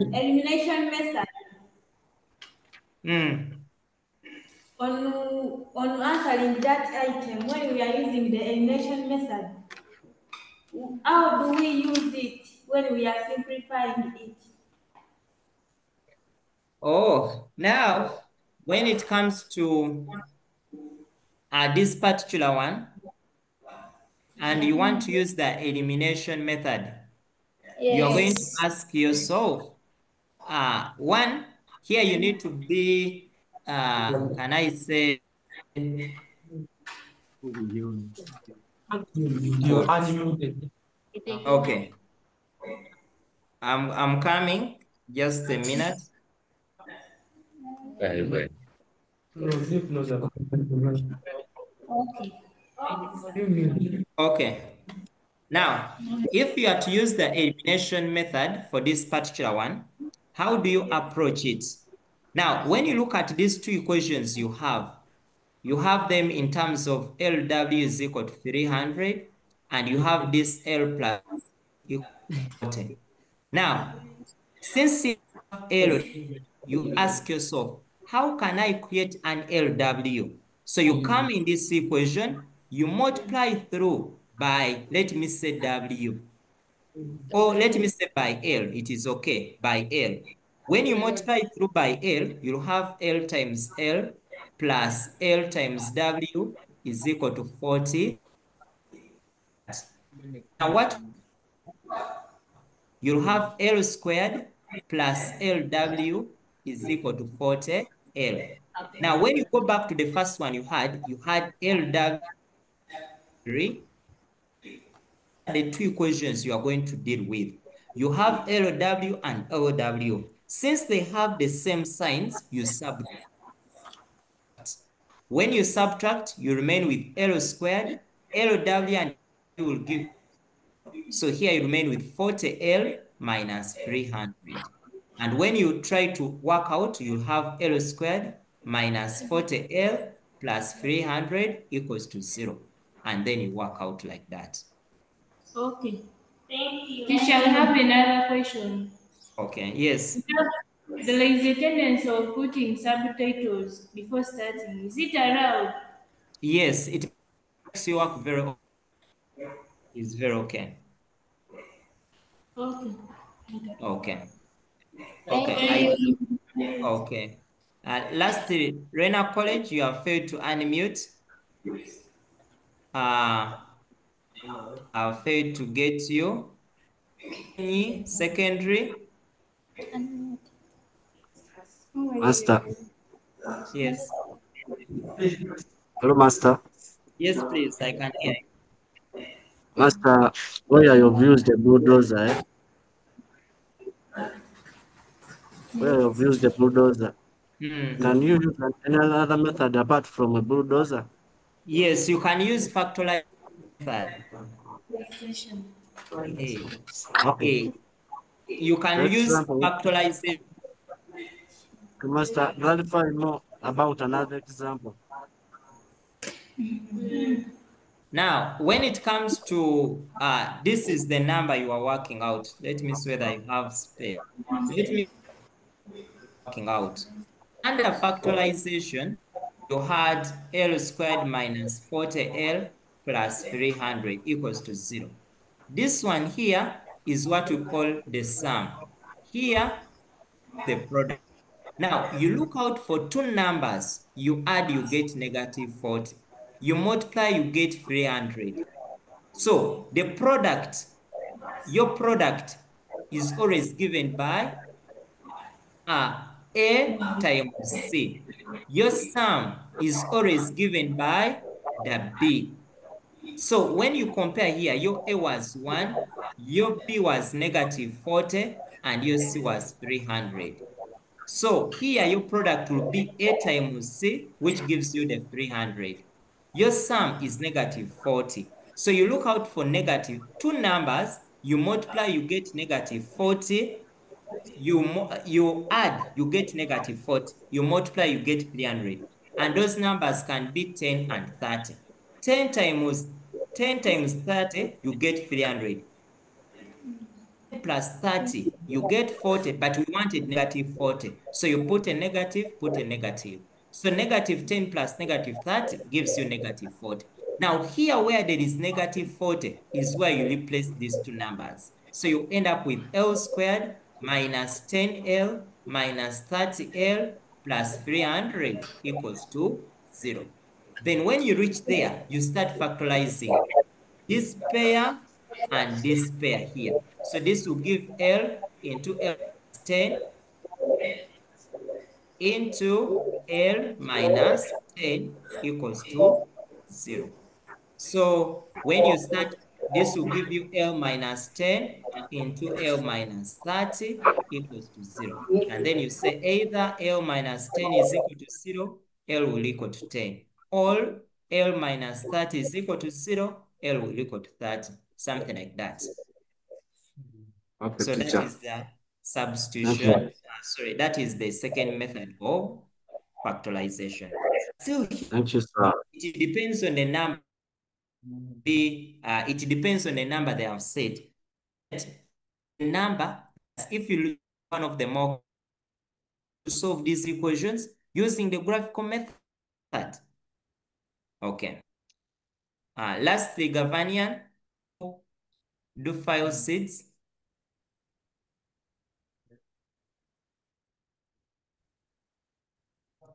elimination method Mm. on answering that item when we are using the elimination method. How do we use it when we are simplifying it? Oh, now, when it comes to this particular one, and you want to use the elimination method, you are going to Yes. ask yourself, one, here you need to be, can I say, okay, I'm coming, just a minute. Very well. Okay, now, if you are to use the elimination method for this particular one, how do you approach it? Now, when you look at these two equations you have them in terms of LW is equal to 300, and you have this L plus equal to 40. Now, since you have L, you ask yourself, how can I create an LW? So you come in this equation, you multiply through by, let me say W, or let me say by L, it is okay, by L. When you multiply through by L, you'll have L times L plus L times W is equal to 40. Now what you'll have L squared plus LW is equal to 40L. Now, when you go back to the first one you had LW, the two equations you are going to deal with. You have LW and LW. Since they have the same signs, you subtract. When you subtract, you remain with L squared, LW, and you will give. So here you remain with 40L minus 300. And when you try to work out, you have L squared minus 40L plus 300 equals to 0. And then you work out like that. Okay. Thank you. Teacher, we have another question. Okay, yes. There is a tendency of putting subtitles before starting. Is it allowed? Yes, it makes you work very, is very okay. Okay. Okay. Thank Okay. you. Okay. Lastly, Rena College, you have failed to unmute. I failed to get you. Any secondary? Master. Yes. Hello, Master. Yes, please. I can hear you. Master, where are your views the bulldozer? Where are your views the bulldozer? Can you use any other method apart from a bulldozer? Yes, you can use factorization method. Okay. You can For use example, factorization. Master, clarify more about another example. Now, when it comes to this is the number you are working out. Let me see whether you have space. Let me working out. Under factorization, you had L squared minus 40L plus 300 equals to 0. This one here is what we call the sum. Here, the product. Now, you look out for two numbers. You add, you get negative 40. You multiply, you get 300. So, the product, your product is always given by A times C. Your sum is always given by the B. So when you compare here, your A was 1, your B was negative 40, and your C was 300. So here your product will be A times C, which gives you the 300. Your sum is negative 40. So you look out for negative two numbers, you multiply, you get negative 40. You add, you get negative 40. You multiply, you get 300. And those numbers can be 10 and 30. 10 times 30, you get 300. Plus 30, you get 40, but we wanted negative 40. So you put a negative, put a negative. So negative 10 plus negative 30 gives you negative 40. Now here where there is negative 40 is where you replace these two numbers. So you end up with L squared minus 10L minus 30L plus 300 equals to 0. Then when you reach there, you start factorizing this pair and this pair here. So this will give L into L minus 10 into L minus 10 equals to 0. So when you start, this will give you L minus 10 into L minus 30 equals to 0. And then you say either L minus 10 is equal to 0, L will equal to 10. Or L minus 30 is equal to 0, L will equal to 30. Something like that. Okay, So teacher. that is the substitution. Sorry, that is the second method of factorization. Still, Thank you, sir. it depends on the number. It depends on the number they have said. The number, if you look at one of the more to solve these equations using the graphical method. Okay. Lastly, Gavanian, do file seeds.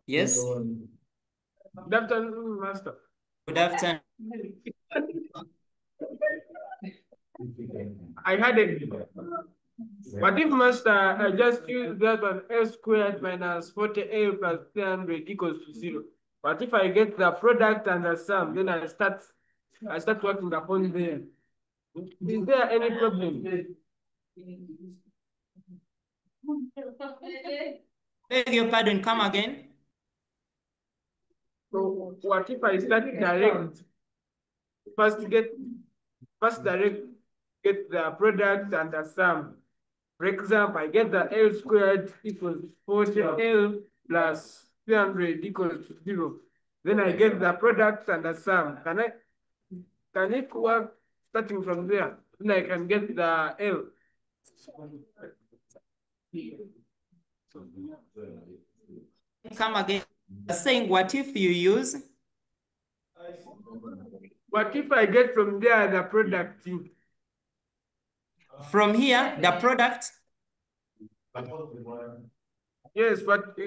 Yes. Good afternoon, Master. Good afternoon. I had it. What if, Master, I just use that one S squared minus 40A plus 300 equals to 0? What if I get the product and the sum, then I start working upon there? Is there any problem? Beg your pardon, come again. So what if I start direct? First get the product and the sum. For example, I get the L squared equals 40L plus 300 equals to 0. Then I get the product and the sum. Can it work starting from there? Then I can get the L. Come again. Saying what if you use? What if I get from there the product? From here, the product? Yes, but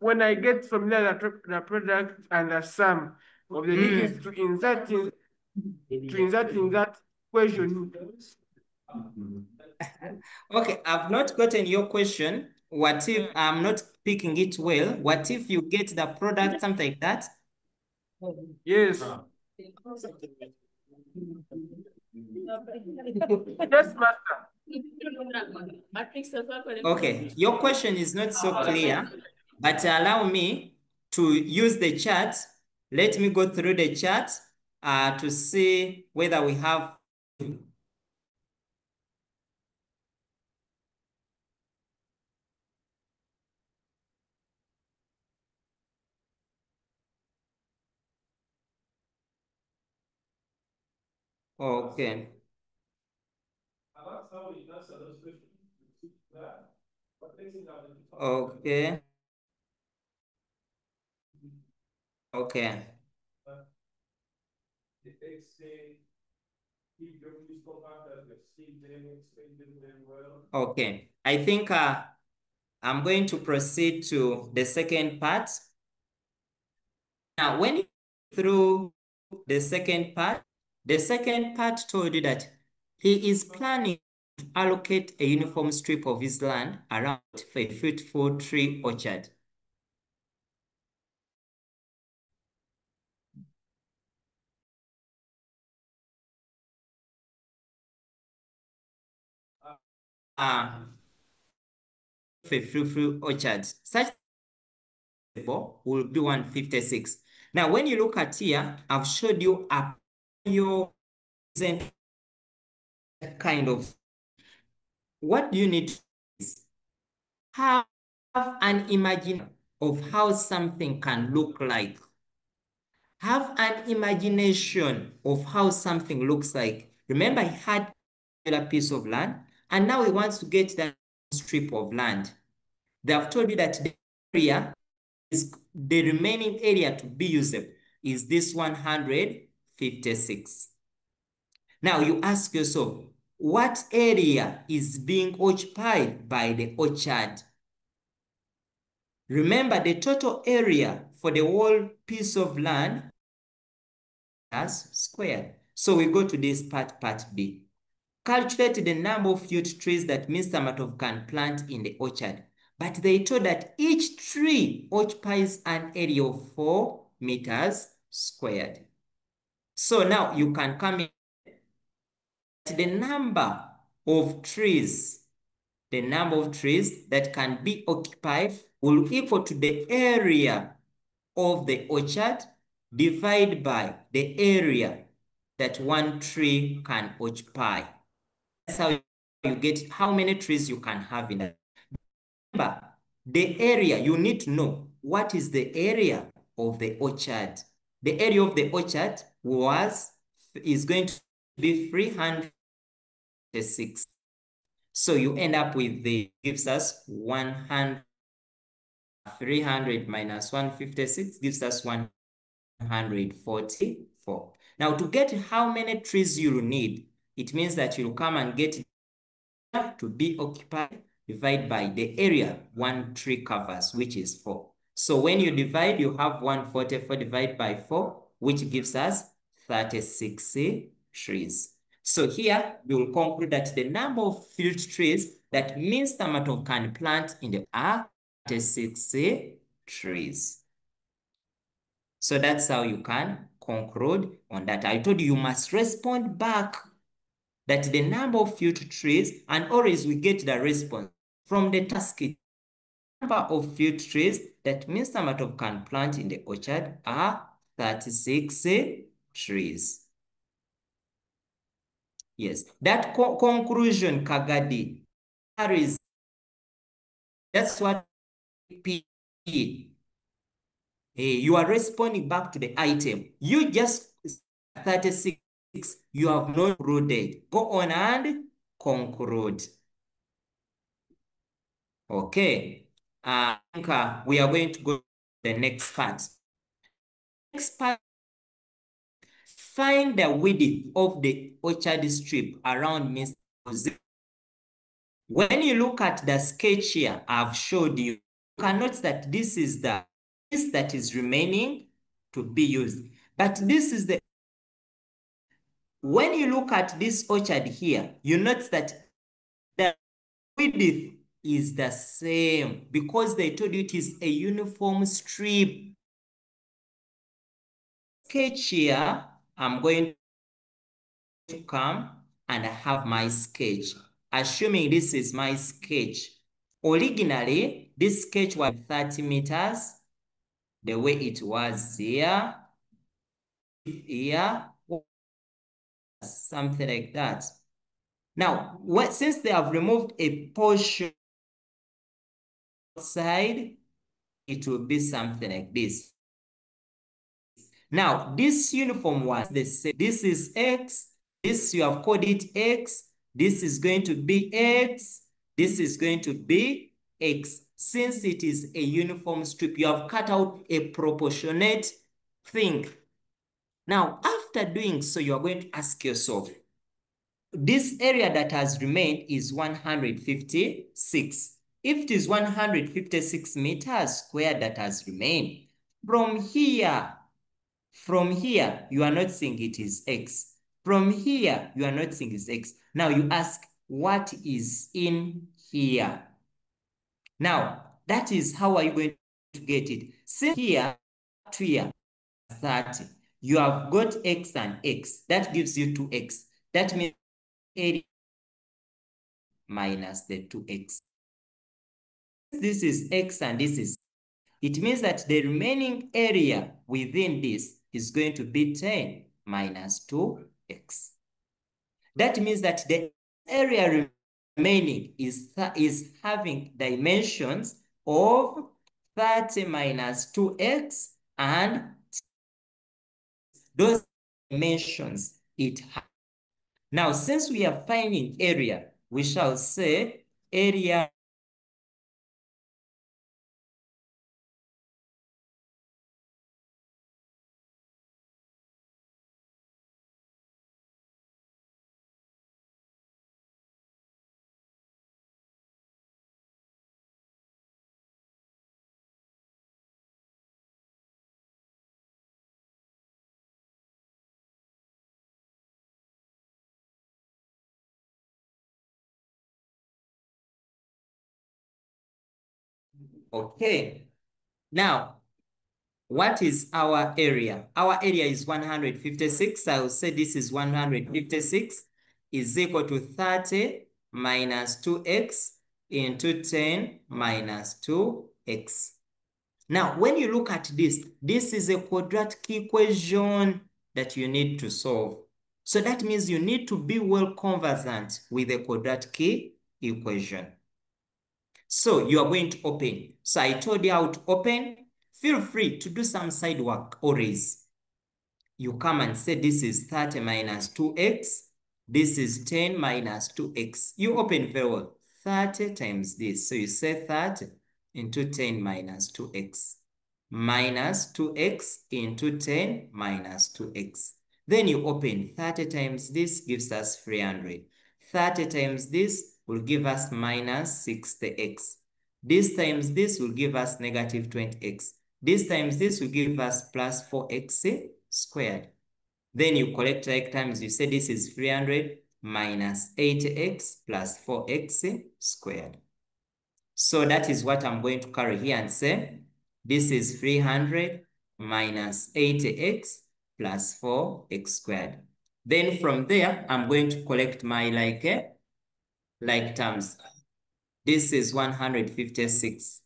when I get from there the product and the sum of the digits to insert in to insert in that question. Okay, I've not gotten your question. What if I'm not picking it well? What if you get the product, something like that? Yes. Yes, master. Okay, your question is not so clear, but allow me to use the chart. Let me go through the chart to see whether we have. Okay. Okay. Okay. Okay. I think I'm going to proceed to the second part. Now, when you through the second part told you that he is planning to allocate a uniform strip of his land around a fruitful tree orchard. A fruitful orchard, such will be 156. Now, when you look at here, I've showed you your kind of. What do you need to do is have an imagination of how something can look like. Have an imagination of how something looks like. Remember, he had a piece of land, and now he wants to get that strip of land. They have told you that the area is the remaining area to be usable is this 156. Now you ask yourself, what area is being occupied by the orchard? Remember, the total area for the whole piece of land as squared. So we go to this part B. Calculate the number of fruit trees that Mr. Matov can plant in the orchard. But they told that each tree occupies an area of 4 meters squared. So now you can come in. The number of trees that can be occupied will equal to the area of the orchard divided by the area that one tree can occupy. That's how you get how many trees you can have in that. Remember, the area, you need to know what is the area of the orchard. The area of the orchard is going to be 306. So you end up with gives us 100. 300 minus 156 gives us 144. Now, to get how many trees you need, it means that you'll come and get to be occupied, divide by the area one tree covers, which is 4. So when you divide, you have 144 divided by 4, which gives us 36 trees. So here, we will conclude that the number of fruit trees that Mr. Matov can plant in the are 36 trees. So that's how you can conclude on that. I told you must respond back that the number of fruit trees, and always we get the response from the task. The number of fruit trees that Mr. Matov can plant in the orchard are 36 trees. Yes, that conclusion, Kagadi, that's what P. You are responding back to the item. You just 36, you have not concluded. Go on and conclude. Okay. I think we are going to go to the next part. Next part, find the width of the orchard strip around Mr. When you look at the sketch here I've showed you, you can notice that this is the piece that is remaining to be used. But this is the when you look at this orchard here, you notice that the width is the same because they told you it is a uniform strip. Sketch here, I'm going to come and have my sketch. Assuming this is my sketch. Originally, this sketch was 30 meters, the way it was here, something like that. Now, since they have removed a portion outside, it will be something like this. Now, this uniform was the same. This is X. This you have called it X. This is going to be X. This is going to be X. Since it is a uniform strip, you have cut out a proportionate thing. Now, after doing so, you are going to ask yourself, this area that has remained is 156. If it is 156 meters squared that has remained, from here, you are not saying it is X. From here, you are not saying it's X. Now you ask, what is in here? Now, that is how are you going to get it? Since here to here, 30. You have got X and X. That gives you 2X. That means area minus the 2X. This is X and this is, it means that the remaining area within this is going to be 10 minus 2X. That means that the area remaining is having dimensions of 30 minus 2X, and those dimensions it has. Now, since we are finding area, we shall say area okay. Now, what is our area? Our area is 156. I will say this is 156 is equal to 30 minus 2x into 10 minus 2x. Now, when you look at this, this is a quadratic equation that you need to solve. So that means you need to be well conversant with a quadratic equation. So you are going to open. So I told you how to open. Feel free to do some side work always. You come and say this is 30 minus 2x. This is 10 minus 2x. You open very well. 30 times this. So you say 30 into 10 minus 2x. Minus 2x into 10 minus 2x. Then you open 30 times this gives us 300. 30 times this will give us minus 60x. This times this will give us negative 20x. This times this will give us plus 4x squared. Then you collect like times, you say this is 300 minus 80x plus 4x squared. So that is what I'm going to carry here and say, this is 300 minus 80x plus 4x squared. Then from there, I'm going to collect my like terms. This is 156.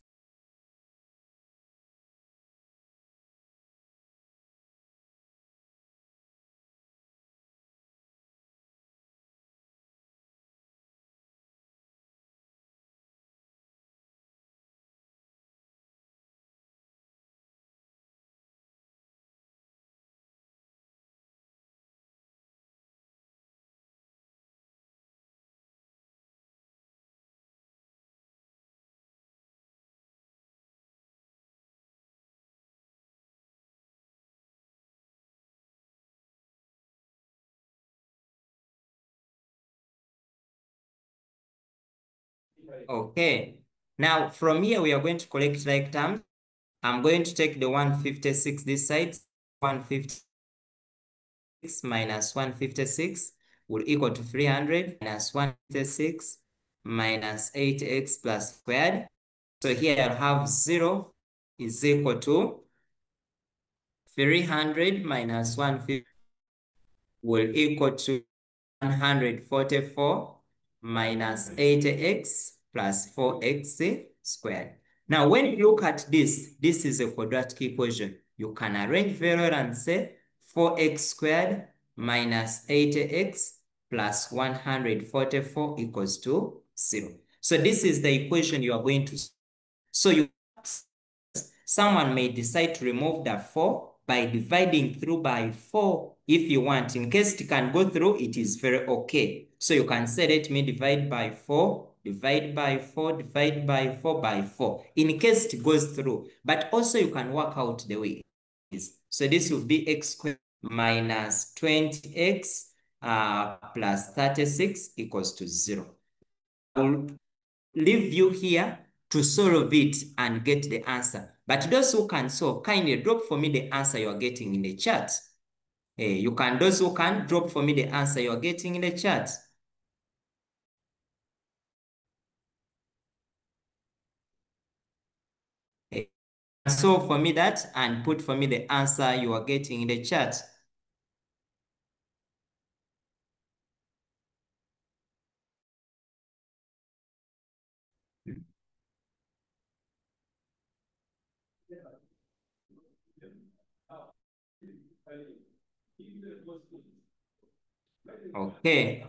Okay, now from here we are going to collect like terms. I'm going to take the 156 this side, 150 minus 156 will equal to 300 minus 156 minus 8x plus squared. So here I'll have 0 is equal to 300 minus 150 will equal to 144 minus 8x plus 4x squared. Now, when you look at this, this is a quadratic equation. You can arrange very well and say 4x squared minus 8x plus 144 equals to 0. So this is the equation you are going to. So someone may decide to remove the 4 by dividing through by 4 if you want. In case it can go through, it is very okay. So you can say, let me divide by 4, divide by 4, divide by 4 by 4, in case it goes through. But also you can work out the way it is. So this will be x squared minus 20x plus 36 equals to 0. I will leave you here to solve it and get the answer. But those who can solve, kindly drop for me the answer you are getting in the chat. Those who can drop for me the answer you are getting in the chat. Solve for me that and put for me the answer you are getting in the chat. Okay.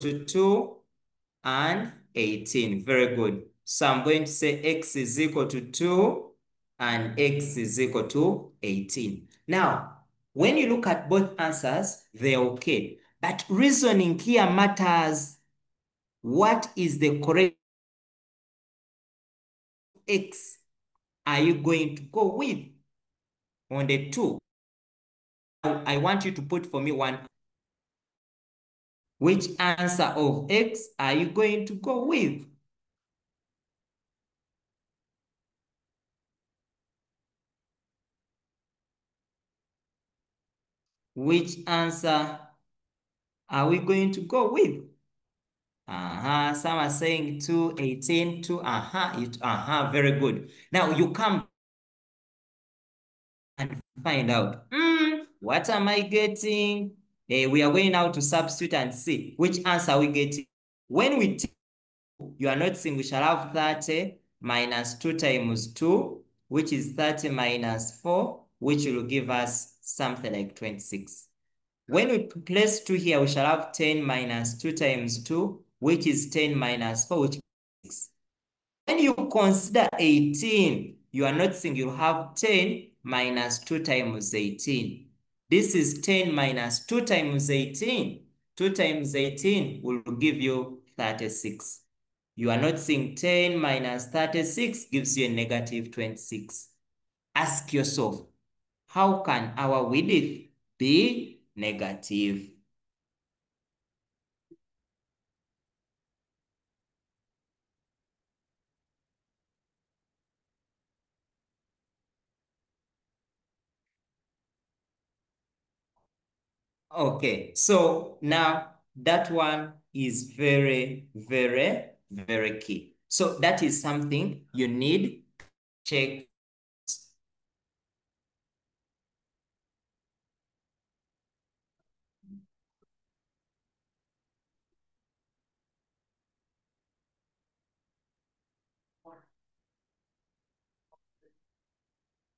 To 2 and 18. Very good. So I'm going to say x is equal to 2 and x is equal to 18. Now, when you look at both answers, they're okay. But reasoning here matters. What is the correct x are you going to go with on the 2? I want you to put for me one. Which answer of x are you going to go with? Which answer are we going to go with? Some are saying 2, 18, 2, very good. Now you come and find out, what am I getting? We are going now to substitute and see which answer we get. When we take, you are noticing we shall have 30 minus 2 times 2, which is 30 minus 4, which will give us something like 26. When we place 2 here, we shall have 10 minus 2 times 2, which is 10 minus 4, which is 6. When you consider 18, you are noticing you have 10 minus 2 times 18. This is 10 minus 2 times 18. 2 times 18 will give you 36. You are noticing 10 minus 36 gives you a negative 26. Ask yourself, how can our width be negative? Okay, so now that one is very, very, very key. So that is something you need to check.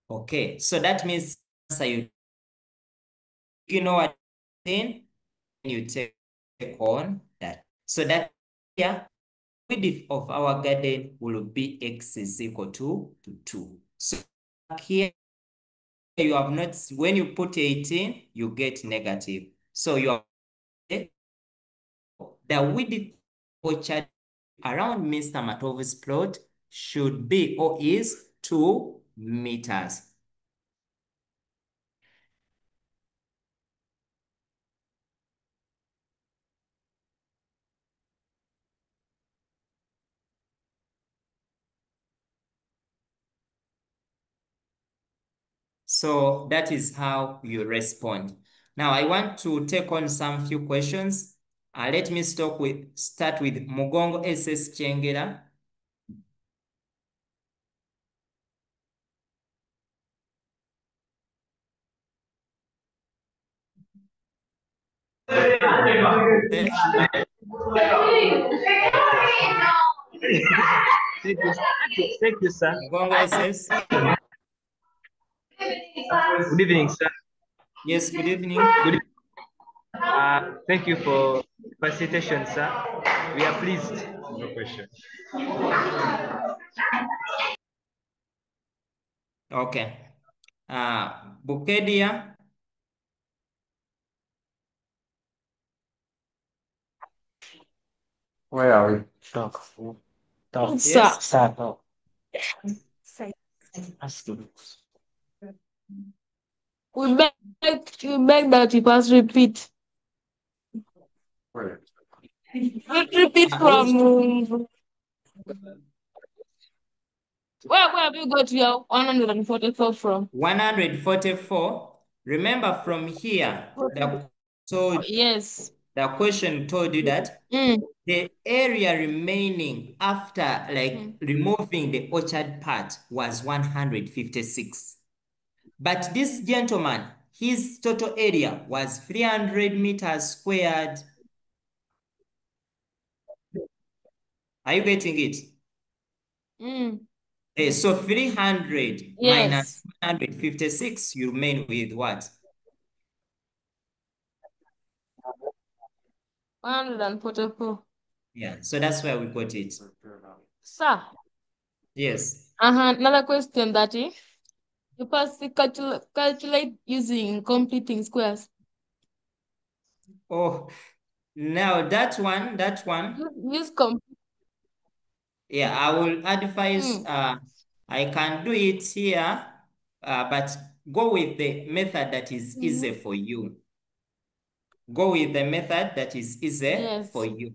Okay, so that means you know what then you take on that. So that here, width of our garden will be x is equal to 2. So here you have not, when you put 18, you get negative. So you have the width orchard around Mr. Matov's plot should be or is 2 meters. So that is how you respond. Now I want to take on some few questions. Let me start with Mugongo SS Chengera. Thank you, sir. Mugongo SS. Good evening, sir. Yes, good evening. Good evening. Thank you for facilitation, sir. We are pleased. No question. Okay. Bukedia. Where are we? Talk. Yes. Sir. We beg that you pass repeat. Where? Repeat from where have you got your 144 from? 144. Remember from here, yes. The question told you that the area remaining after removing the orchard part was 156. But this gentleman, his total area was 300 meters squared. Are you getting it? So 300 minus 156, you remain with what? 144. Yeah, so that's where we got it. Sir. Yes. Another question that you pass calculate using completing squares. Oh, now that one. Use Yeah, I will advise, I can do it here, but go with the method that is easy for you. Go with the method that is easy for you.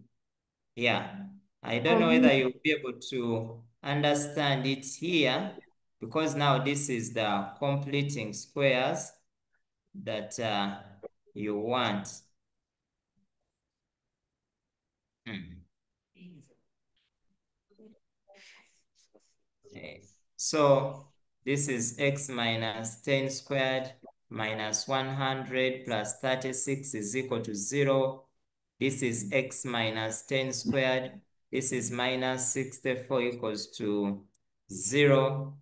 Yeah, I don't know whether you'll be able to understand it here, because now this is the completing squares that you want. So this is x minus 10 squared minus 100 plus 36 is equal to 0. This is x minus 10 squared. This is minus 64 equals to 0.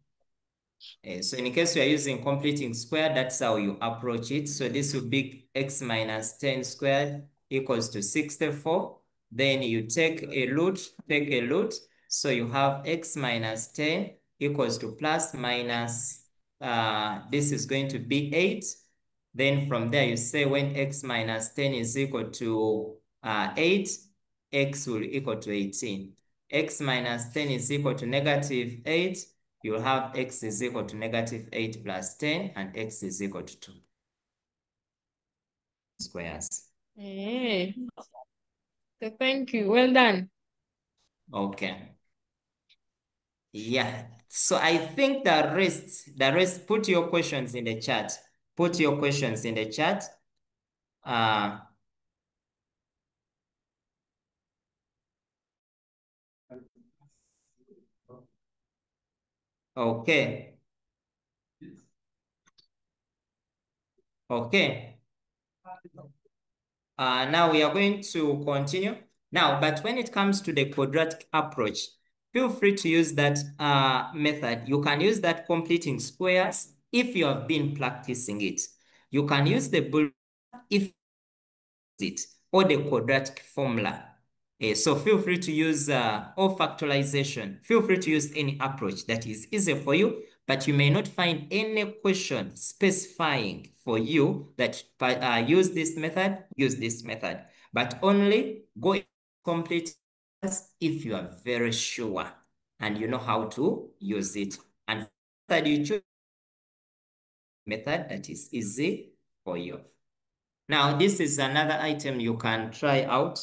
So in case you are using completing square, that's how you approach it. So this will be x minus 10 squared equals to 64. Then you take a root. So you have x minus 10 equals to plus minus, this is going to be 8. Then from there you say when x minus 10 is equal to 8, x will equal to 18. X minus 10 is equal to negative 8. You'll have x is equal to negative 8 plus 10, and x is equal to 2 squares. Hey. So thank you. Well done. Okay. Yeah. So I think the rest, put your questions in the chat. Put your questions in the chat. Okay. Okay. Now we are going to continue. Now, but when it comes to the quadratic approach, feel free to use that method. You can use that completing squares if you have been practicing it. You can use the bullet if it or the quadratic formula. So feel free to use or factorization. Feel free to use any approach that is easy for you, but you may not find any question specifying for you that use this method, but only go complete if you are very sure and you know how to use it. And that you choose method that is easy for you. Now, this is another item you can try out.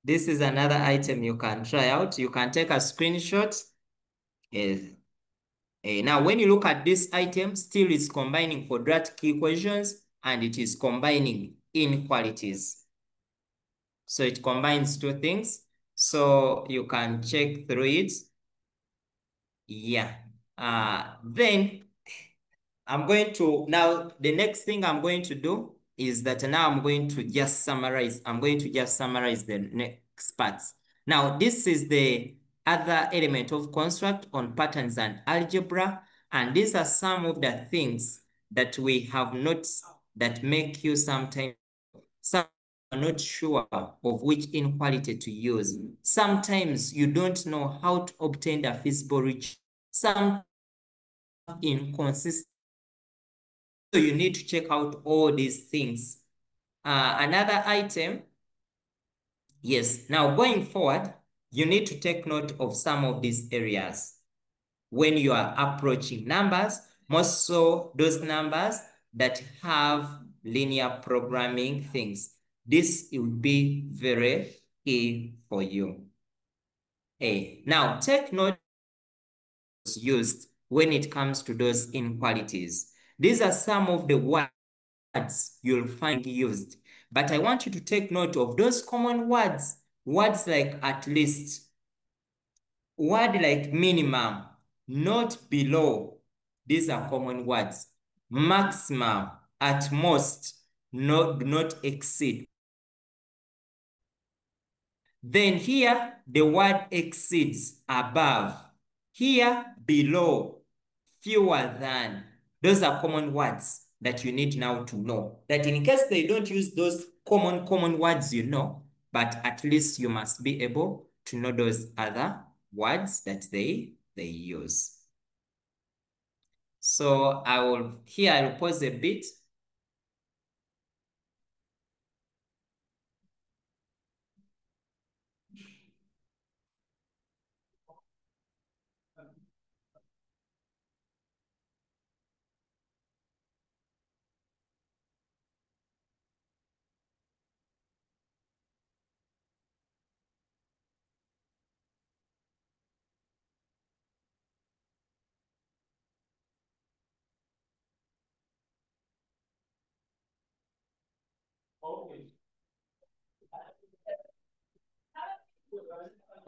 This is another item you can try out. You can take a screenshot Now, when you look at this item, still is combining quadratic equations and it is combining inequalities. So it combines two things. So you can check through it. Yeah. Then I'm going to, now the next thing I'm going to do is that now I'm going to just summarize. I'm going to just summarize the next parts. Now, this is the other element of construct on patterns and algebra. And these are some of the things that we have noticed that make you sometimes are not sure of which inequality to use. Sometimes you don't know how to obtain the feasible reach. Some inconsistent. So you need to check out all these things. Another item, yes, now going forward, you need to take note of some of these areas when you are approaching numbers, most so those numbers that have linear programming things. This will be very key for you. Now take note used when it comes to those inequalities. These are some of the words you'll find used, but I want you to take note of those common words, words like at least, word like minimum, not below. These are common words. Maximum, at most, not exceed. Then here, the word exceeds, above. Here, below, fewer than. Those are common words that you need now to know. That in case they don't use those common words, you know, but at least you must be able to know those other words that they use. So I'll pause a bit.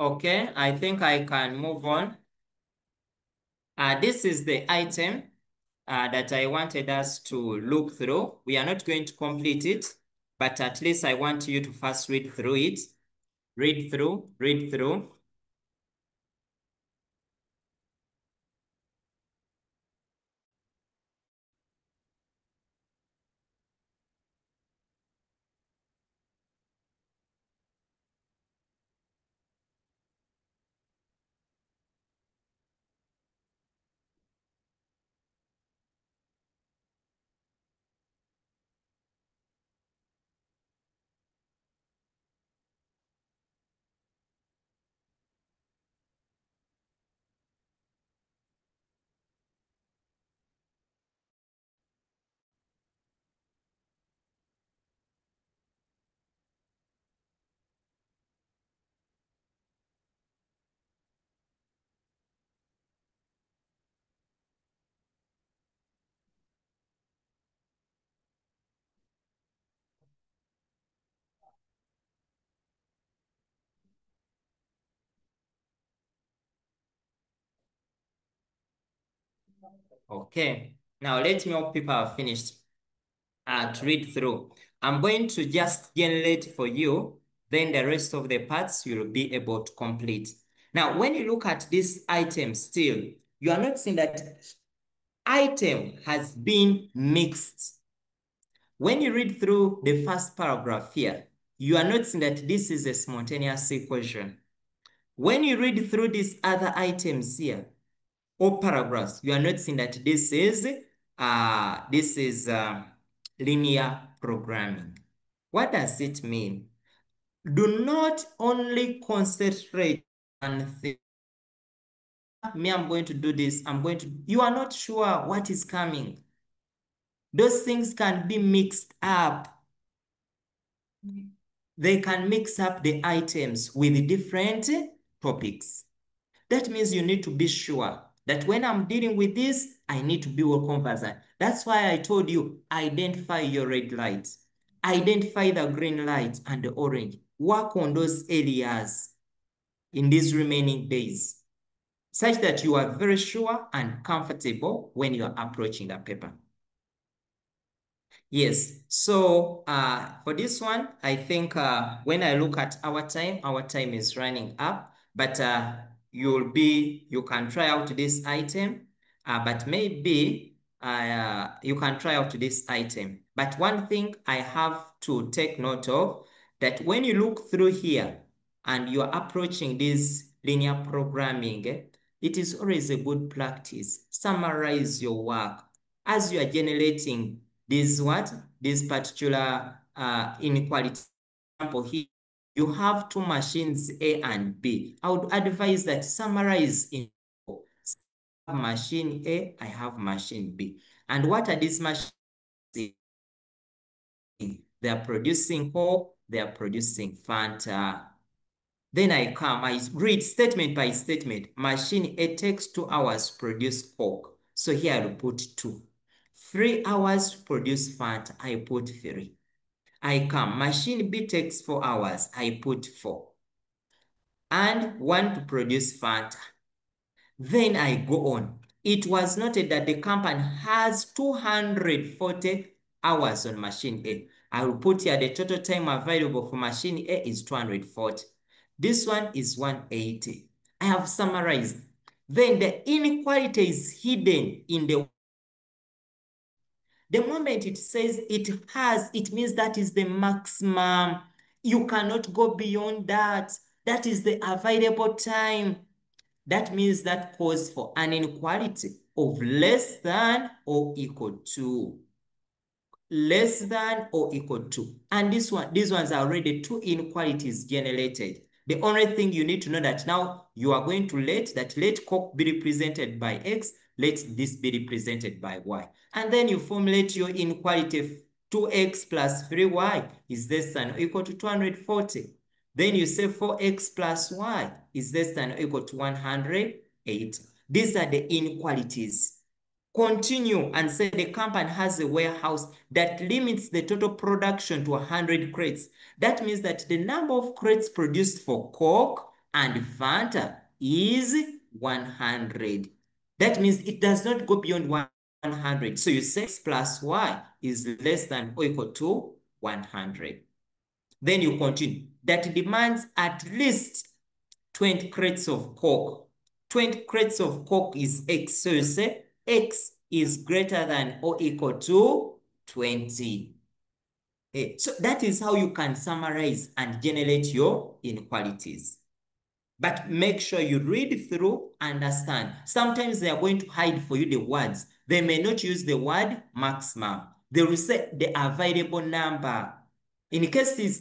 Okay, I think I can move on. This is the item that I wanted us to look through. We are not going to complete it, but at least I want you to first read through it. Read through. Okay, now let me hope people have finished to read through. I'm going to just generate for you, then the rest of the parts you'll be able to complete. Now, when you look at this item still, you are not seeing that item has been mixed. When you read through the first paragraph here, you are noticing that this is a simultaneous equation. When you read through these other items here, or paragraphs, you are noticing that this is linear programming. What does it mean? Do not only concentrate on things. Me, I'm going to do this. You are not sure what is coming. Those things can be mixed up. They can mix up the items with different topics. That means you need to be sure that when I'm dealing with this, I need to be well conversant. That's why I told you, identify your red lights, identify the green light and the orange. Work on those areas in these remaining days, such that you are very sure and comfortable when you are approaching the paper. Yes, so for this one, I think when I look at our time is running up, but you can try out this item, but maybe you can try out this item. But one thing I have to take note of, that when you look through here and you're approaching this linear programming, it is always a good practice. Summarize your work as you are generating this particular inequality. Example here, you have two machines A and B. I would advise that summarize in machine A, I have machine B. And what are these machines? They are producing Coke, they are producing Fanta. Then I read statement by statement. Machine A takes 2 hours to produce Coke. So here I'll put 2. 3 hours to produce Fanta, I put 3. Machine B takes 4 hours, I put 4. And 1 to produce Fanta. Then I go on. It was noted that the company has 240 hours on machine A. I will put here the total time available for machine A is 240. This one is 180. I have summarized. Then the inequality is hidden in the moment it says it means that is the maximum. You cannot go beyond that. That is the available time. That means that calls for an inequality of less than or equal to. Less than or equal to. And these ones are already 2 inequalities generated. The only thing you need to know that now you are going to let Coke be represented by X, let this be represented by Y. And then you formulate your inequality 2X plus 3Y is less than or equal to 240. Then you say 4X plus Y is less than or equal to 108. These are the inequalities. Continue and say the company has a warehouse that limits the total production to 100 crates. That means that the number of crates produced for Coke and Fanta is 100. That means it does not go beyond 100. So you say X plus Y is less than or equal to 100. Then you continue. That demands at least 20 crates of Coke. 20 crates of Coke is X. So you say X is greater than or equal to 20. So that is how you can summarize and generate your inequalities. But make sure you read through, understand. Sometimes they are going to hide for you the words. They may not use the word maximum. They will say the available number. In cases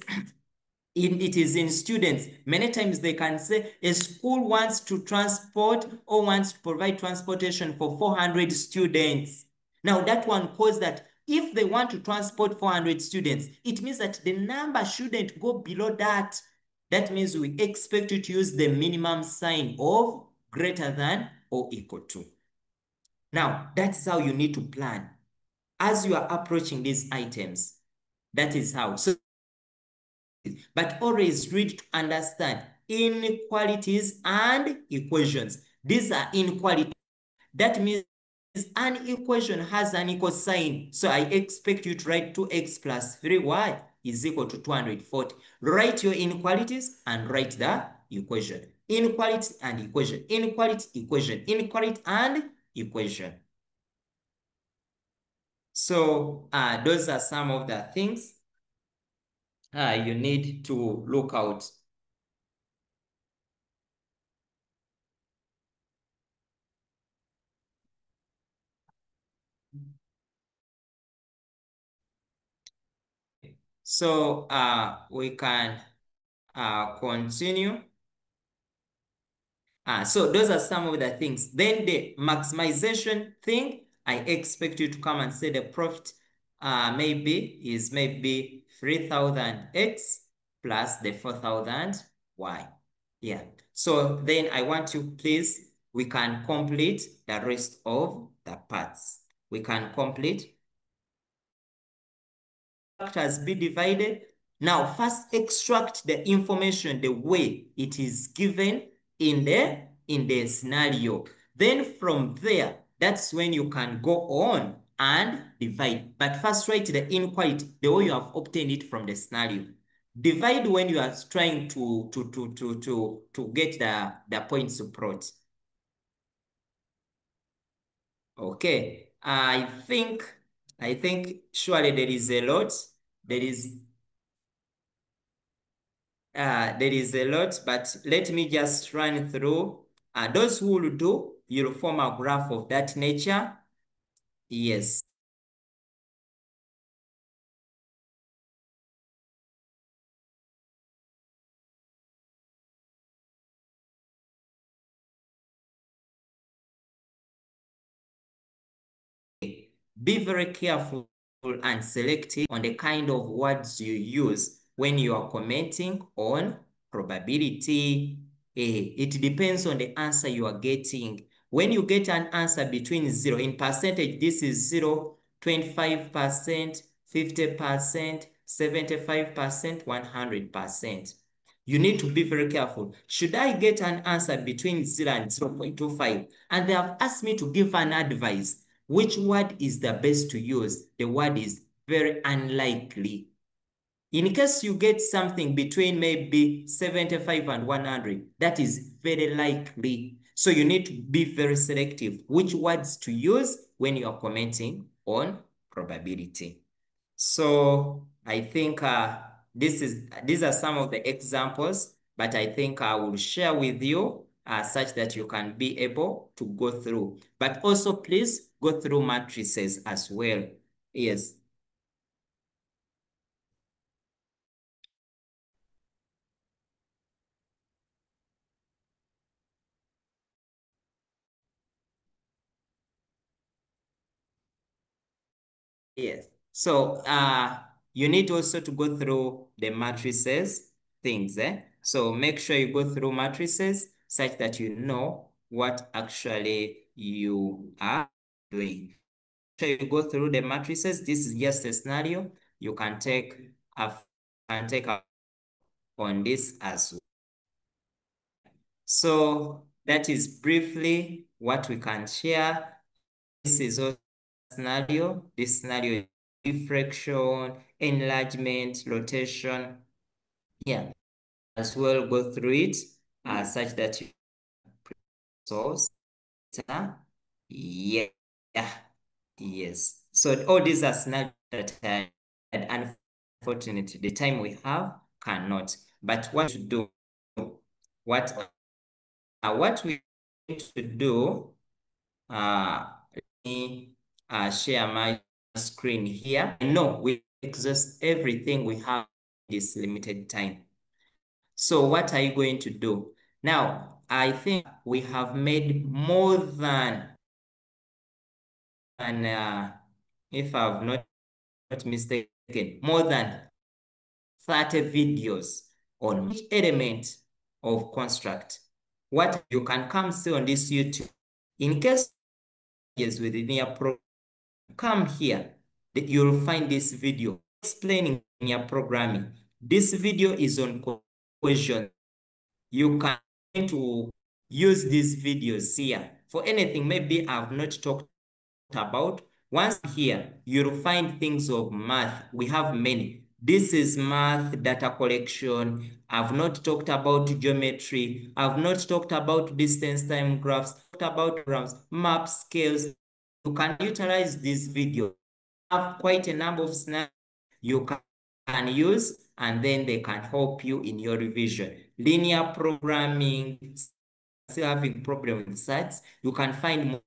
it is in students, many times they can say a school wants to transport or wants to provide transportation for 400 students. Now that one calls that if they want to transport 400 students, it means that the number shouldn't go below that. That means we expect you to use the minimum sign of greater than or equal to. Now, that's how you need to plan. As you are approaching these items, that is how. So, but always read to understand inequalities and equations. These are inequalities. That means an equation has an equal sign. So I expect you to write 2x plus 3y is equal to 240. Write your inequalities and write the equation. Inequality and equation. Inequality, equation. Inequality and equation. So those are some of the things you need to look out. So we can continue. So those are some of the things. Then the maximization thing, I expect you to come and say the profit maybe 3,000x plus the 4,000y. Yeah. So then I want you, please, we can complete the rest of the parts. We can complete factors be divided. Now, first extract the information the way it is given in the scenario. Then from there, that's when you can go on and divide. But first write the inequality the way you have obtained it from the scenario. Divide when you are trying to get the points brought. Okay, I think surely there is a lot. There is a lot, but let me just run through. Those who will do, you'll form a graph of that nature. Yes. Be very careful and selective on the kind of words you use when you are commenting on probability. It depends on the answer you are getting. When you get an answer between 0, in percentage, this is 0, 25%, 50%, 75%, 100%. You need to be very careful. Should I get an answer between 0 and 0.25, and they have asked me to give an advice, which word is the best to use? The word is very unlikely. In case you get something between maybe 75 and 100, that is very likely. So you need to be very selective which words to use when you are commenting on probability. So I think these are some of the examples, but I think I will share with you such that you can be able to go through. But also please go through matrices as well. Yes. Yes. So you need also to go through the matrices things. So make sure you go through matrices such that you know what actually you are doing. Make sure you go through the matrices. This is just a scenario. You can take a on this as well. So that is briefly what we can share. This is also a scenario. This scenario is diffraction, enlargement, rotation. Yeah, as well go through it such that you source. Yeah. Yes. So all these are scenarios that and unfortunately the time we have cannot. But what to do? What we need to do? Let me share my screen here. I know we exhaust everything we have in this limited time. So what are you going to do? Now, I think we have made more than if I've not mistaken, more than 30 videos on each element of construct. What you can come see on this YouTube. In case is within your program, come here, you'll find this video explaining your programming. This video is on cohesion. You can to use these videos here for anything maybe I've not talked about. Once here, you'll find things of math. We have many. This is math data collection. I've not talked about geometry. I've not talked about distance time graphs, talked about graphs, map scales. You can utilize this video. Have quite a number of scenarios you can use, and then they can help you in your revision. Linear programming, still having problem with sites, you can find more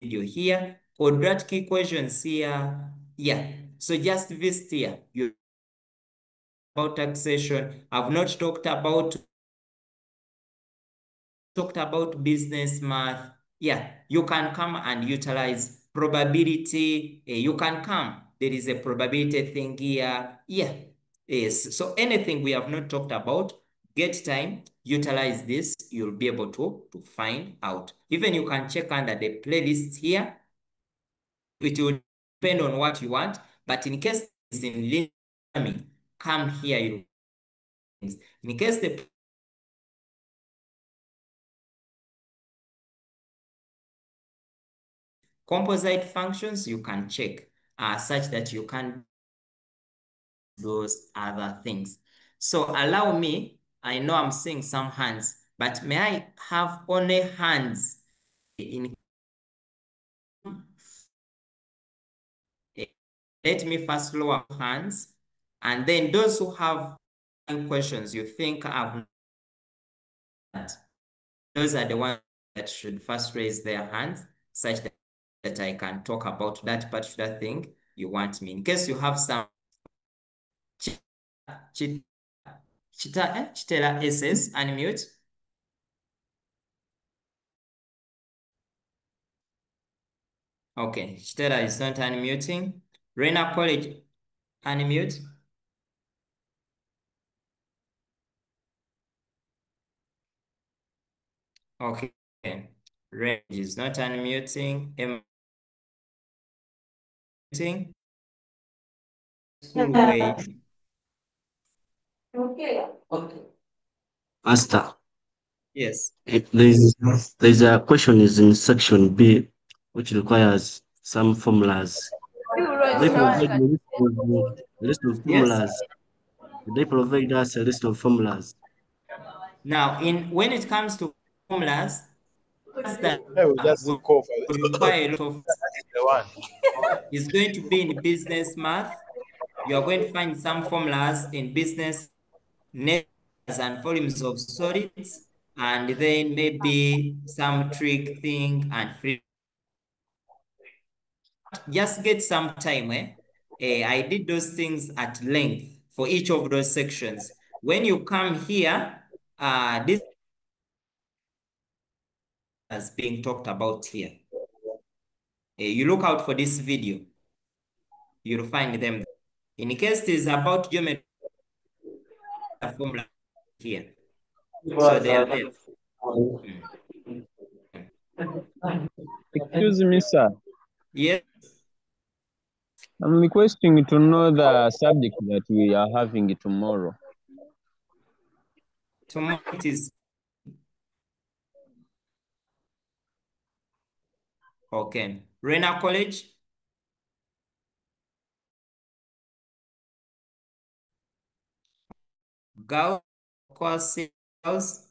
video here. Quadratic equations here. Yeah. So just visit here. You about taxation. I've not talked about business math. Yeah, you can come and utilize probability. You can come. There is a probability thing here. Yeah. Yes. So anything we have not talked about, get time, utilize this, you'll be able to find out. Even you can check under the playlist here. It will depend on what you want, but in case it's in learning, come here. In case the composite functions, you can check such that you can those other things. So allow me, I know I'm seeing some hands, but may I have only hands in? Let me first lower hands, and then those who have questions you think I've not, those are the ones that should first raise their hands, such that I can talk about that particular thing you want me. In case you have some Chitela SS, unmute. Okay, Chitela is not unmuting. Rena College, unmute. Okay, Rena is not unmuting. School way. Okay. Master. Yes. There's a question is in section B, which requires some formulas. They provide a list of formulas. They provide us a list of formulas. Now, when it comes to formulas, that will require a lot of. It's going to be in business math. You are going to find some formulas in business, natures and volumes of solids, and then maybe some trig thing and free. Just get some time. I did those things at length for each of those sections. When you come here, this is being talked about here. You look out for this video. You'll find them. In case it is about geometry, formula here. So they are there. Excuse me, sir. Yes. I'm requesting to know the subject that we are having tomorrow. Tomorrow it is. Okay. Rena College. Girls, course, girls.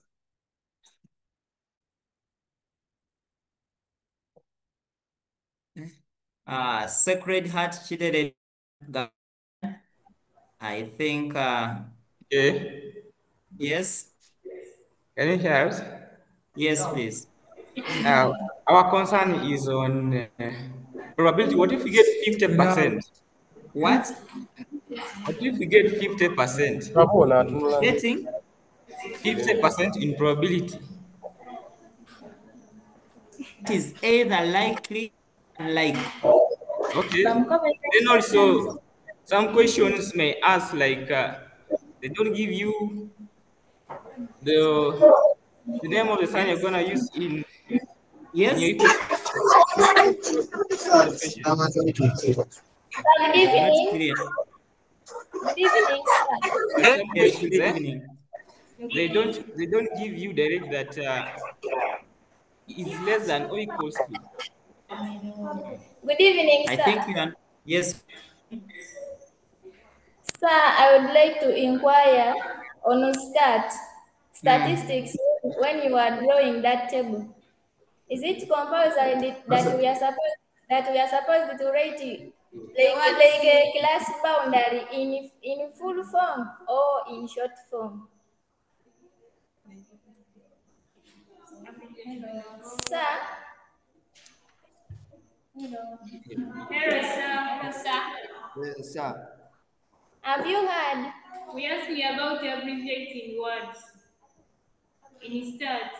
Sacred Heart Children. I think. Okay. Yes. Can you hear us? Yes, please. Our concern is on probability. What if we get 50%? What? What if we get 50%? Getting 50% in probability. It is either likely or unlikely. Okay. Then also, some questions may ask like they don't give you the name of the sign you're gonna use in your Yes. equation. The question. Good Not evening. clear. Good evening, sir. Some Yes, good questions, evening. they don't give you direct that is less than or equals to. Good evening, I sir. think you are. Yes. Sir, I would like to inquire on statistics when you are drawing that table. Is it compulsory that we are supposed to write it like a class boundary in full form or in short form? Sir? Hello, sir. Hello, sir. Yes, sir. Have you heard? We asked me about abbreviating words in stats.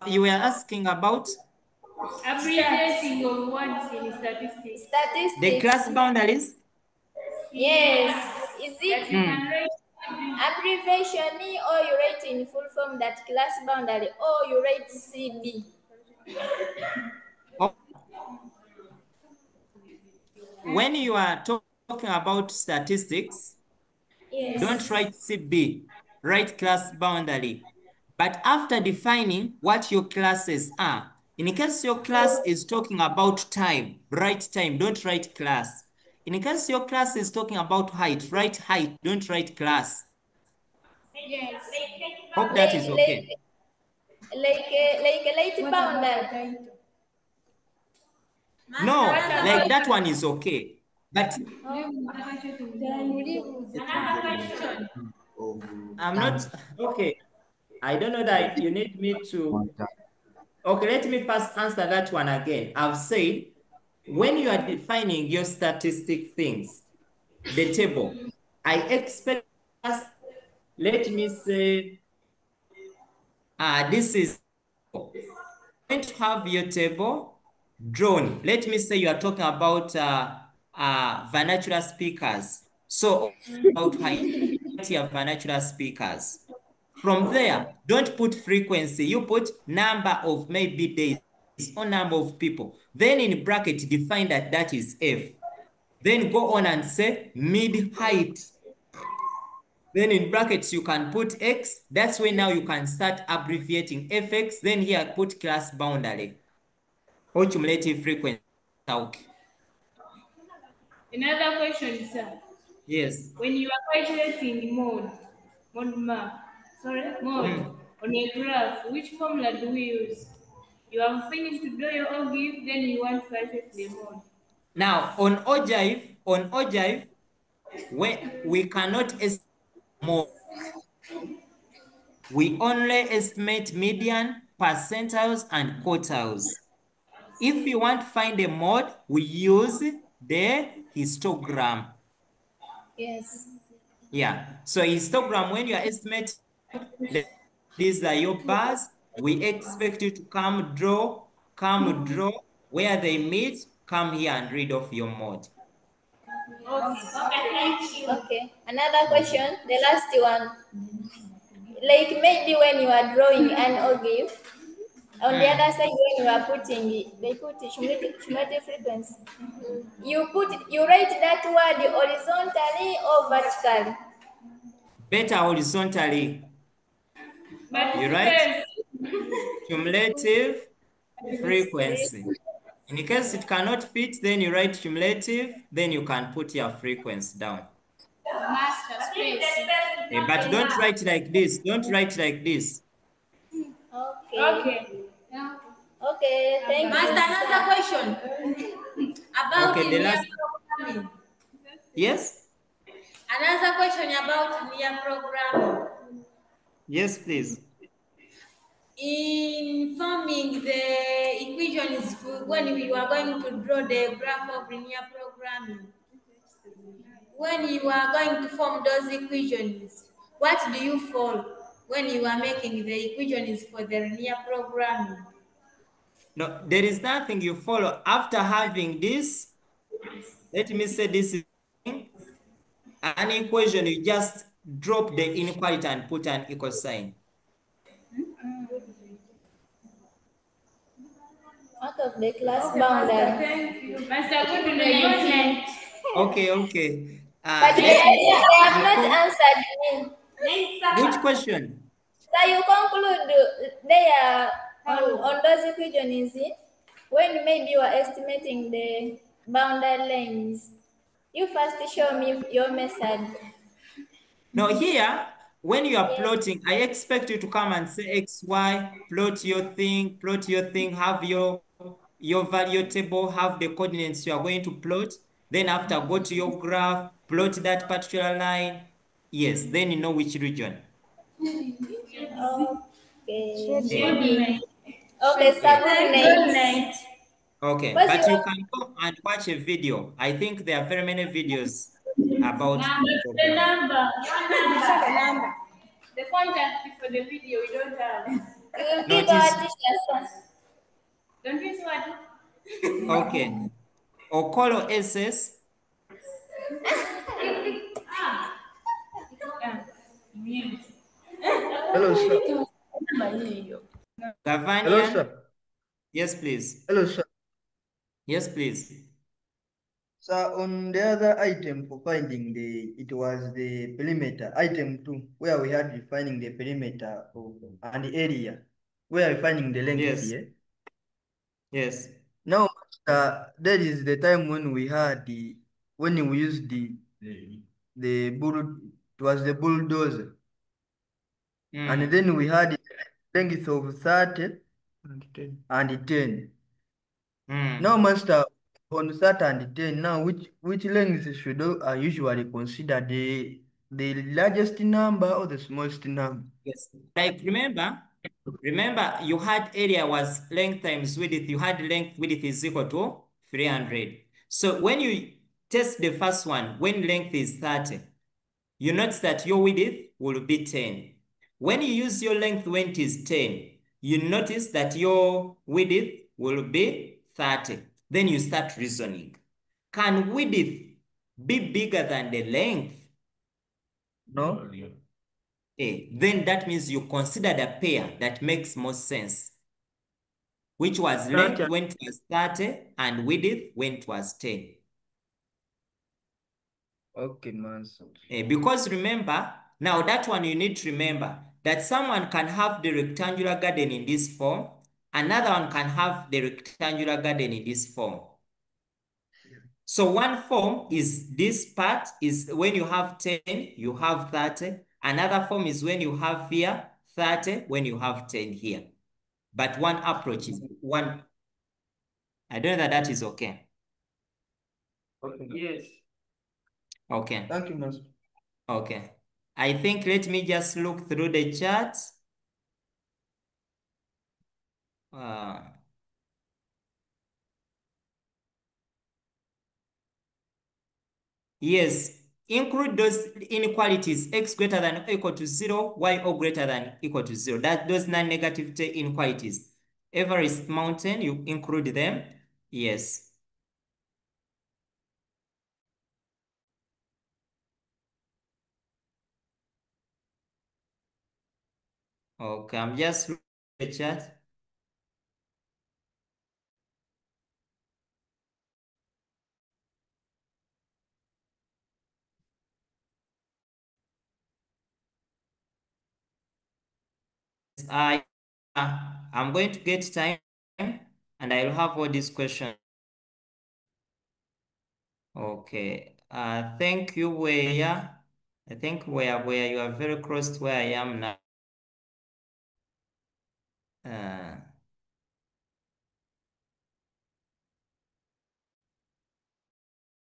You were asking about Abbreviating of words in statistics. the class boundaries. Yes. Is it Mm. abbreviation or you write in full form that class boundary or you write CB? When you are talking about statistics, Yes. don't write CB, write class boundary. But after defining what your classes are, in case your class is talking about time, write time, don't write class. In case your class is talking about height, write height, don't write class. Yes. Hope that is okay. Like a light boundary. No, like that one is okay. But I'm not okay. I don't know that you need me to. Okay, let me first answer that one again. I've said when you are defining your statistic things, the table, I expect us, let me say, this is going to have your table drawn. Let me say you are talking about vernacular speakers. So about variety of vernacular speakers. From there, don't put frequency. You put number of maybe days or number of people. Then in bracket, define that that is F. Then go on and say mid height. Then in brackets, you can put X. That's when now you can start abbreviating FX. Then here, put class boundary or cumulative frequency. Another question, sir. Yes. When you are calculating mode on a graph, which formula do we use? You have finished to draw your ogive, then you want to calculate the mode. Now on ogive, when we cannot estimate more, we only estimate median, percentiles, and quartiles. If you want to find a mode, we use the histogram. Yes. Yeah. So histogram, when you are estimating, these are your bars. We expect you to come draw, where they meet, come here and read off your mode. Okay. Another question, the last one. Like maybe when you are drawing an ogive, on the other side when you are putting it, they put cumulative frequency. You write that word horizontally or vertically? Better horizontally. But You it write depends. cumulative frequency. In case it cannot fit, then you write cumulative, then you can put your frequency down. Master space. But don't write like this. Don't write like this. Okay. Okay. Okay, thank you. Master, another question about Okay, the linear last. programming. Yes? Another question about linear programming. Yes, please. In forming the equations when we are going to draw the graph of linear programming, when you are going to form those equations, what do you follow when you are making the equations for the linear programming? No, there is nothing you follow. After having this, let me say this is an equation, you just drop the inequality and put an equal sign. Out of the class boundary. Thank you. Master, good night. Okay. But Let me they have not inform. answered me. Which question? So you conclude there on those equations when maybe you are estimating the boundary lines. You first show me your method. Now here, when you are Yes. plotting, I expect you to come and say X, Y, plot your thing, have your value table, have the coordinates you are going to plot. Then after, go to your graph, plot that particular line. Yes, then you know which region. Okay. Yeah. Okay, so good Good night. night. Okay, What's but you your can go and watch a video. I think there are very many videos about Number, the programming. number. The number. The contact for the video we don't have. you will give our Notice, teachers first. Don't you see what? okay. Or call or SS. Hello, sir. Hello, Gavanian? sir. Yes, please. Hello, sir. Yes, please. So on the other item for finding it was the perimeter, item 2, where we had defining the perimeter and the area, where we finding the length Yes. here. Yes. Now, that is the time when we had when we used it was the bulldozer. And then we had length of 30 and 10. Now, master, on 30 and 10, now which length should I usually consider, the largest number or the smallest number? Yes. Like remember you had area was length times width. You had length width is equal to 300. So when you test the first one, when length is 30, you notice that your width will be 10. When you use your length when it is 10, you notice that your width will be 30. Then you start reasoning. Can width be bigger than the length? No. Then that means you considered a pair that makes more sense, which was length when it was 30 and width when it was 10. Okay, master. Because remember, now that one you need to remember that someone can have the rectangular garden in this form, another one can have the rectangular garden in this form. So one form is this part is when you have 10, you have 30. Another form is when you have here 30, when you have 10 here. But one approach is one. I don't know that is okay. Okay. Yes. Okay. Thank you, master. Okay. I think let me just look through the chart. Yes, include those inequalities, x greater than or equal to 0, y or greater than equal to 0. Those non-negative inequalities. Everest Mountain, you include them? Yes. Okay, I'm just looking at the chart. I'm going to get time and I'll have all these questions. Okay. Thank you, Weya. I think where you are very close to where I am now.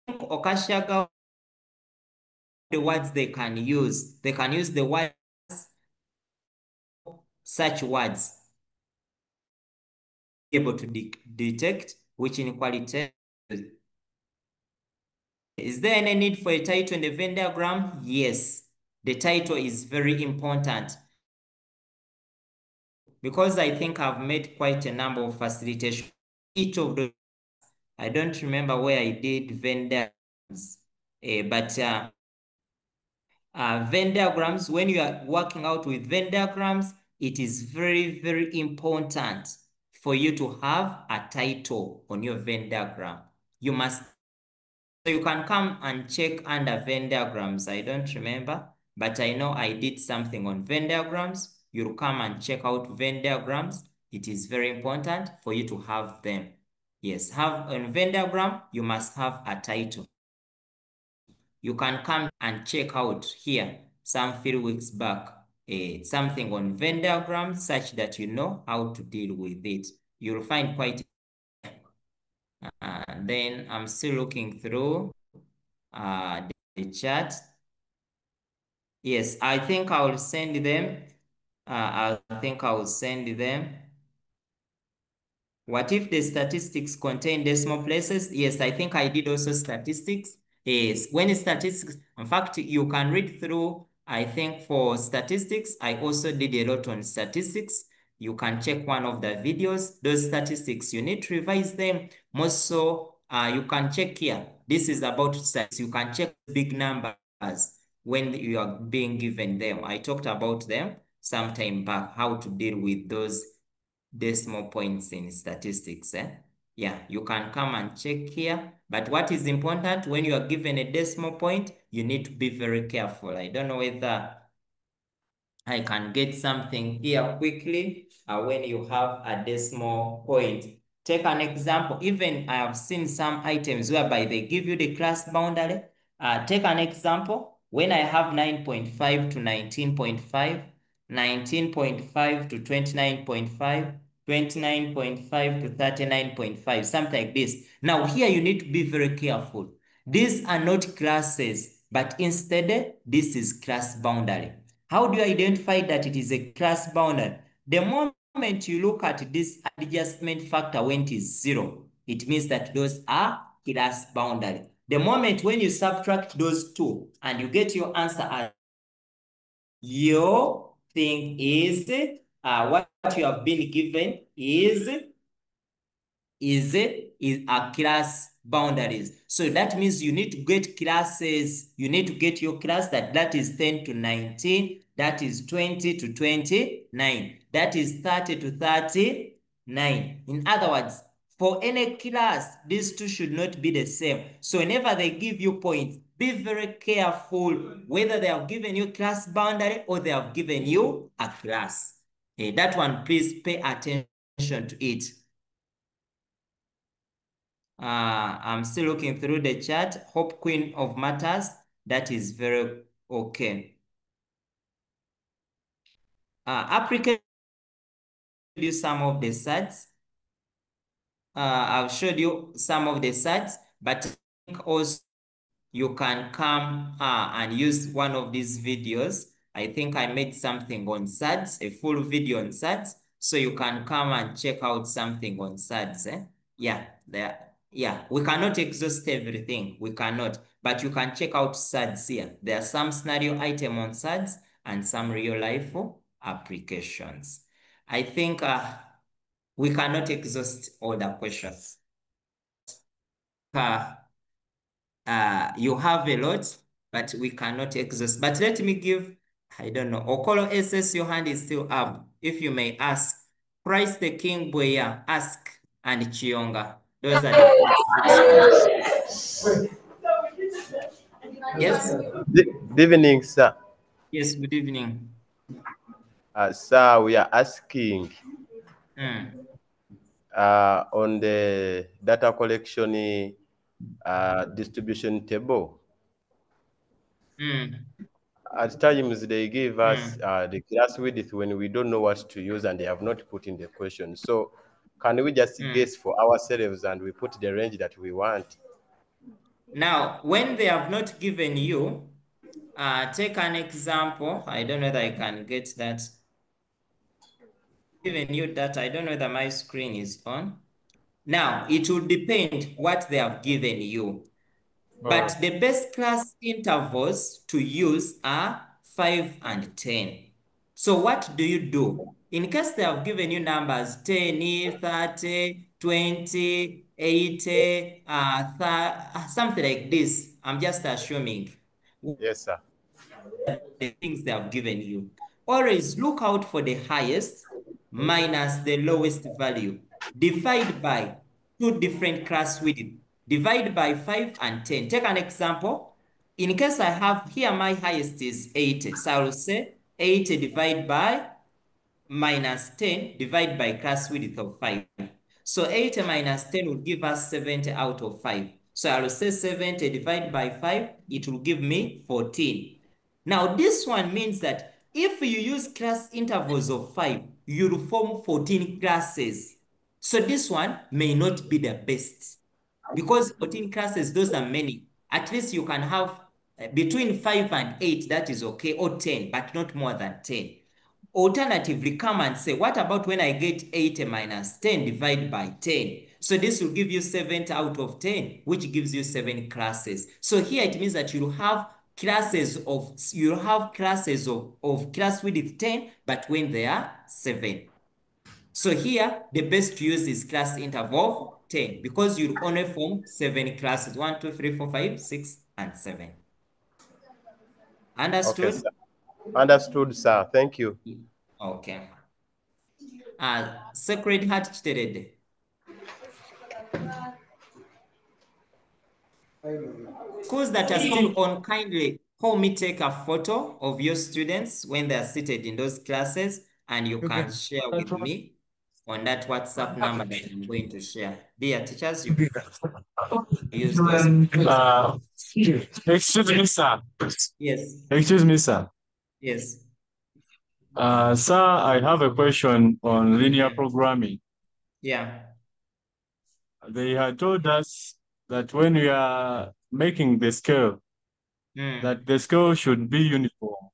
Okashaga, the words they can use. They can use the words, such words, able to detect which inequality. Is there any need for a title in the Venn diagram? Yes, the title is very important because I think I've made quite a number of facilitation. Each of those, I don't remember where I did Venn diagrams, but Venn diagrams, when you are working out with Venn diagrams, it is very, very important for you to have a title on your Venn diagram. You must, so you can come and check under Venn diagrams. I don't remember, but I know I did something on Venn diagrams. You'll come and check out Venn diagrams. It is very important for you to have them. Yes, have a Venn diagram, you must have a title. You can come and check out here some few weeks back something on Venn diagrams such that you know how to deal with it. You'll find quite. Then I'm still looking through the chat. Yes, I think I will send them. I think I will send them. What if the statistics contain decimal places? Yes, I think I did also statistics. Yes, when statistics, in fact, you can read through, I think for statistics, I also did a lot on statistics. You can check one of the videos, those statistics, you need to revise them. Most so, you can check here. This is about statistics. You can check big numbers. when you are being given them. I talked about them some time back, how to deal with those decimal points in statistics. Yeah, you can come and check here. But what is important, when you are given a decimal point, you need to be very careful. I don't know whether I can get something here quickly when you have a decimal point. Take an example. Even I have seen some items whereby they give you the class boundary. Take an example. When I have 9.5 to 19.5, 19.5 to 29.5, 29.5 to 39.5, something like this. Now here you need to be very careful. These are not classes, but instead this is class boundary. How do you identify that it is a class boundary? The moment you look at this adjustment factor when it is 0, it means that those are class boundary. The moment when you subtract those two and you get your answer as your thing is what you have been given is a class boundaries. So that means you need to get classes. You need to get your class that is 10 to 19, that is 20 to 29, that is 30 to 39. In other words, for any class, these two should not be the same. So whenever they give you points, be very careful whether they have given you class boundary or they have given you a class. That one, please pay attention to it. I'm still looking through the chat. Hope Queen of Matters. That is very okay. Application you some of the sites. I've showed you some of the sites, but I think also you can come and use one of these videos. I think I made something on SADS, a full video on SADS. So you can come and check out something on SADS. Yeah, we cannot exhaust everything. We cannot, but you can check out SADS here. There are some scenario item on SADS and some real life applications. I think we cannot exhaust all the questions. You have a lot, but we cannot exhaust. But let me give, I don't know, Okolo SS, your hand is still up. If you may ask, Price the King Boya, ask, and Chionga. Those are the Yes? Good evening, sir. Yes, good evening. Sir, we are asking Mm. On the data collection distribution table. Mm. At times they give us the class width when we don't know what to use and they have not put in the question. So can we just guess for ourselves and we put the range that we want? Now, when they have not given you, take an example. I don't know that I can get that. Given you that, I don't know that my screen is on. Now, it will depend what they have given you. But the best class intervals to use are 5 and 10. So what do you do? In case they have given you numbers 10, 30, 20, 80, something like this, I'm just assuming. Yes, sir. The things they have given you. Always look out for the highest minus the lowest value. Divide by two different class width. Divide by 5 and 10. Take an example. In case I have here, my highest is 80. So I will say 80 divided by minus 10 divided by class width of 5. So 80 minus 10 will give us 70 out of 5. So I will say 70 divided by 5, it will give me 14. Now this one means that if you use class intervals of 5, you'll form 14 classes. So this one may not be the best because 14 classes, those are many. At least you can have between 5 and 8, that is okay, or 10, but not more than 10. Alternatively, come and say, what about when I get 80 minus 10 divided by 10? So this will give you 7 out of 10, which gives you 7 classes. So here it means that you'll have classes of class width 10, but when they are 7. So here, the best to use is class interval 10 because you'll only form 7 classes, 1, 2, 3, 4, 5, 6, and 7. Understood? Okay, sir. Understood, sir. Thank you. Okay. Sacred Heart Chiterede. Schools that are still on, kindly help me take a photo of your students when they are seated in those classes, and you can share with me on that WhatsApp number that I'm going to share. Dear teachers, you use those. Excuse me, sir. Yes. Excuse me, sir. Yes. Sir, I have a question on linear programming. Yeah. They had told us that when we are making the scale, that the scale should be uniform.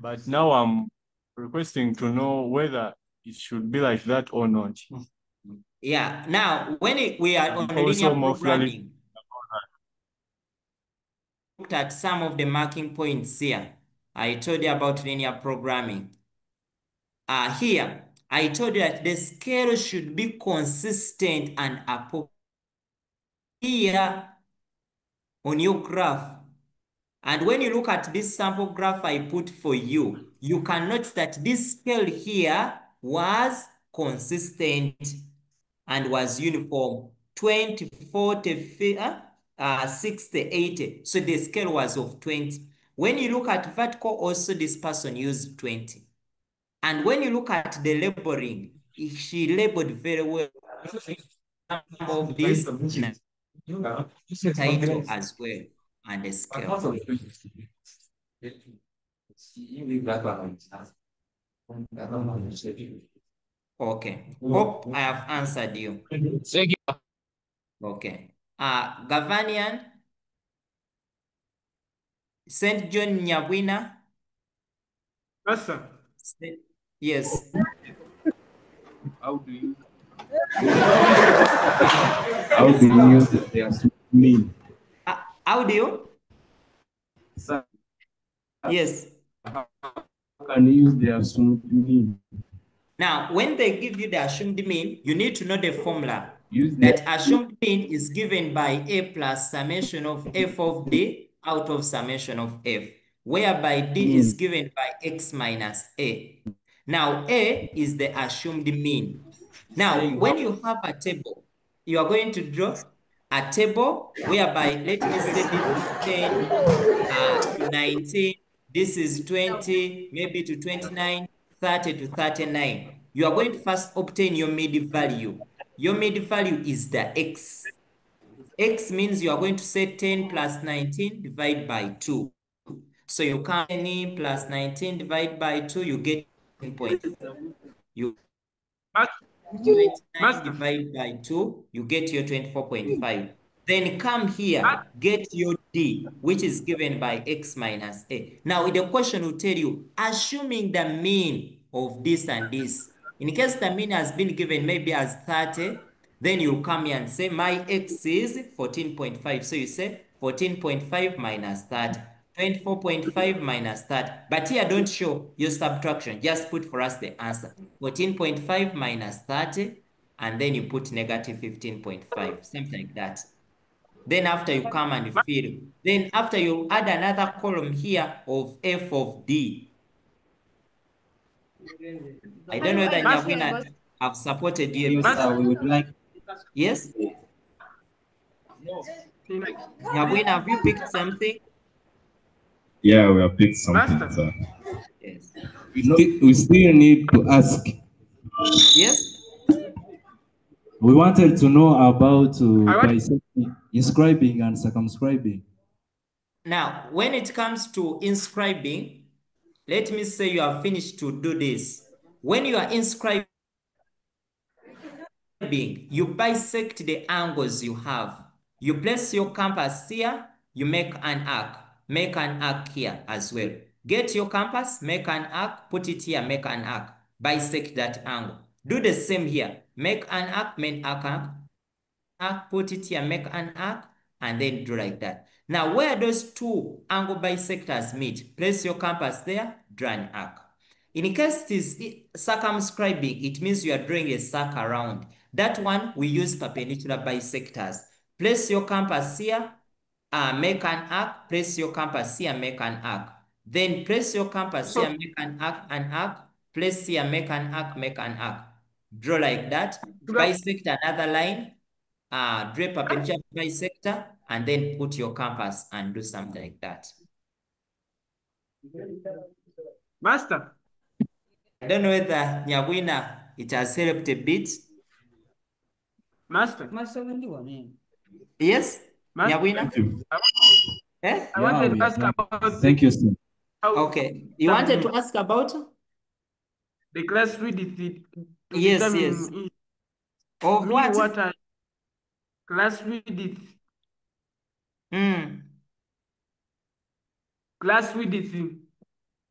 But now I'm requesting to know whether it should be like that or not. Yeah. Now, when we are on Also linear more programming, looked at some of the marking points here. I told you about linear programming. Here, I told you that the scale should be consistent and appropriate. Here on your graph. And when you look at this sample graph I put for you, you can notice that this scale here was consistent and was uniform. 20, 40, 60, 80. So the scale was of 20. When you look at vertical, also this person used 20. And when you look at the labeling, she labeled very well some of this title as well and the scale. Okay. Hope I have answered you. Okay. Gavanian, St. John Nyabwina. Yes, sir. Yes. How do you use the assumed mean? How do you? Sir, yes. How can you use the assumed mean? Now, when they give you the assumed mean, you need to know the formula. Use that assumed mean is given by A plus summation of F of D out of summation of F, whereby D is given by X minus A. Now, A is the assumed mean. Now, when you have a table, you are going to draw a table whereby, let me say this is 10 to 19, this is 20, maybe to 29, 30 to 39. You are going to first obtain your mid value. Your mid value is the X. X means you are going to say 10 plus 19 divided by 2. So you count 10 plus 19 divided by 2, you get 10.5. You 29 divided by 2, you get your 24.5. Then come here, get your D, which is given by X minus A. Now, the question will tell you, assuming the mean of this and this, in case the mean has been given maybe as 30, then you come here and say, my X is 14.5. So you say 14.5 minus 30. 24.5 minus that. But here, don't show your subtraction. Just put for us the answer. 14.5 minus 30, and then you put negative 15.5, something like that. Then after you come and fill. Then after you add another column here of F of D. I don't know whether Nyabwina have supported you. We would like. Yes? Nyabwina, have you picked something? Yeah, we have picked something, sir. Yes. We still need to ask. Yes? We wanted to know about inscribing and circumscribing. Now, when it comes to inscribing, let me say you have finished to do this. When you are inscribing, you bisect the angles you have. You place your compass here, you make an arc. Make an arc here as well. Get your compass, make an arc, put it here, make an arc. Bisect that angle. Do the same here. Make an arc, make an arc, put it here, make an arc, and then do like that. Now, where those two angle bisectors meet, place your compass there, draw an arc. In case it is circumscribing, it means you are drawing a circle around. That one, we use perpendicular bisectors. Place your compass here, make an arc, place your compass here, make an arc. Then place your compass here, make an arc, place here, make an arc, make an arc. Draw like that, bisect another line, draw perpendicular bisector, and then put your compass and do something like that. Master. I don't know whether Nyawina, it has helped a bit. Master. Yes? Master. Nyawina? Thank you. Eh? I wanted to ask about Thank you, sir. Okay. You wanted to ask about? The class width to Yes, determine yes. Of what? Class width. Hmm. Class width.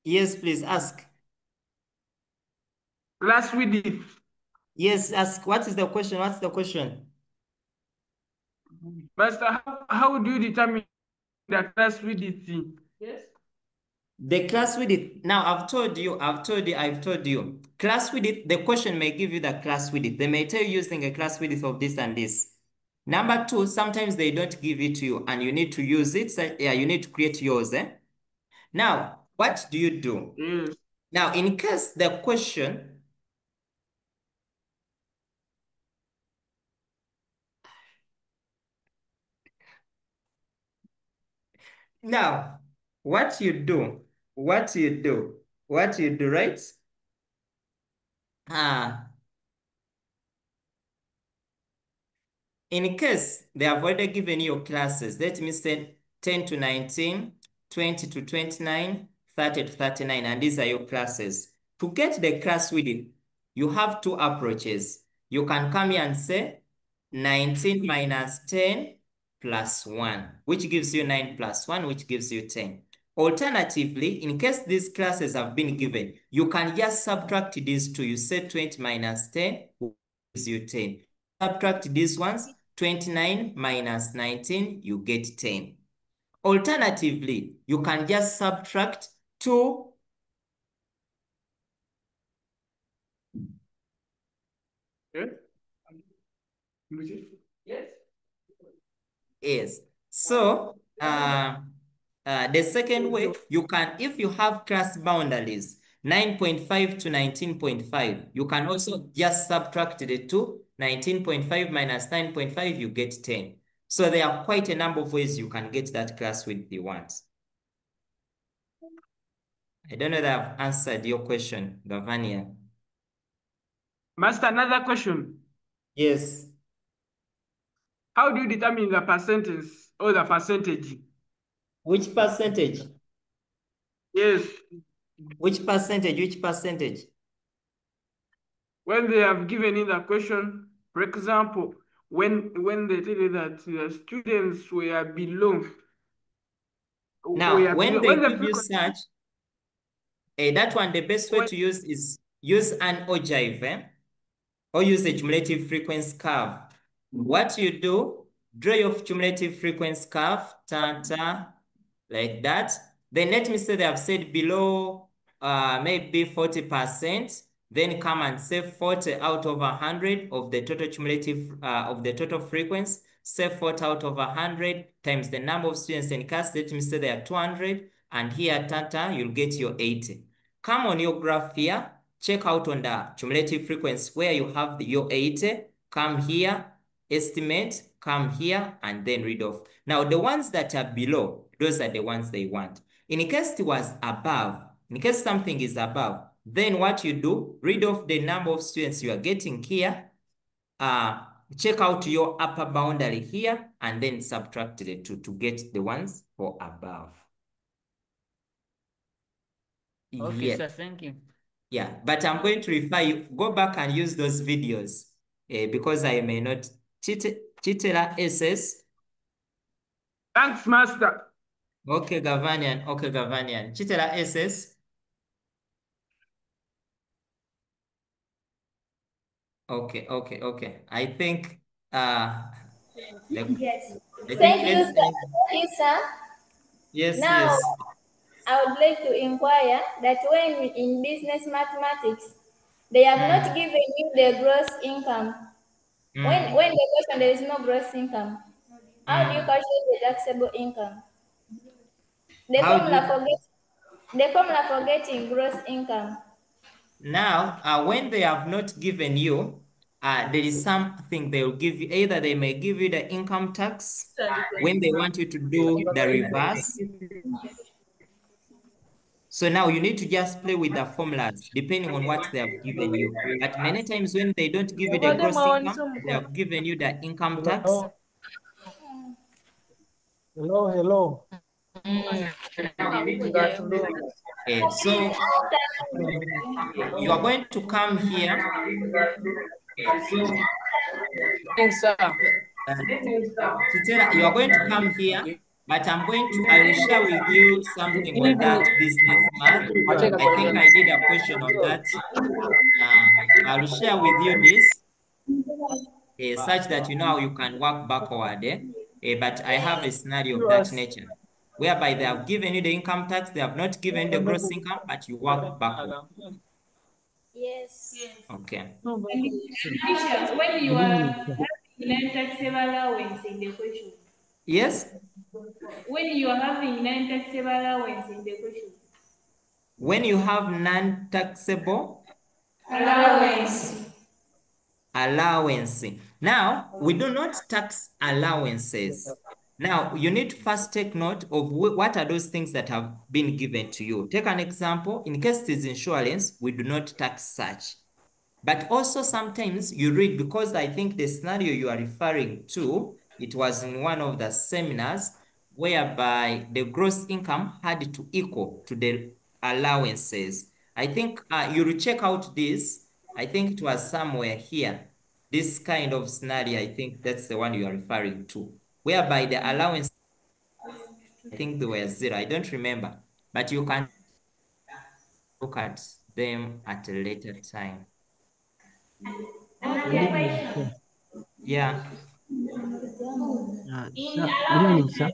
Yes, please ask. Class width. Yes, ask. What is the question? What's the question? Master, how do you determine the class width? Yes. The class width. Now I've told you. Class width, the question may give you the class width. They may tell you using a class width of this and this. Number two, sometimes they don't give it to you and you need to use it. So, yeah, you need to create yours. Now, what do you do? Yes. Now, in case the question now, what you do, right? In case they have already given you classes, let me say 10 to 19, 20 to 29, 30 to 39, and these are your classes. To get the class width, you have two approaches. You can come here and say 19 minus 10 plus 1, which gives you 9 plus 1, which gives you 10. Alternatively, in case these classes have been given, you can just subtract these two. You say 20 minus 10 gives you 10. Subtract these ones, 29 minus 19, you get 10. Alternatively, you can just subtract 2 Yes. Yes. So, the second way, you can, if you have class boundaries, 9.5 to 19.5, you can also just subtract the two. 19.5 minus 9.5, you get 10. So there are quite a number of ways you can get that class width you want. I don't know that I've answered your question, Gavania. Master, another question. Yes. How do you determine the percentage or the percentage? Which percentage? Yes. Which percentage? When they have given in the question, for example, when they tell you that the students were below. Now, when they give you such, that one, the best way to use is use an ogive, or use the cumulative frequency curve. What you do, draw your cumulative frequency curve, like that. Then let me say they have said below maybe 40%, then come and say 40 out of 100 of the total cumulative of the total frequency, say 40 out of 100 times the number of students in class. Let me say they are 200, and here you'll get your 80. Come on your graph here, check out on the cumulative frequency where you have your 80, come here, estimate, come here, and then read off. Now, the ones that are below, those are the ones they want. In case it was above, in case something is above, then what you do, read off the number of students you are getting here, check out your upper boundary here, and then subtract the two to get the ones for above. Okay, sir, thank you. Yeah, but I'm going to refer you, go back and use those videos because I may not. Chitela SS. Thanks, Master. Okay, Gavanian. Chitela SS. Okay. I think Yes. Thank you, sir. Now, Yes. I would like to inquire that when in business mathematics, they have not given you the gross income. When the question there is no gross income. How do you calculate the taxable income? The How do formula for getting gross income. Now, when they have not given you, there is something they will give you. Either they may give you the income tax when they want you to do the reverse. So now you need to just play with the formulas depending on what they have given you. But many times when they don't give you the gross income, they have given you the income tax. Hello. Okay, so you are going to come here. Thanks, sir. Titela, you are going to come here, but I will share with you something on that business math. I think I did a question on that. I will share with you this, such that you know how you can work backward. But I have a scenario of that nature, whereby they have given you the income tax, they have not given the gross income, but you work backward. Yes. Okay. Teacher, when you are having non-taxable allowance in the question. Yes? When you are having non-taxable allowance in the question. When you have non-taxable Allowance. allowance. Now, we do not tax allowances. Now, you need to first take note of what are those things that have been given to you. Take an example. In case it is insurance, we do not tax such. But also sometimes you read, because I think the scenario you are referring to, it was in one of the seminars whereby the gross income had to equal to the allowances. I think you will check out this. I think it was somewhere here. This kind of scenario, I think that's the one you are referring to, whereby the allowance, I think they were 0. I don't remember, but you can look at them at a later time. Good evening, sir. Yeah. Sir, good evening, sir.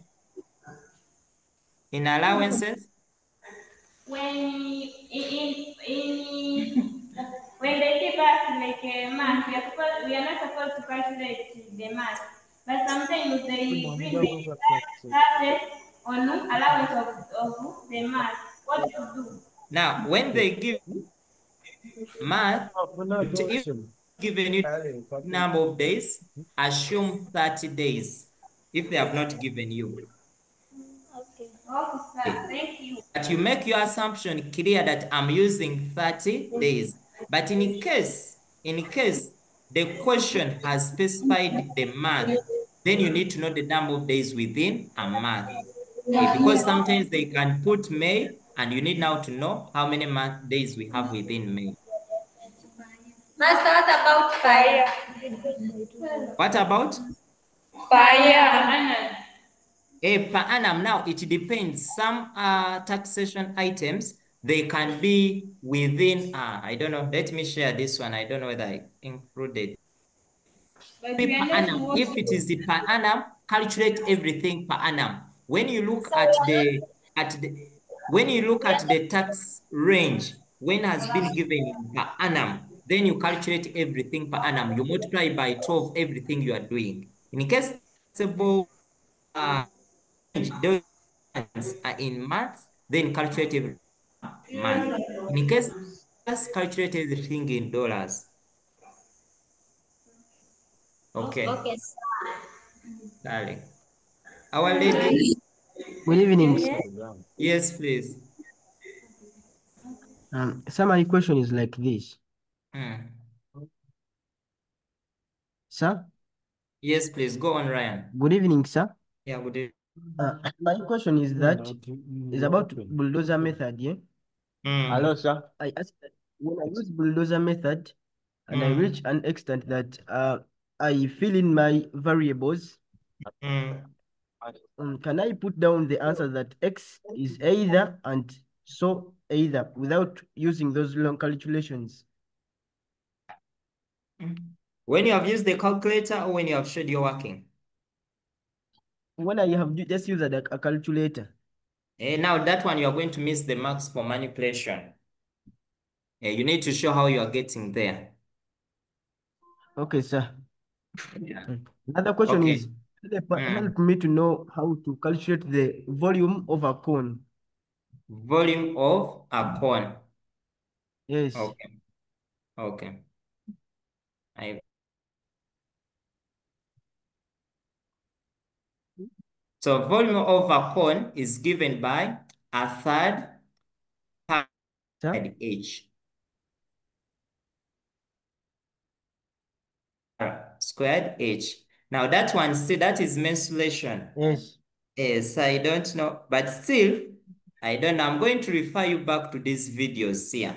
In allowances? When they give us like a math, we are not supposed to calculate the math. But sometimes they bring the taxes on allowance of the math. What to do? Now, when they give math, if given you number of days, assume 30 days if they have not given you. Okay. Okay, sir. Thank you. But you make your assumption clear that I'm using 30 days. But in case the question has specified the month, then you need to know the number of days within a month. Because sometimes they can put May, and you need now to know how many days we have within May. Master, what about fire? What about? Fire. Per annum. Now, it depends. Some taxation items, they can be within, I don't know. Let me share this one. I don't know whether I included. But Per we are annum. not If it is the per annum, calculate everything per annum. When you look So at we are when you look not at the tax range, when has been given per annum, then you calculate everything per annum. You multiply by 12 everything you are doing. In case taxable those are in months, then calculate every month. In case just calculate everything in dollars. Okay. okay. Darling. Our lady. Good evening, sir. Yes, please. Sir, my question is like this. Sir? Yes, please. Go on, Ryan. Good evening, sir. Yeah, good evening. My question is about bulldozer method, yeah? Hello, sir. I asked that when I use bulldozer method and I reach an extent that I fill in my variables, can I put down the answer that X is either and so either without using those long calculations? When you have used the calculator or when you have showed you're working? When I have just used a calculator. Now that one you are going to miss the marks for manipulation. You need to show how you are getting there. Okay, sir. Yeah. Another question is, Help me to know how to calculate the volume of a cone. Volume of a cone. Yes. Okay. Okay. So volume of a cone is given by a third pi h squared h. Now that one, see, that is mensuration. Yes. Yes, I don't know, but still, I don't know. I'm going to refer you back to these videos here.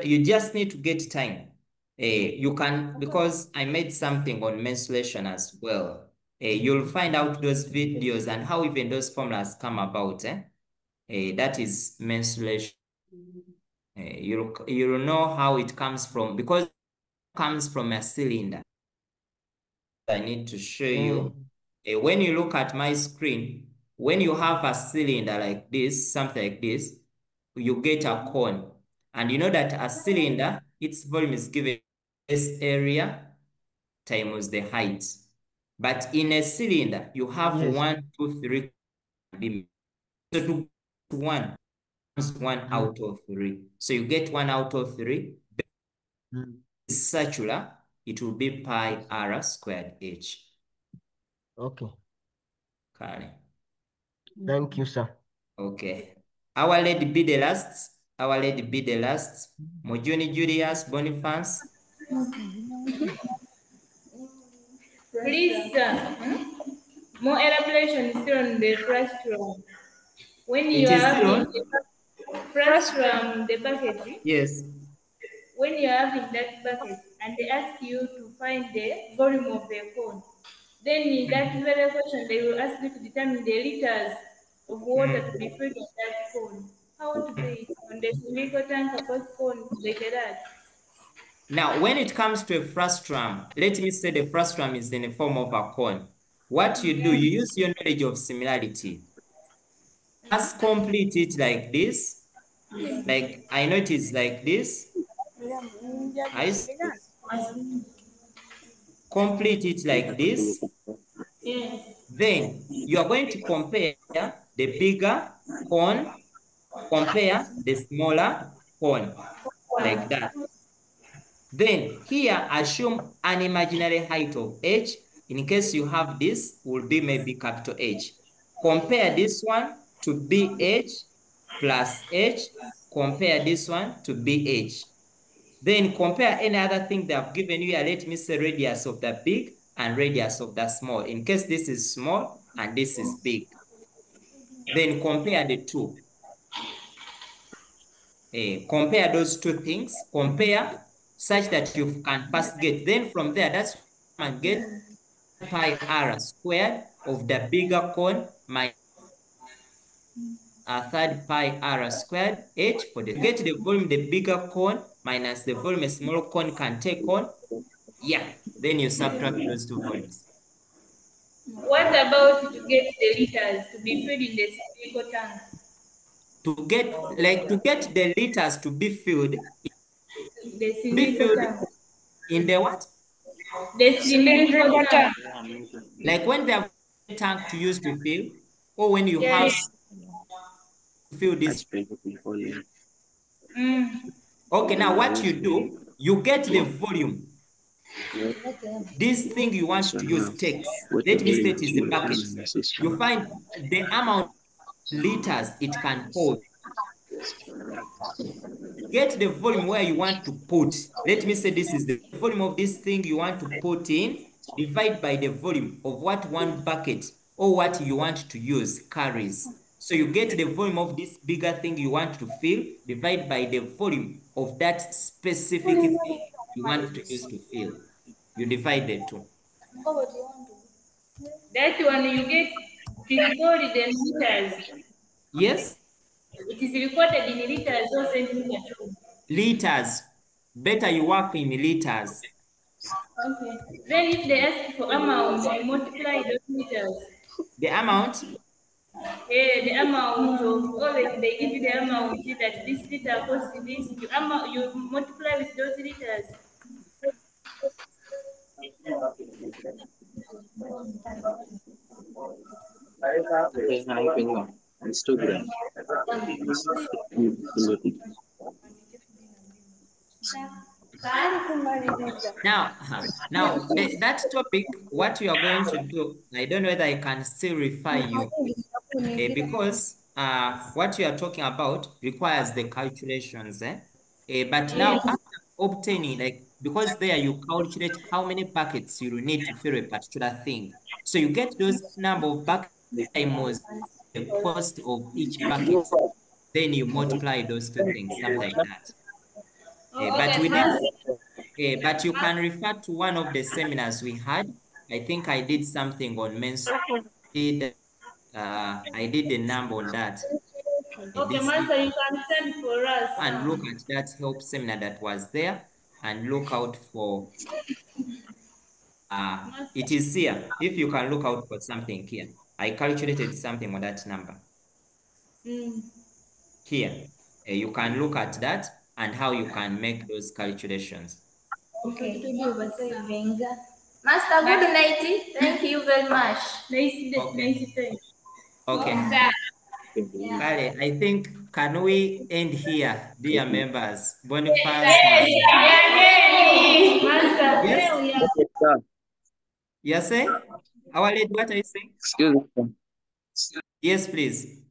You just need to get time. You can, because I made something on mensuration as well. You'll find out those videos and how even those formulas come about. That is mensuration. You'll know how it comes from, because it comes from a cylinder. I need to show you. When you look at my screen, when you have a cylinder like this, something like this, you get a cone. And you know that a cylinder, its volume is given this area times the height. But in a cylinder, you have Yes. 1, 2, 3. So to one comes 1 out of 3. So you get 1 out of 3. It's circular, it will be pi r squared h. Okay. Kale. Thank you, sir. Okay. Our lady be the last. Our lady be the last. Mojuni Julius Boniface. Please, more elaboration is still on the first round. When It you is are still having on? the first round, the bucket, Yes. when you are having that bucket and they ask you to find the volume of a cone, then in that very question they will ask you to determine the liters of water to be filled in that cone. How to do it on the cylindrical tank about cone like that? Now, when it comes to a frustrum, let me say the frustrum is in the form of a cone. What you do, you use your knowledge of similarity. Just complete it like this. Like, I know it is like this. I complete it like this. Yes. Then you are going to compare the bigger cone, compare the smaller cone, like that. Then here assume an imaginary height of h. In case you have this, will be maybe capital H. Compare this one to BH plus H. Compare this one to BH. Then compare any other thing they have given you. Let me say radius of the big and radius of the small. In case this is small and this is big. Then compare the two. Compare those two things. Compare such that you can first get. Then from there, that's and get pi r squared of the bigger cone minus a third pi r squared h for the get the volume the bigger cone minus the volume a small cone can take on. Yeah, then you subtract those two volumes. What about to get the liters to be filled in the cylindrical tank? To get the liters to be filled, The cylindrical tank. in the what? The cylindrical tank. Like when they have a tank to use to fill, or when you have Yes. to fill this. Mm. Okay, now what you do, you get the volume. This thing you want to use takes, let me say it is the bucket. You find the amount of liters it can hold. Get the volume where you want to put. Let me say this is the volume of this thing you want to put in, divide by the volume of what one bucket or what you want to use carries. So you get the volume of this bigger thing you want to fill, divide by the volume of that specific thing you want to use to fill. You divide the two. That one you get, it is called in liters. Yes? It is recorded in liters or centimeters. Liters. Better you work in liters. Okay. Then if they ask for amount, you multiply those liters. The amount? Yeah, the amount of always they give you the amount that this liter costs this. You multiply with those liters. Okay, Instagram. Now that topic, what we are going to do, I don't know whether I can still refer you, because what you are talking about requires the calculations. But now Yes. after obtaining, like, because there you calculate how many buckets you will need to fill a particular thing. So you get those number of buckets times the cost of each bucket. Then you multiply those two things, something like that. But Okay, we did, first. but you can refer to one of the seminars we had. I think I did something on menstruation. I did the number on that. Okay, This Master, you can send for us. and look at that help seminar that was there and look out for it is here. If you can look out for something here, I calculated something on that number Mm. here. You can look at that and how you can make those calculations. Okay. Master, good night. Thank you very much. Nice, Okay. nice day. Okay. Kale, I think, can we end here, dear members? Boniface Yes, has. Master. Yes? Okay, sir. Yes, sir? Our lady, what are you saying? Excuse me. Yes, please.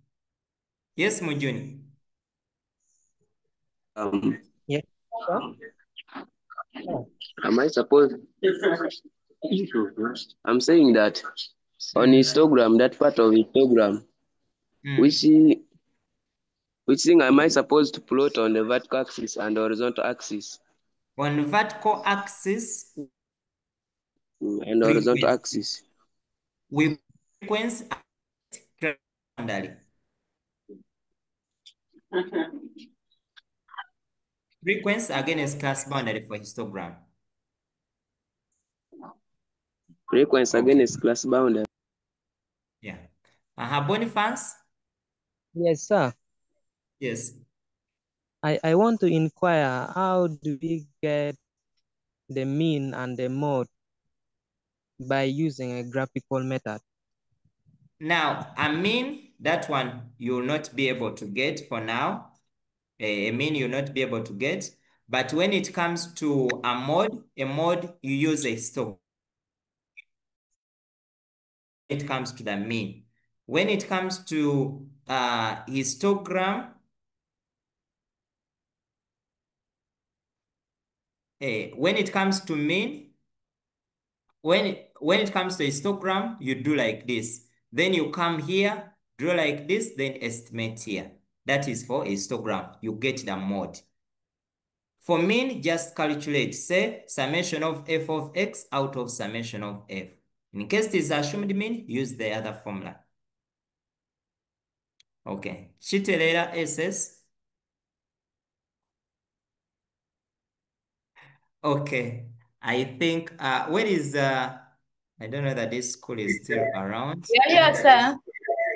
Yes, Mujuni. Yes. Am I supposed? I'm saying that on histogram, that part of histogram, which thing am I supposed to plot on the vertical axis and horizontal axis? On the vertical axis and horizontal axis. We frequency boundary. Frequency against class boundary for histogram. Frequency against class boundary. Yeah. Boniface? Yes, sir. Yes. I want to inquire, how do we get the mean and the mode by using a graphical method? Now, I mean, that one you'll not be able to get for now. A mean you'll not be able to get. But when it comes to a mode you use a stock. When it comes to the mean. When it comes to histogram, when it comes to mean, when it comes to histogram, you do like this. Then you come here, draw like this, then estimate here. That is for histogram. You get the mode. For mean, just calculate, say, summation of f of x out of summation of f. In case it is assumed mean, use the other formula. Okay. Chitelera SS. Okay. I think, where is, I don't know that this school is still around. Yeah, sir.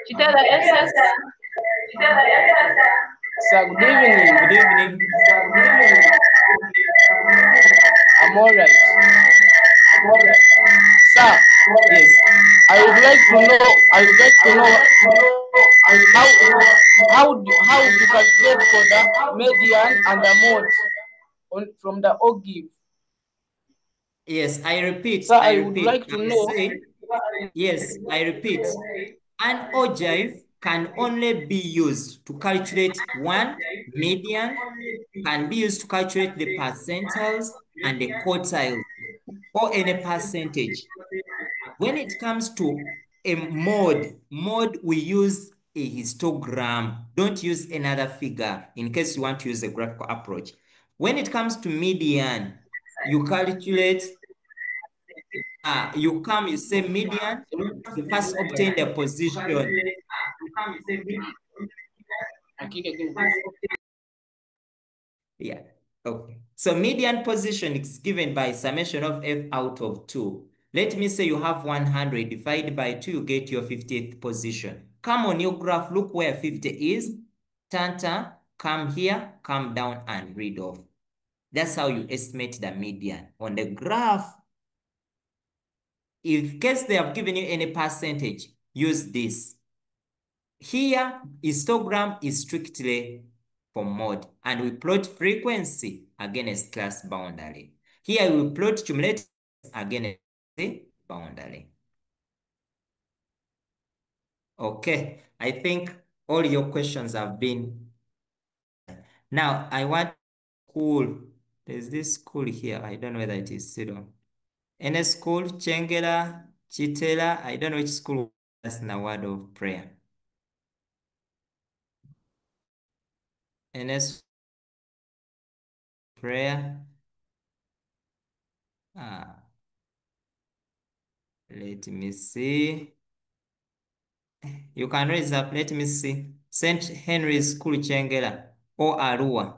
She tell the SS. Sir, good evening. Good evening. I'm all right. Sir, yes. I would like to know how to calculate for the median and the mode from the OGIV. Yes, I repeat. Sir, I would like to know. Yes, I repeat. An ogive can only be used to calculate one median, can be used to calculate the percentiles and the quartiles, or any percentage. When it comes to a mode we use a histogram. Don't use another figure in case you want to use a graphical approach. When it comes to median, you calculate, you say median, you first obtain the position. Yeah, okay. So median position is given by summation of f out of 2. Let me say you have 100, divide by 2, you get your 50th position. Come on your graph, look where 50 is. Tanta, come here, come down and read off. That's how you estimate the median. On the graph, in case they have given you any percentage, use this. Here, histogram is strictly for mode, and we plot frequency against class boundary. Here, we plot cumulative against the boundary. Okay, I think all your questions have been. Now, I want school. There's this school here. I don't know whether it is still. Any school, Chengela, Chitela, I don't know which school. That's in a word of prayer. NS prayer. Let me see. You can raise up. Let me see. St. Henry's School Chengela or Arua.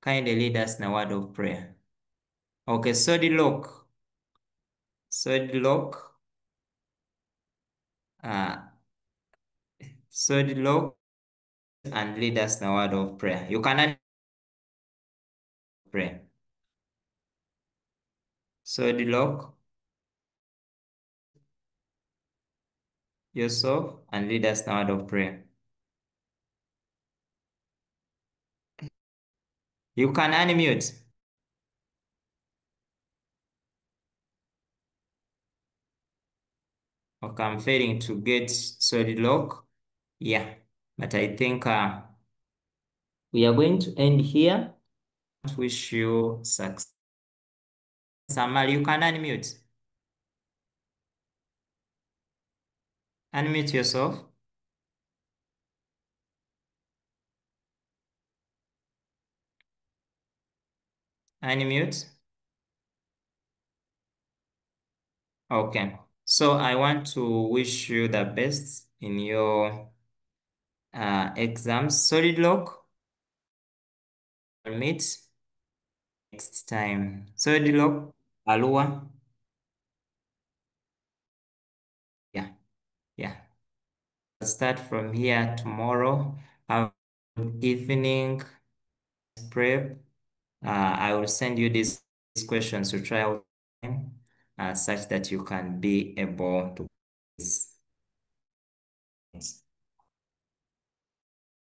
Kindly lead us in a word of prayer. Okay, Sodilok. Sodilok. Sodilok. And lead us in a word of prayer. You can pray. Sodilok. Yourself and lead us in a word of prayer. You can unmute. Okay, I'm failing to get Sodilok. Yeah, but I think we are going to end here. Wish you success. Samal, you can unmute. Unmute yourself. Unmute. Okay, so I want to wish you the best in your exams. Solidlock. We'll meet next time. Solidlock, Alua. Yeah. I'll start from here tomorrow. Have a good evening. Prep. I will send you these questions to try out such that you can be able to.